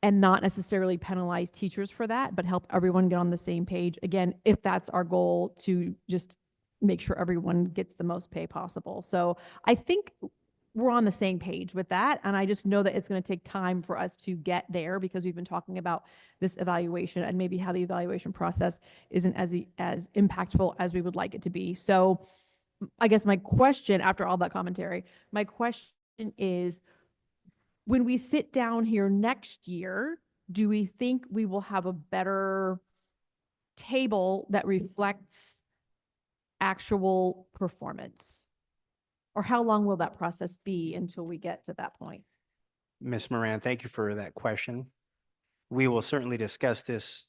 and not necessarily penalize teachers for that, but help everyone get on the same page. Again, if that's our goal, to just make sure everyone gets the most pay possible. So I think we're on the same page with that. And I just know that it's going to take time for us to get there because we've been talking about this evaluation and maybe how the evaluation process isn't as impactful as we would like it to be. So I guess my question, after all that commentary, my question is, when we sit down here next year, do we think we will have a better table that reflects actual performance? Or how long will that process be until we get to that point? Ms. Moran, thank you for that question. We will certainly discuss this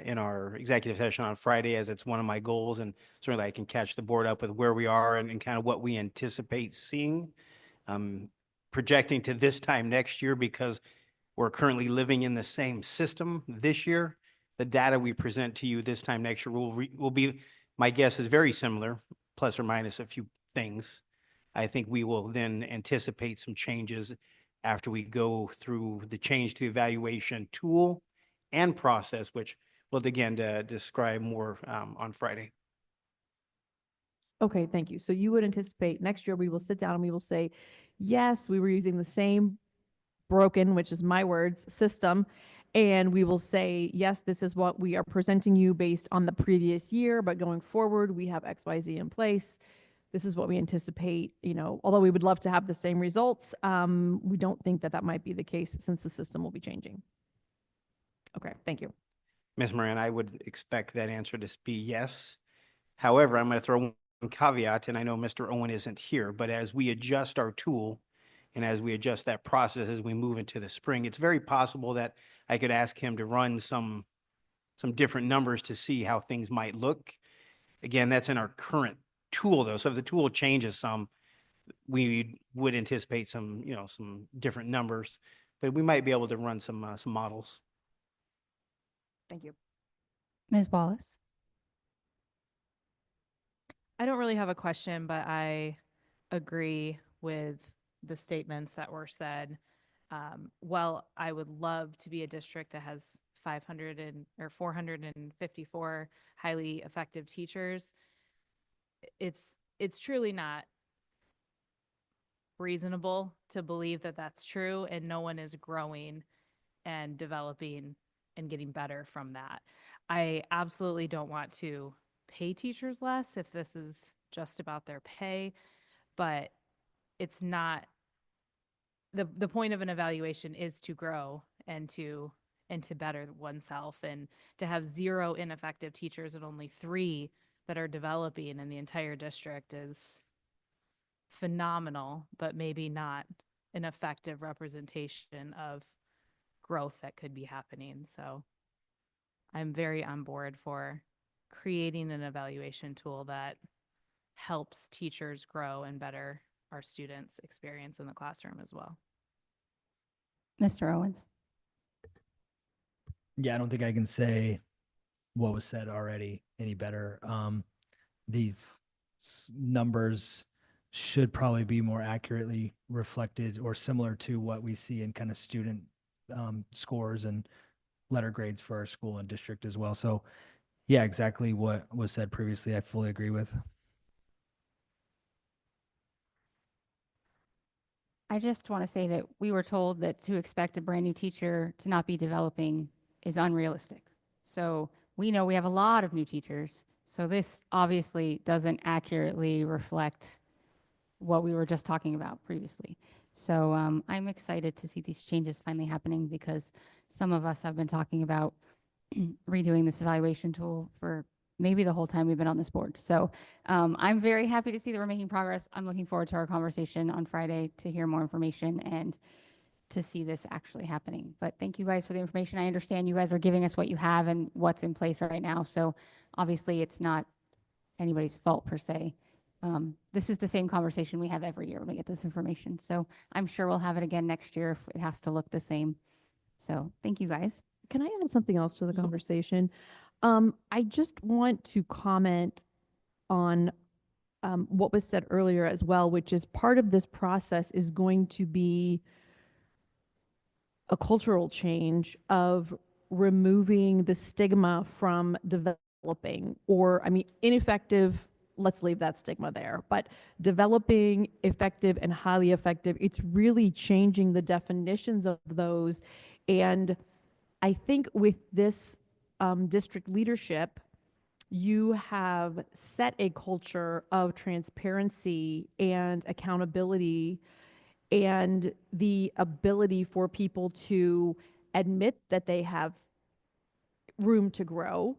in our executive session on Friday, as it's one of my goals, and certainly I can catch the board up with where we are and kind of what we anticipate seeing. Projecting to this time next year, because we're currently living in the same system this year. The data we present to you this time next year will be, my guess is very similar, plus or minus a few things. I think we will then anticipate some changes after we go through the change to evaluation tool and process, which we'll again describe more on Friday. Okay, thank you. So you would anticipate next year we will sit down and we will say, yes, we were using the same broken, which is my words, system. And we will say, yes, this is what we are presenting you based on the previous year, but going forward, we have XYZ in place. This is what we anticipate, although we would love to have the same results, we don't think that that might be the case since the system will be changing. Okay, thank you. Ms. Moran, I would expect that answer to be yes. However, I'm going to throw one caveat, and I know Mr. Owen isn't here, but as we adjust our tool and as we adjust that process as we move into the spring, it's very possible that I could ask him to run some different numbers to see how things might look. Again, that's in our current tool though. So if the tool changes some, we would anticipate some different numbers, but we might be able to run some models. Thank you. Ms. Wallace? I don't really have a question, but I agree with the statements that were said. Well, I would love to be a district that has 454 highly effective teachers. It's truly not reasonable to believe that that's true, and no one is growing and developing and getting better from that. I absolutely don't want to pay teachers less if this is just about their pay, but it's not. The point of an evaluation is to grow and to better oneself, and to have 0 ineffective teachers and only 3 that are developing in the entire district is phenomenal, but maybe not an effective representation of growth that could be happening. So I'm very on board for creating an evaluation tool that helps teachers grow and better our students' experience in the classroom as well. Mr. Owens? Yeah, I don't think I can say what was said already any better. These numbers should probably be more accurately reflected or similar to what we see in kind of student scores and letter grades for our school and district as well. So yeah, exactly what was said previously, I fully agree with. I just want to say that we were told that to expect a brand new teacher to not be developing is unrealistic. So we know we have a lot of new teachers. So this obviously doesn't accurately reflect what we were just talking about previously. So I'm excited to see these changes finally happening, because some of us have been talking about redoing this evaluation tool for maybe the whole time we've been on this board. So I'm very happy to see that we're making progress. I'm looking forward to our conversation on Friday to hear more information and to see this actually happening. But thank you guys for the information. I understand you guys are giving us what you have and what's in place right now. So obviously it's not anybody's fault per se. This is the same conversation we have every year when we get this information. So I'm sure we'll have it again next year if it has to look the same. So thank you guys. Can I add something else to the conversation? I just want to comment on what was said earlier as well, which is part of this process is going to be a cultural change of removing the stigma from developing, or, ineffective. Let's leave that stigma there. But developing, effective, and highly effective, it's really changing the definitions of those. And I think with this district leadership, you have set a culture of transparency and accountability and the ability for people to admit that they have room to grow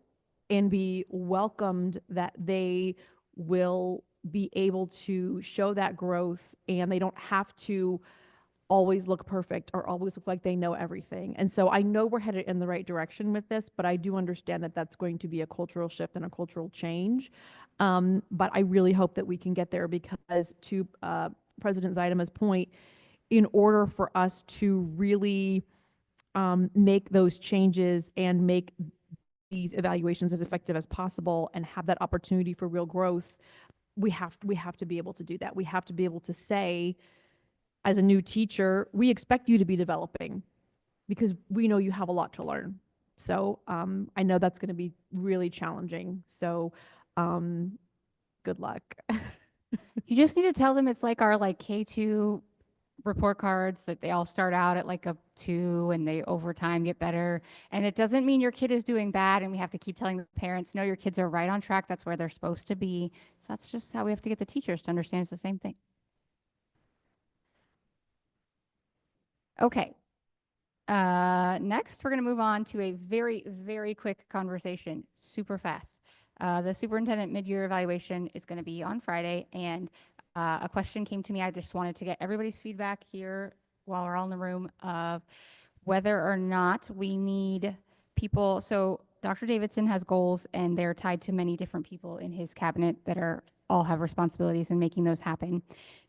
and be welcomed that they will be able to show that growth and they don't have to always look perfect or always look like they know everything. And so I know we're headed in the right direction with this, but I do understand that that's going to be a cultural shift and a cultural change. But I really hope that we can get there because to President Zeidema's point, in order for us to really make those changes and make these evaluations as effective as possible and have that opportunity for real growth, we have to be able to do that. We have to be able to say, as a new teacher, we expect you to be developing because we know you have a lot to learn. So I know that's going to be really challenging. So good luck. You just need to tell them it's like our like K2 report cards that they all start out at like a 2 and they over time get better. And it doesn't mean your kid is doing bad and we have to keep telling the parents, no, your kids are right on track. That's where they're supposed to be. So that's just how we have to get the teachers to understand it's the same thing. Okay. Next, we're going to move on to a very, very quick conversation, super fast. The superintendent mid-year evaluation is going to be on Friday, and a question came to me. I just wanted to get everybody's feedback here while we're all in the room of whether or not we need people. So Dr. Davidson has goals, and they're tied to many different people in his cabinet that are all have responsibilities in making those happen.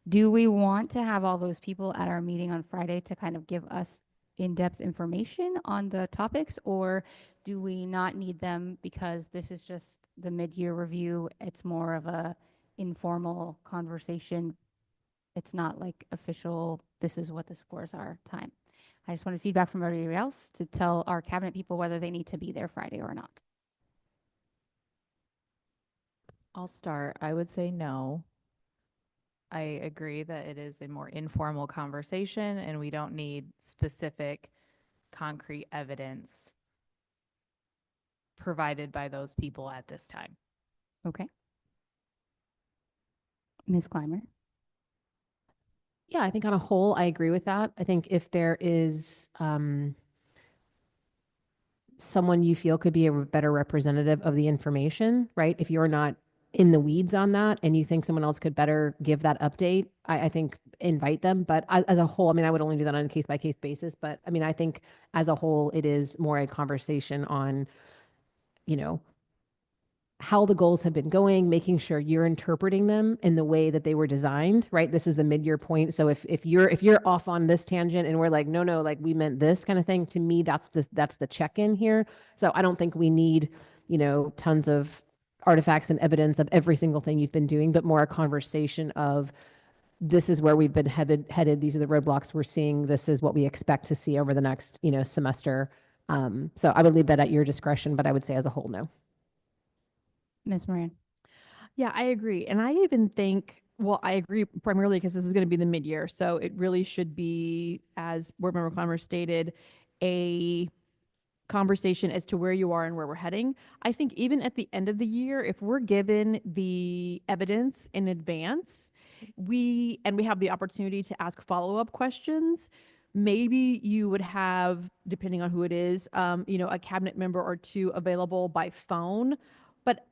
Do we want to have all those people at our meeting on Friday to kind of give us in-depth information on the topics, or do we not need them because this is just the mid-year review? It's more of a informal conversation. It's not like official, this is what the scores are time. I just wanted feedback from everybody else to tell our cabinet people whether they need to be there Friday or not. I'll start. I would say no. I agree that it is a more informal conversation and we don't need specific concrete evidence provided by those people at this time. Okay. Ms. Clymer? Yeah, I think on a whole, I agree with that. I think if there is someone you feel could be a better representative of the information, right? If you're not in the weeds on that and you think someone else could better give that update, I think invite them. But as a whole, I mean, I would only do that on a case by case basis. But I mean, I think as a whole, it is more a conversation on, you know, how the goals have been going, making sure you're interpreting them in the way that they were designed, right? This is the mid-year point. So if you're off on this tangent and we're like, no, like we meant this kind of thing, to me, that's the check-in here. So I don't think we need, tons of artifacts and evidence of every single thing you've been doing, but more a conversation of this is where we've been headed. These are the roadblocks we're seeing. This is what we expect to see over the next, semester. So I would leave that at your discretion, but I would say as a whole, no. Ms. Moran? Yeah, I agree. And I even think, well, I agree primarily because this is going to be the mid-year. So it really should be, as Board Member Clymer stated, a conversation as to where you are and where we're heading. I think even at the end of the year, if we're given the evidence in advance, we have the opportunity to ask follow-up questions. Maybe you would have, depending on who it is, a cabinet member or two available by phone. But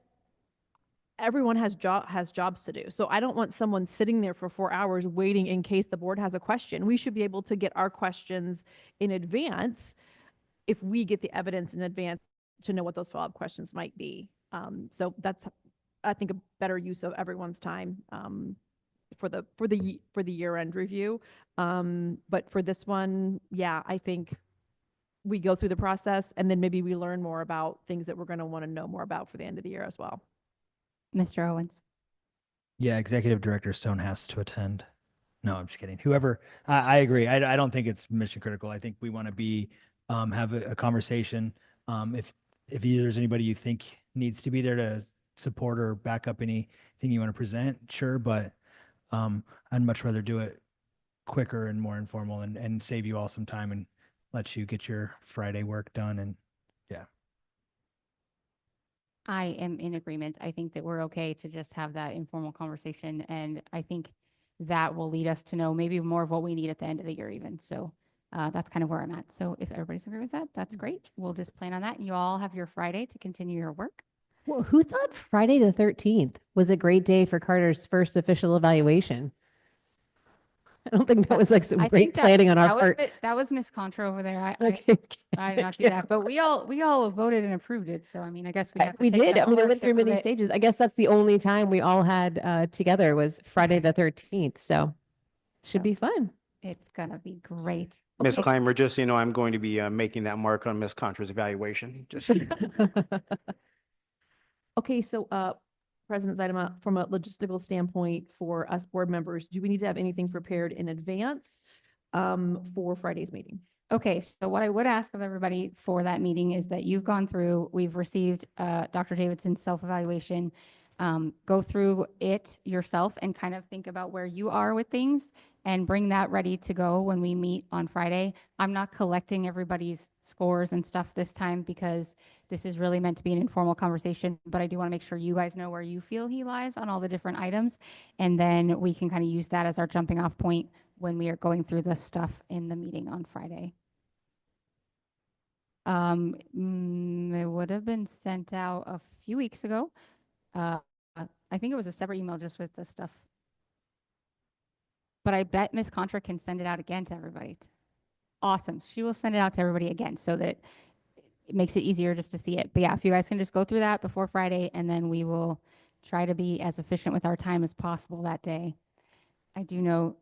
everyone has jobs to do. So I don't want someone sitting there for 4 hours waiting in case the board has a question. We should be able to get our questions in advance if we get the evidence in advance to know what those follow-up questions might be. So that's, I think, a better use of everyone's time for the year-end review. But for this one, yeah, I think we go through the process and then maybe we learn more about things that we're going to want to know more about for the end of the year as well. Mr. Owens? Yeah, Executive Director Stone has to attend. No, I'm just kidding. Whoever, I agree. I don't think it's mission critical. I think we want to be, have a conversation. If there's anybody you think needs to be there to support or back up anything you want to present, sure. But I'd much rather do it quicker and more informal and save you all some time and let you get your Friday work done. And yeah. I am in agreement. I think that we're okay to just have that informal conversation. And I think that will lead us to know maybe more of what we need at the end of the year even. So that's kind of where I'm at. So if everybody's agree with that, that's great. We'll just plan on that. You all have your Friday to continue your work. Well, who thought Friday the 13th was a great day for Carter's first official evaluation? I don't think that was like some I great think planning on our that was part. that was Miss Contra over there. Okay, I did not do that, but we all voted and approved it. So I mean, I guess we have to We take did. some I mean, it went ownership through of many it. stages. I guess that's the only time we all had together was Friday the 13th. So should be fun. It's gonna be great. Ms. Okay. Clymer, just so you know, I'm going to be making that mark on Ms. Contra's evaluation. Just Okay, so President Zaidama, from a logistical standpoint for us board members, do we need to have anything prepared in advance for Friday's meeting? Okay, so what I would ask of everybody for that meeting is that you've gone through, we've received Dr. Davidson's self-evaluation. Go through it yourself and kind of think about where you are with things and bring that ready to go when we meet on Friday. I'm not collecting everybody's scores and stuff this time because this is really meant to be an informal conversation, but I do want to make sure you guys know where you feel he lies on all the different items. And then we can kind of use that as our jumping off point when we are going through the stuff in the meeting on Friday. It would have been sent out a few weeks ago. I think it was a separate email just with the stuff. But I bet Miss Contra can send it out again to everybody. Awesome. She will send it out to everybody again so that it makes it easier just to see it. But yeah, if you guys can just go through that before Friday, and then we will try to be as efficient with our time as possible that day. I do know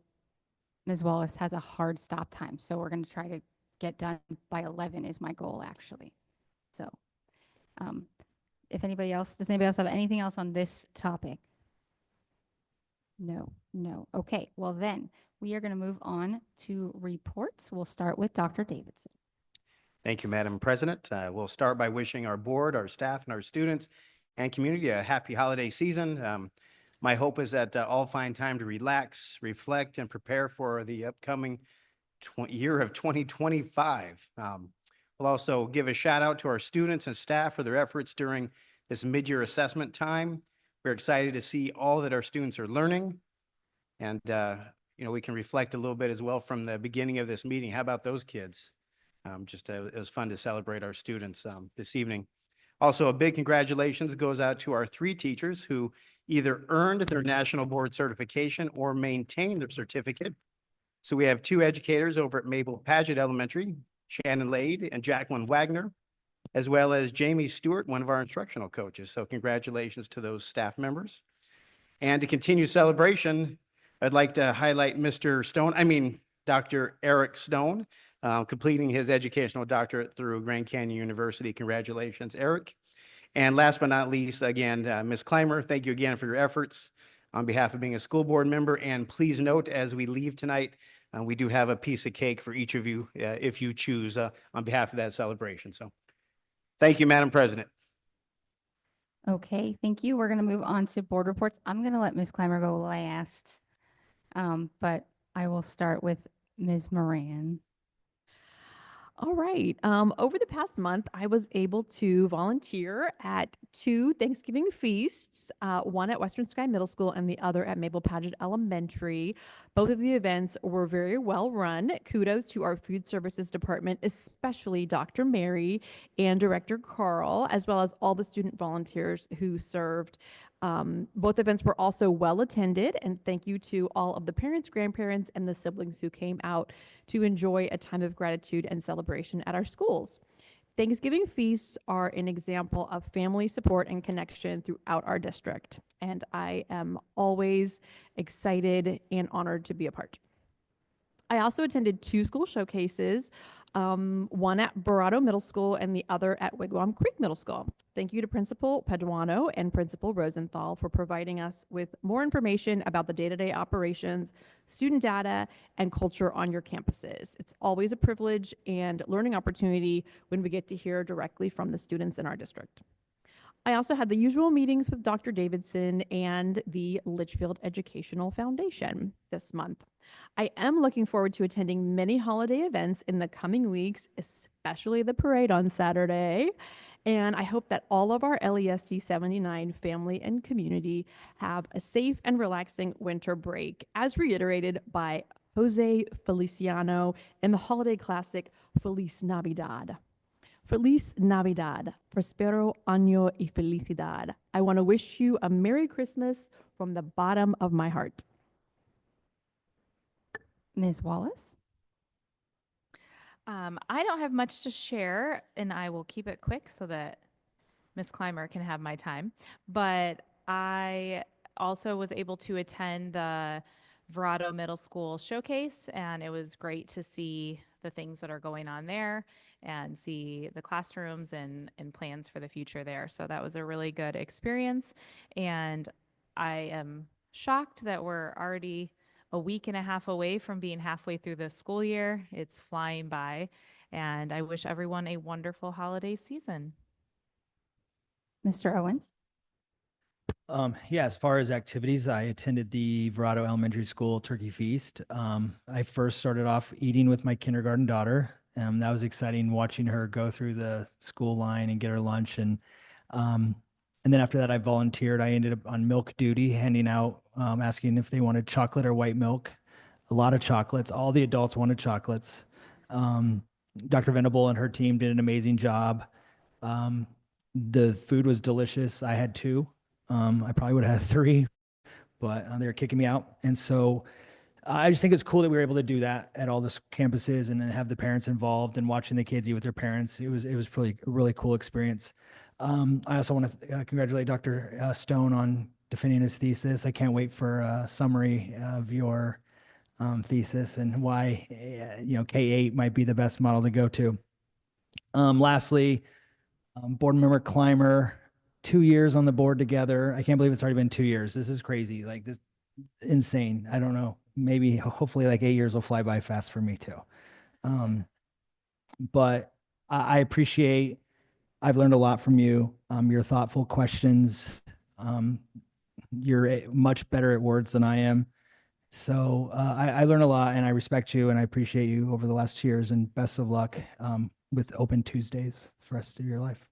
Ms. Wallace has a hard stop time, so we're going to try to get done by 11 is my goal, actually. So if anybody else, does anybody else have anything else on this topic? No. Okay, well then we are going to move on to reports. We'll start with Dr. Davidson. Thank you, Madam President. We'll start by wishing our board, our staff, and our students and community a happy holiday season. My hope is that all find time to relax, reflect, and prepare for the upcoming year of 2025. We'll also give a shout out to our students and staff for their efforts during this mid-year assessment time. We're excited to see all that our students are learning. And, we can reflect a little bit as well from the beginning of this meeting. How about those kids? It was fun to celebrate our students this evening. Also, a big congratulations goes out to our 3 teachers who either earned their national board certification or maintained their certificate. So we have 2 educators over at Mabel Paget Elementary, Shannon Lade and Jacqueline Wagner, as well as Jamie Stewart, one of our instructional coaches. So congratulations to those staff members. And to continue celebration, I'd like to highlight Dr. Eric Stone, completing his educational doctorate through Grand Canyon University. Congratulations, Eric. And last but not least, again, Ms. Clymer, thank you again for your efforts on behalf of being a school board member. And please note, as we leave tonight, we do have a piece of cake for each of you if you choose on behalf of that celebration. So thank you, Madam President. Okay, thank you. We're going to move on to board reports. I'm going to let Ms. Clymer go last, but I will start with Ms. Moran. All right. Over the past month, I was able to volunteer at 2 Thanksgiving feasts, one at Western Sky Middle School and the other at Mabel Paget Elementary. Both of the events were very well run. Kudos to our food services department, especially Dr. Mary and Director Carl, as well as all the student volunteers who served. Both events were also well attended, and thank you to all of the parents, grandparents, and the siblings who came out to enjoy a time of gratitude and celebration at our schools. Thanksgiving feasts are an example of family support and connection throughout our district, and I am always excited and honored to be a part. I also attended 2 school showcases, one at Barado Middle School and the other at Wigwam Creek Middle School. Thank you to Principal Paduano and Principal Rosenthal for providing us with more information about the day-to-day operations, student data, and culture on your campuses. It's always a privilege and learning opportunity when we get to hear directly from the students in our district. I also had the usual meetings with Dr. Davidson and the Litchfield Educational Foundation this month. I am looking forward to attending many holiday events in the coming weeks, especially the parade on Saturday. And I hope that all of our LESD 79 family and community have a safe and relaxing winter break, as reiterated by Jose Feliciano in the holiday classic Feliz Navidad. Feliz Navidad, prospero año y felicidad. I want to wish you a Merry Christmas from the bottom of my heart. Ms. Wallace? I don't have much to share, and I will keep it quick so that Ms. Clymer can have my time. But I also was able to attend the Verado Middle School showcase, and it was great to see the things that are going on there and see the classrooms and plans for the future there. So that was a really good experience. And I am shocked that we're already a week and a half away from being halfway through the school year. It's flying by, and I wish everyone a wonderful holiday season. Mr. Owens? Yeah, as far as activities, I attended the Verado Elementary School Turkey Feast. I first started off eating with my kindergarten daughter. That was exciting watching her go through the school line and get her lunch. And then after that, I volunteered. I ended up on milk duty, handing out, asking if they wanted chocolate or white milk. A lot of chocolates. All the adults wanted chocolates. Dr. Venable and her team did an amazing job. The food was delicious. I had two. I probably would have had three, but they were kicking me out. And so I just think it's cool that we were able to do that at all the campuses and then have the parents involved and watching the kids eat with their parents. It was really a really cool experience. I also want to congratulate Dr. Stone on defending his thesis. I can't wait for a summary of your thesis and why K-8 might be the best model to go to. Lastly, board member Clymer, 2 years on the board together. I can't believe it's already been 2 years. This is crazy. Like this, insane. I don't know. Maybe hopefully like 8 years will fly by fast for me too. But I appreciate. I've learned a lot from you. Your thoughtful questions. You're much better at words than I am. So I learned a lot, and I respect you, and I appreciate you over the last 2 years. And best of luck with Open Tuesdays for the rest of your life.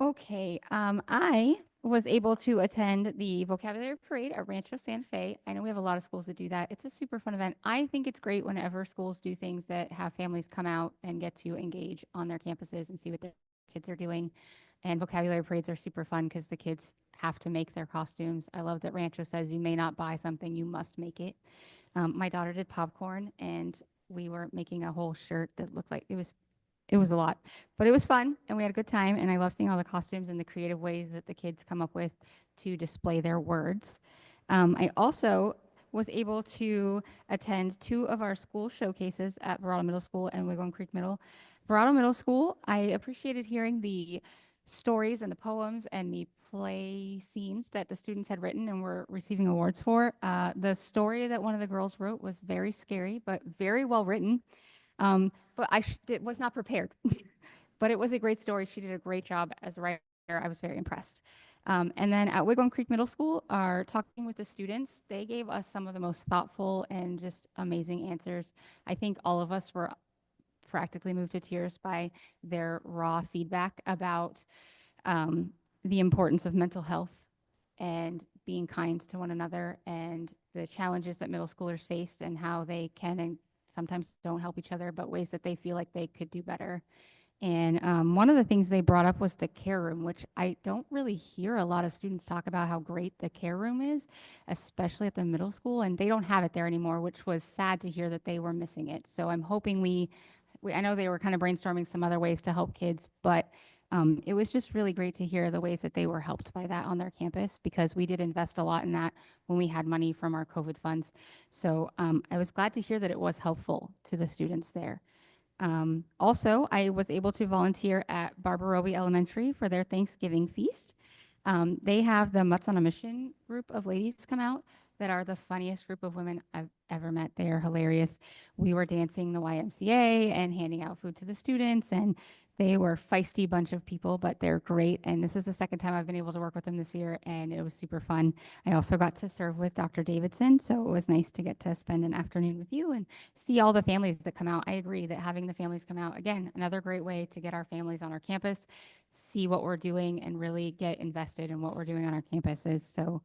Okay, I was able to attend the vocabulary parade at Rancho Santa Fe. I know we have a lot of schools that do that. It's a super fun event. I think it's great whenever schools do things that have families come out and get to engage on their campuses and see what their kids are doing. And vocabulary parades are super fun because the kids have to make their costumes. I love that Rancho says you may not buy something, you must make it. My daughter did popcorn, and we were making a whole shirt that looked like it was a lot, but it was fun and we had a good time. And I love seeing all the costumes and the creative ways that the kids come up with to display their words. I also was able to attend 2 of our school showcases at Verado Middle School and Wigwam Creek Middle. Verado Middle School, I appreciated hearing the stories and the poems and the play scenes that the students had written and were receiving awards for. The story that one of the girls wrote was very scary, but very well written. But I was not prepared, but it was a great story. She did a great job as a writer. I was very impressed. And then at Wigwam Creek Middle School, talking with the students, they gave us some of the most thoughtful and just amazing answers. I think all of us were practically moved to tears by their raw feedback about the importance of mental health and being kind to one another and the challenges that middle schoolers face and how they can and sometimes don't help each other, but ways that they feel like they could do better. And one of the things they brought up was the care room, which I don't really hear a lot of students talk about how great the care room is, especially at the middle school. And they don't have it there anymore, which was sad to hear that they were missing it. So I'm hoping I know they were kind of brainstorming some other ways to help kids, but it was just really great to hear the ways that they were helped by that on their campus, because we did invest a lot in that when we had money from our COVID funds. So I was glad to hear that it was helpful to the students there. Also, I was able to volunteer at Barbarobi Elementary for their Thanksgiving feast. They have the Mutts on a Mission group of ladies come out that are the funniest group of women I've ever met. They are hilarious. We were dancing the YMCA and handing out food to the students, and they were feisty bunch of people, but they're great. And this is the second time I've been able to work with them this year, and it was super fun. I also got to serve with Dr. Davidson, so it was nice to get to spend an afternoon with you and see all the families that come out. I agree that having the families come out, again, another great way to get our families on our campus, see what we're doing, and really get invested in what we're doing on our campuses. So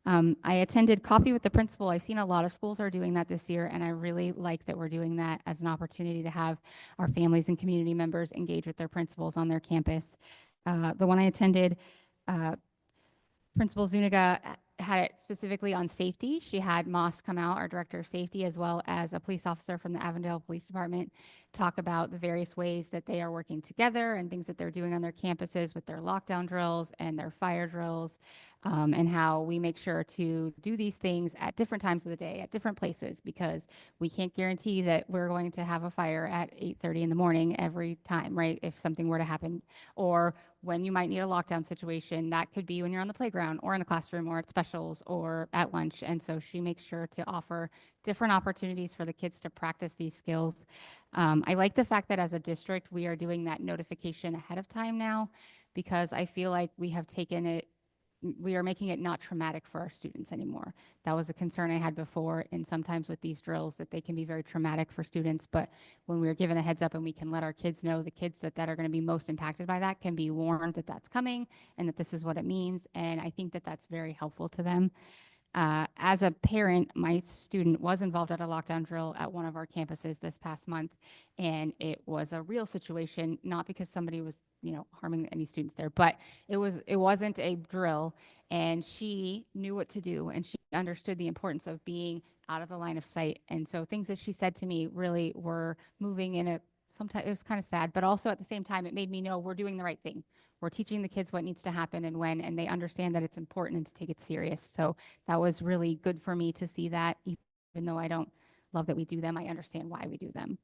I attended coffee with the principal. I've seen a lot of schools are doing that this year, and I really like that we're doing that as an opportunity to have our families and community members engage with their principals on their campus. The one I attended, Principal Zuniga had it specifically on safety. She had Moss come out, our director of safety, as well as a police officer from the Avondale Police Department, talk about the various ways that they are working together and things that they're doing on their campuses with their lockdown drills and their fire drills, and how we make sure to do these things at different times of the day, at different places, because we can't guarantee that we're going to have a fire at 8:30 in the morning every time, right? If something were to happen, or when you might need a lockdown situation, that could be when you're on the playground or in the classroom or at specials or at lunch. And so she makes sure to offer different opportunities for the kids to practice these skills. I like the fact that as a district, we are doing that notification ahead of time now, because I feel like we have taken it, we are making it not traumatic for our students anymore. That was a concern I had before, and sometimes with these drills that they can be very traumatic for students. But when we're given a heads up and we can let our kids know, the kids that are going to be most impacted by that can be warned that that's coming and that this is what it means. And I think that that's very helpful to them. As a parent, my student was involved at a lockdown drill at one of our campuses this past month, and it was a real situation, not because somebody was, harming any students there, but it wasn't a drill, and she knew what to do, and she understood the importance of being out of the line of sight. And so things that she said to me really were moving in a, sometimes it was kind of sad, but also at the same time, it made me know we're doing the right thing. We're teaching the kids what needs to happen and when, and they understand that it's important and to take it serious. So that was really good for me to see that, even though I don't love that we do them, I understand why we do them.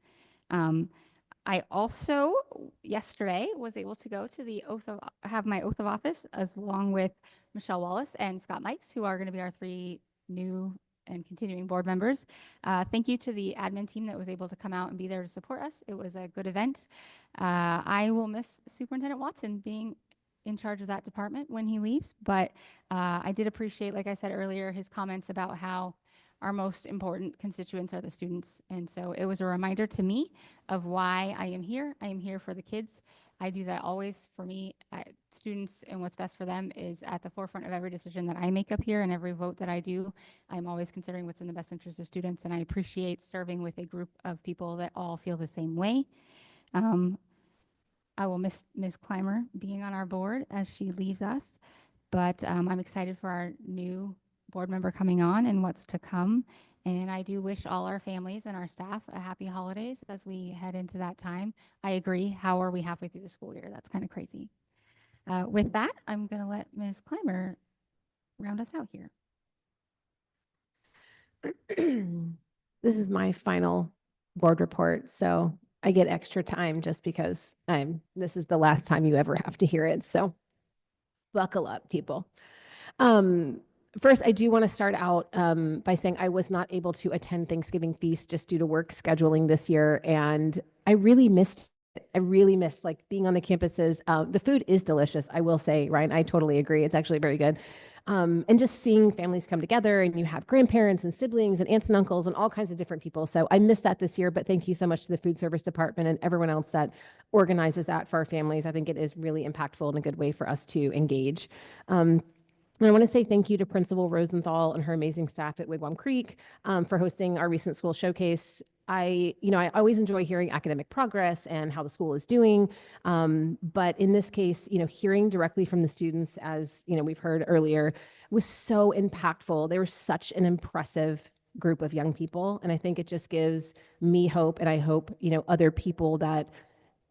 I also yesterday was able to go to have my oath of office as along with Michelle Wallace and Scott Mikes, who are going to be our 3 new and continuing board members. Thank you to the admin team that was able to come out and be there to support us. It was a good event. I will miss Superintendent Watson being in charge of that department when he leaves, but I did appreciate, like I said earlier, his comments about how our most important constituents are the students. And so it was a reminder to me of why I am here. I am here for the kids. I do that always. For me, students and what's best for them is at the forefront of every decision that I make up here, and every vote that I do, I'm always considering what's in the best interest of students. And I appreciate serving with a group of people that all feel the same way. I will miss Ms. Clymer being on our board as she leaves us, but I'm excited for our new board member coming on and what's to come. And I do wish all our families and our staff a happy holidays as we head into that time. I agree. How are we halfway through the school year? That's kind of crazy. With that, I'm going to let Ms. Clymer round us out here. This is my final board report, so I get extra time just because this is the last time you ever have to hear it. So buckle up, people. First, I do want to start out by saying I was not able to attend Thanksgiving feast just due to work scheduling this year, and I really missed it. I really missed like being on the campuses. The food is delicious, I will say, Ryan. I totally agree. It's actually very good. And just seeing families come together, and you have grandparents and siblings and aunts and uncles and all kinds of different people. So I missed that this year, but thank you so much to the food service department and everyone else that organizes that for our families. I think it is really impactful and a good way for us to engage. And I want to say thank you to Principal Rosenthal and her amazing staff at Wigwam Creek for hosting our recent school showcase. I always enjoy hearing academic progress and how the school is doing. But in this case, hearing directly from the students, as we've heard earlier, was so impactful. They were such an impressive group of young people. And I think it just gives me hope. And I hope, other people that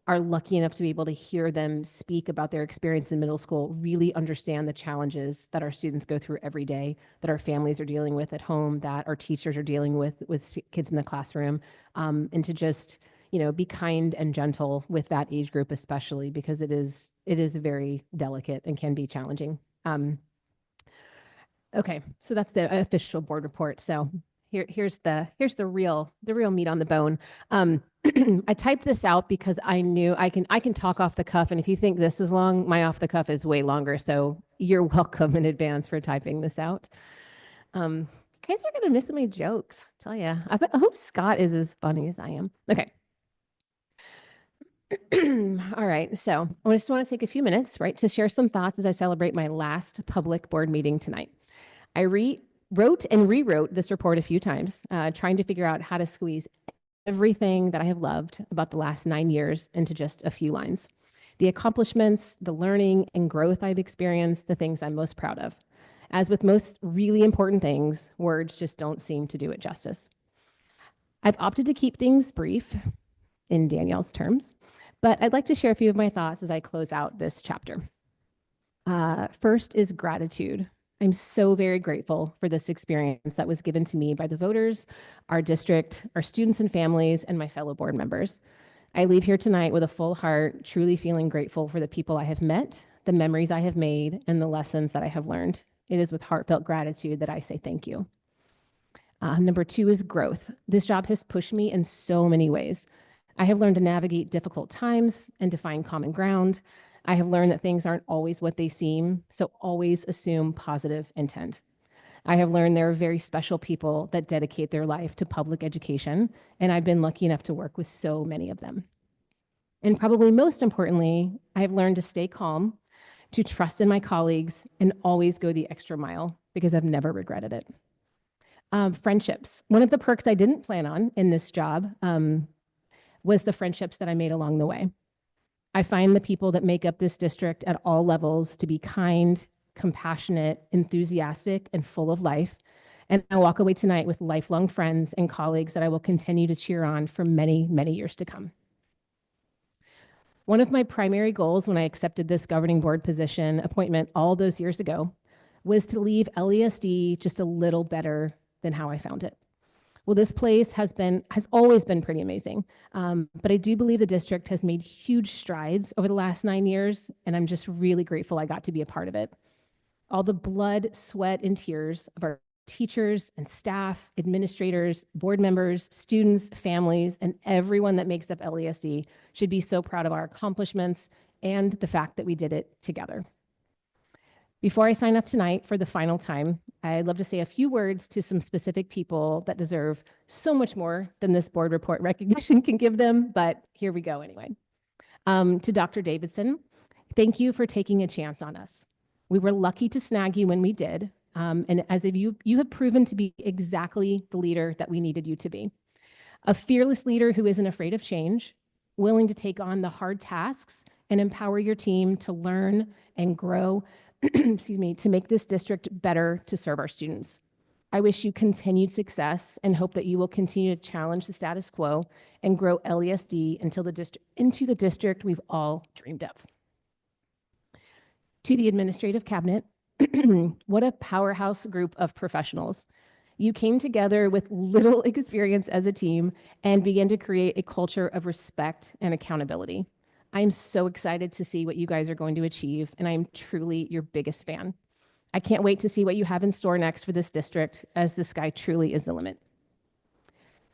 are lucky enough to be able to hear them speak about their experience in middle school really understand the challenges that our students go through every day, that our families are dealing with at home, that our teachers are dealing with kids in the classroom, and to just be kind and gentle with that age group, especially because it is very delicate and can be challenging. Okay, so that's the official board report. So here's the real meat on the bone. I typed this out because I knew I can talk off the cuff, and if you think this is long, my off the cuff is way longer. So you're welcome in advance for typing this out. You guys are gonna miss my jokes, I tell you. I hope Scott is as funny as I am. Okay. All right, so I just want to take a few minutes, right, to share some thoughts as I celebrate my last public board meeting tonight. I wrote and rewrote this report a few times, trying to figure out how to squeeze everything that I have loved about the last 9 years into just a few lines. The accomplishments, the learning and growth I've experienced, the things I'm most proud of. As with most really important things, words just don't seem to do it justice. I've opted to keep things brief, in Danielle's terms, but I'd like to share a few of my thoughts as I close out this chapter. First is gratitude. I'm so very grateful for this experience that was given to me by the voters, our district, our students and families, and my fellow board members. I leave here tonight with a full heart, truly feeling grateful for the people I have met, the memories I have made, and the lessons that I have learned. It is with heartfelt gratitude that I say thank you. Number 2 is growth. This job has pushed me in so many ways. I have learned to navigate difficult times and to find common ground. I have learned that things aren't always what they seem, so always assume positive intent. I have learned there are very special people that dedicate their life to public education, and I've been lucky enough to work with so many of them. And probably most importantly, I have learned to stay calm, to trust in my colleagues, and always go the extra mile because I've never regretted it. Friendships. One of the perks I didn't plan on in this job was the friendships that I made along the way. I find the people that make up this district at all levels to be kind, compassionate, enthusiastic, and full of life. And I walk away tonight with lifelong friends and colleagues that I will continue to cheer on for many, many years to come. One of my primary goals when I accepted this governing board position appointment all those years ago was to leave LESD just a little better than how I found it. Well, this place has always been pretty amazing, but I do believe the district has made huge strides over the last 9 years, and I'm just really grateful I got to be a part of it. All the blood, sweat, and tears of our teachers and staff, administrators, board members, students, families, and everyone that makes up LESD should be so proud of our accomplishments and the fact that we did it together. Before I sign up tonight for the final time, I'd love to say a few words to some specific people that deserve so much more than this board report recognition can give them, but here we go anyway. To Dr. Davidson, thank you for taking a chance on us. We were lucky to snag you when we did, and as of you have proven to be exactly the leader that we needed you to be. A fearless leader who isn't afraid of change, willing to take on the hard tasks and empower your team to learn and grow excuse me, to make this district better to serve our students. I wish you continued success and hope that you will continue to challenge the status quo and grow LESD into the district we've all dreamed of. To the administrative cabinet, what a powerhouse group of professionals. You came together with little experience as a team and began to create a culture of respect and accountability. I'm so excited to see what you guys are going to achieve, and I'm truly your biggest fan. I can't wait to see what you have in store next for this district, as the sky truly is the limit.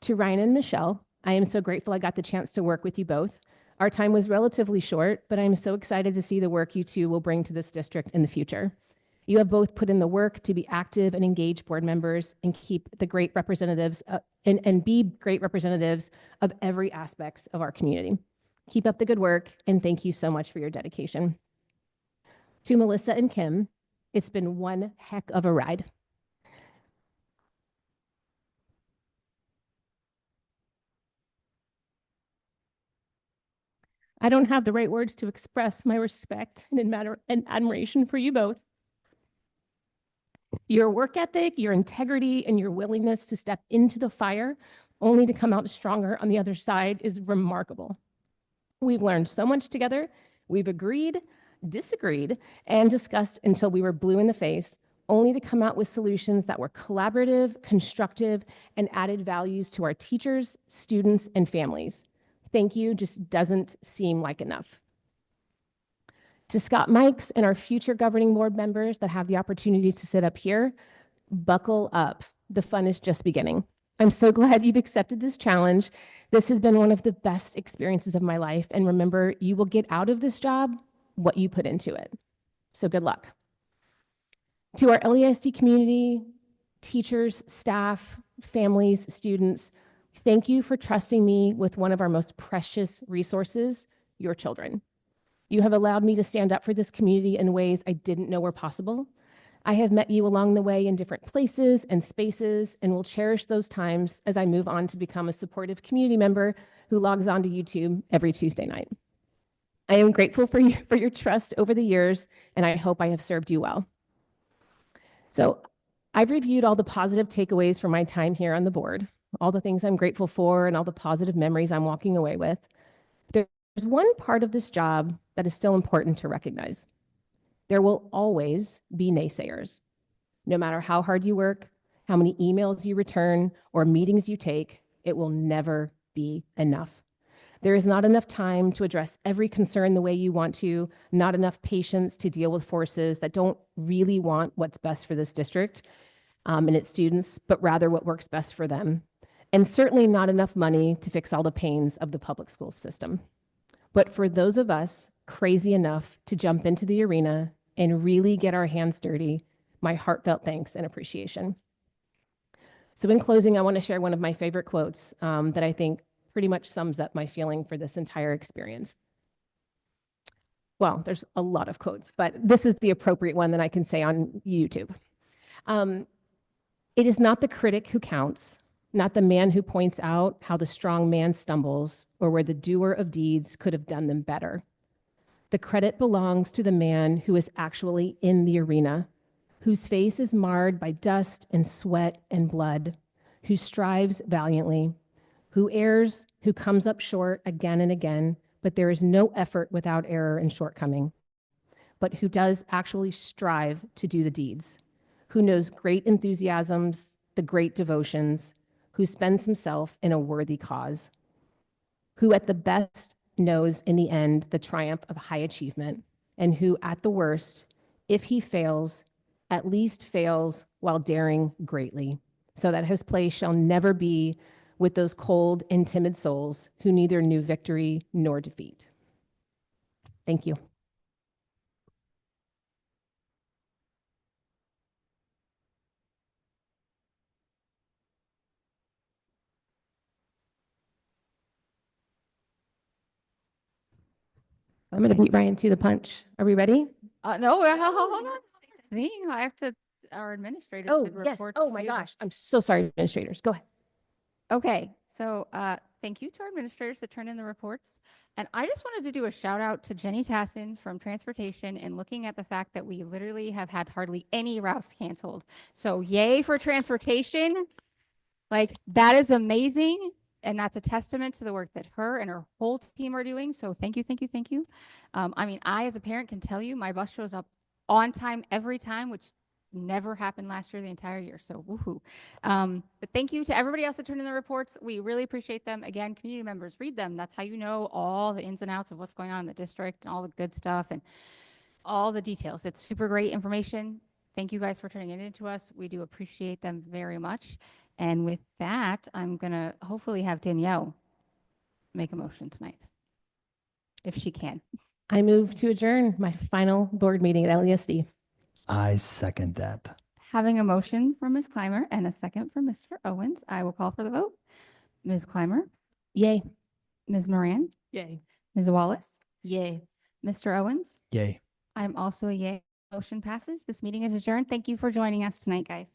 To Ryan and Michelle, I am so grateful I got the chance to work with you both. Our time was relatively short, but I'm so excited to see the work you two will bring to this district in the future. You have both put in the work to be active and engaged board members and keep the great representatives and be great representatives of every aspect of our community. Keep up the good work, and thank you so much for your dedication. To Melissa and Kim, it's been one heck of a ride. I don't have the right words to express my respect and admiration for you both. Your work ethic, your integrity, and your willingness to step into the fire only to come out stronger on the other side is remarkable. We've learned so much together. We've agreed, disagreed, and discussed until we were blue in the face, only to come out with solutions that were collaborative, constructive, and added values to our teachers, students, and families. Thank you just doesn't seem like enough. To Scott Mikes and our future governing board members that have the opportunity to sit up here, buckle up. The fun is just beginning. I'm so glad you've accepted this challenge. This has been one of the best experiences of my life. And remember, you will get out of this job what you put into it. So good luck. To our LESD community, teachers, staff, families, students, thank you for trusting me with one of our most precious resources, your children. You have allowed me to stand up for this community in ways I didn't know were possible. I have met you along the way in different places and spaces and will cherish those times as I move on to become a supportive community member who logs on to YouTube every Tuesday night. I am grateful for your trust over the years, and I hope I have served you well. So I've reviewed all the positive takeaways from my time here on the board, all the things I'm grateful for and all the positive memories I'm walking away with. There's one part of this job that is still important to recognize. There will always be naysayers. No matter how hard you work, how many emails you return, or meetings you take, it will never be enough. There is not enough time to address every concern the way you want to, not enough patience to deal with forces that don't really want what's best for this district and its students, but rather what works best for them. And certainly not enough money to fix all the pains of the public school system. But for those of us crazy enough to jump into the arena and really get our hands dirty, my heartfelt thanks and appreciation. So in closing, I want to share one of my favorite quotes that I think pretty much sums up my feeling for this entire experience. Well, there's a lot of quotes, but this is the appropriate one that I can say on YouTube. It is not the critic who counts, not the man who points out how the strong man stumbles or where the doer of deeds could have done them better. The credit belongs to the man who is actually in the arena, whose face is marred by dust and sweat and blood, who strives valiantly, who errs, who comes up short again and again, but there is no effort without error and shortcoming, but who does actually strive to do the deeds, who knows great enthusiasms, the great devotions, who spends himself in a worthy cause, who at the best knows in the end the triumph of high achievement, and who at the worst, if he fails, at least fails while daring greatly, so that his place shall never be with those cold and timid souls who neither knew victory nor defeat. Thank you. I'm going to beat Ryan to the punch. Are we ready? No, hold on. Thing, I have to, our administrator Oh, should yes. report Oh, to my you. gosh. I'm so sorry, administrators. Go ahead. Okay, so thank you to our administrators that turned in the reports. And I just wanted to do a shout out to Jenny Tassin from Transportation and looking at the fact that we literally have had hardly any routes canceled. So yay for transportation. Like that is amazing. And that's a testament to the work that her and her whole team are doing. So thank you, thank you, thank you. I mean, I as a parent can tell you my bus shows up on time every time, which never happened last year, the entire year. So woohoo. But thank you to everybody else that turned in the reports. We really appreciate them. Again, community members, read them. That's how you know all the ins and outs of what's going on in the district and all the good stuff and all the details. It's super great information. Thank you guys for turning it into us. We do appreciate them very much. And with that, I'm going to hopefully have Danielle make a motion tonight, if she can. I move to adjourn my final board meeting at LESD. I second that. Having a motion from Ms. Clymer and a second from Mr. Owens, I will call for the vote. Ms. Clymer? Yay. Ms. Moran? Yay. Ms. Wallace? Yay. Mr. Owens? Yay. I'm also a yay. Motion passes. This meeting is adjourned. Thank you for joining us tonight, guys.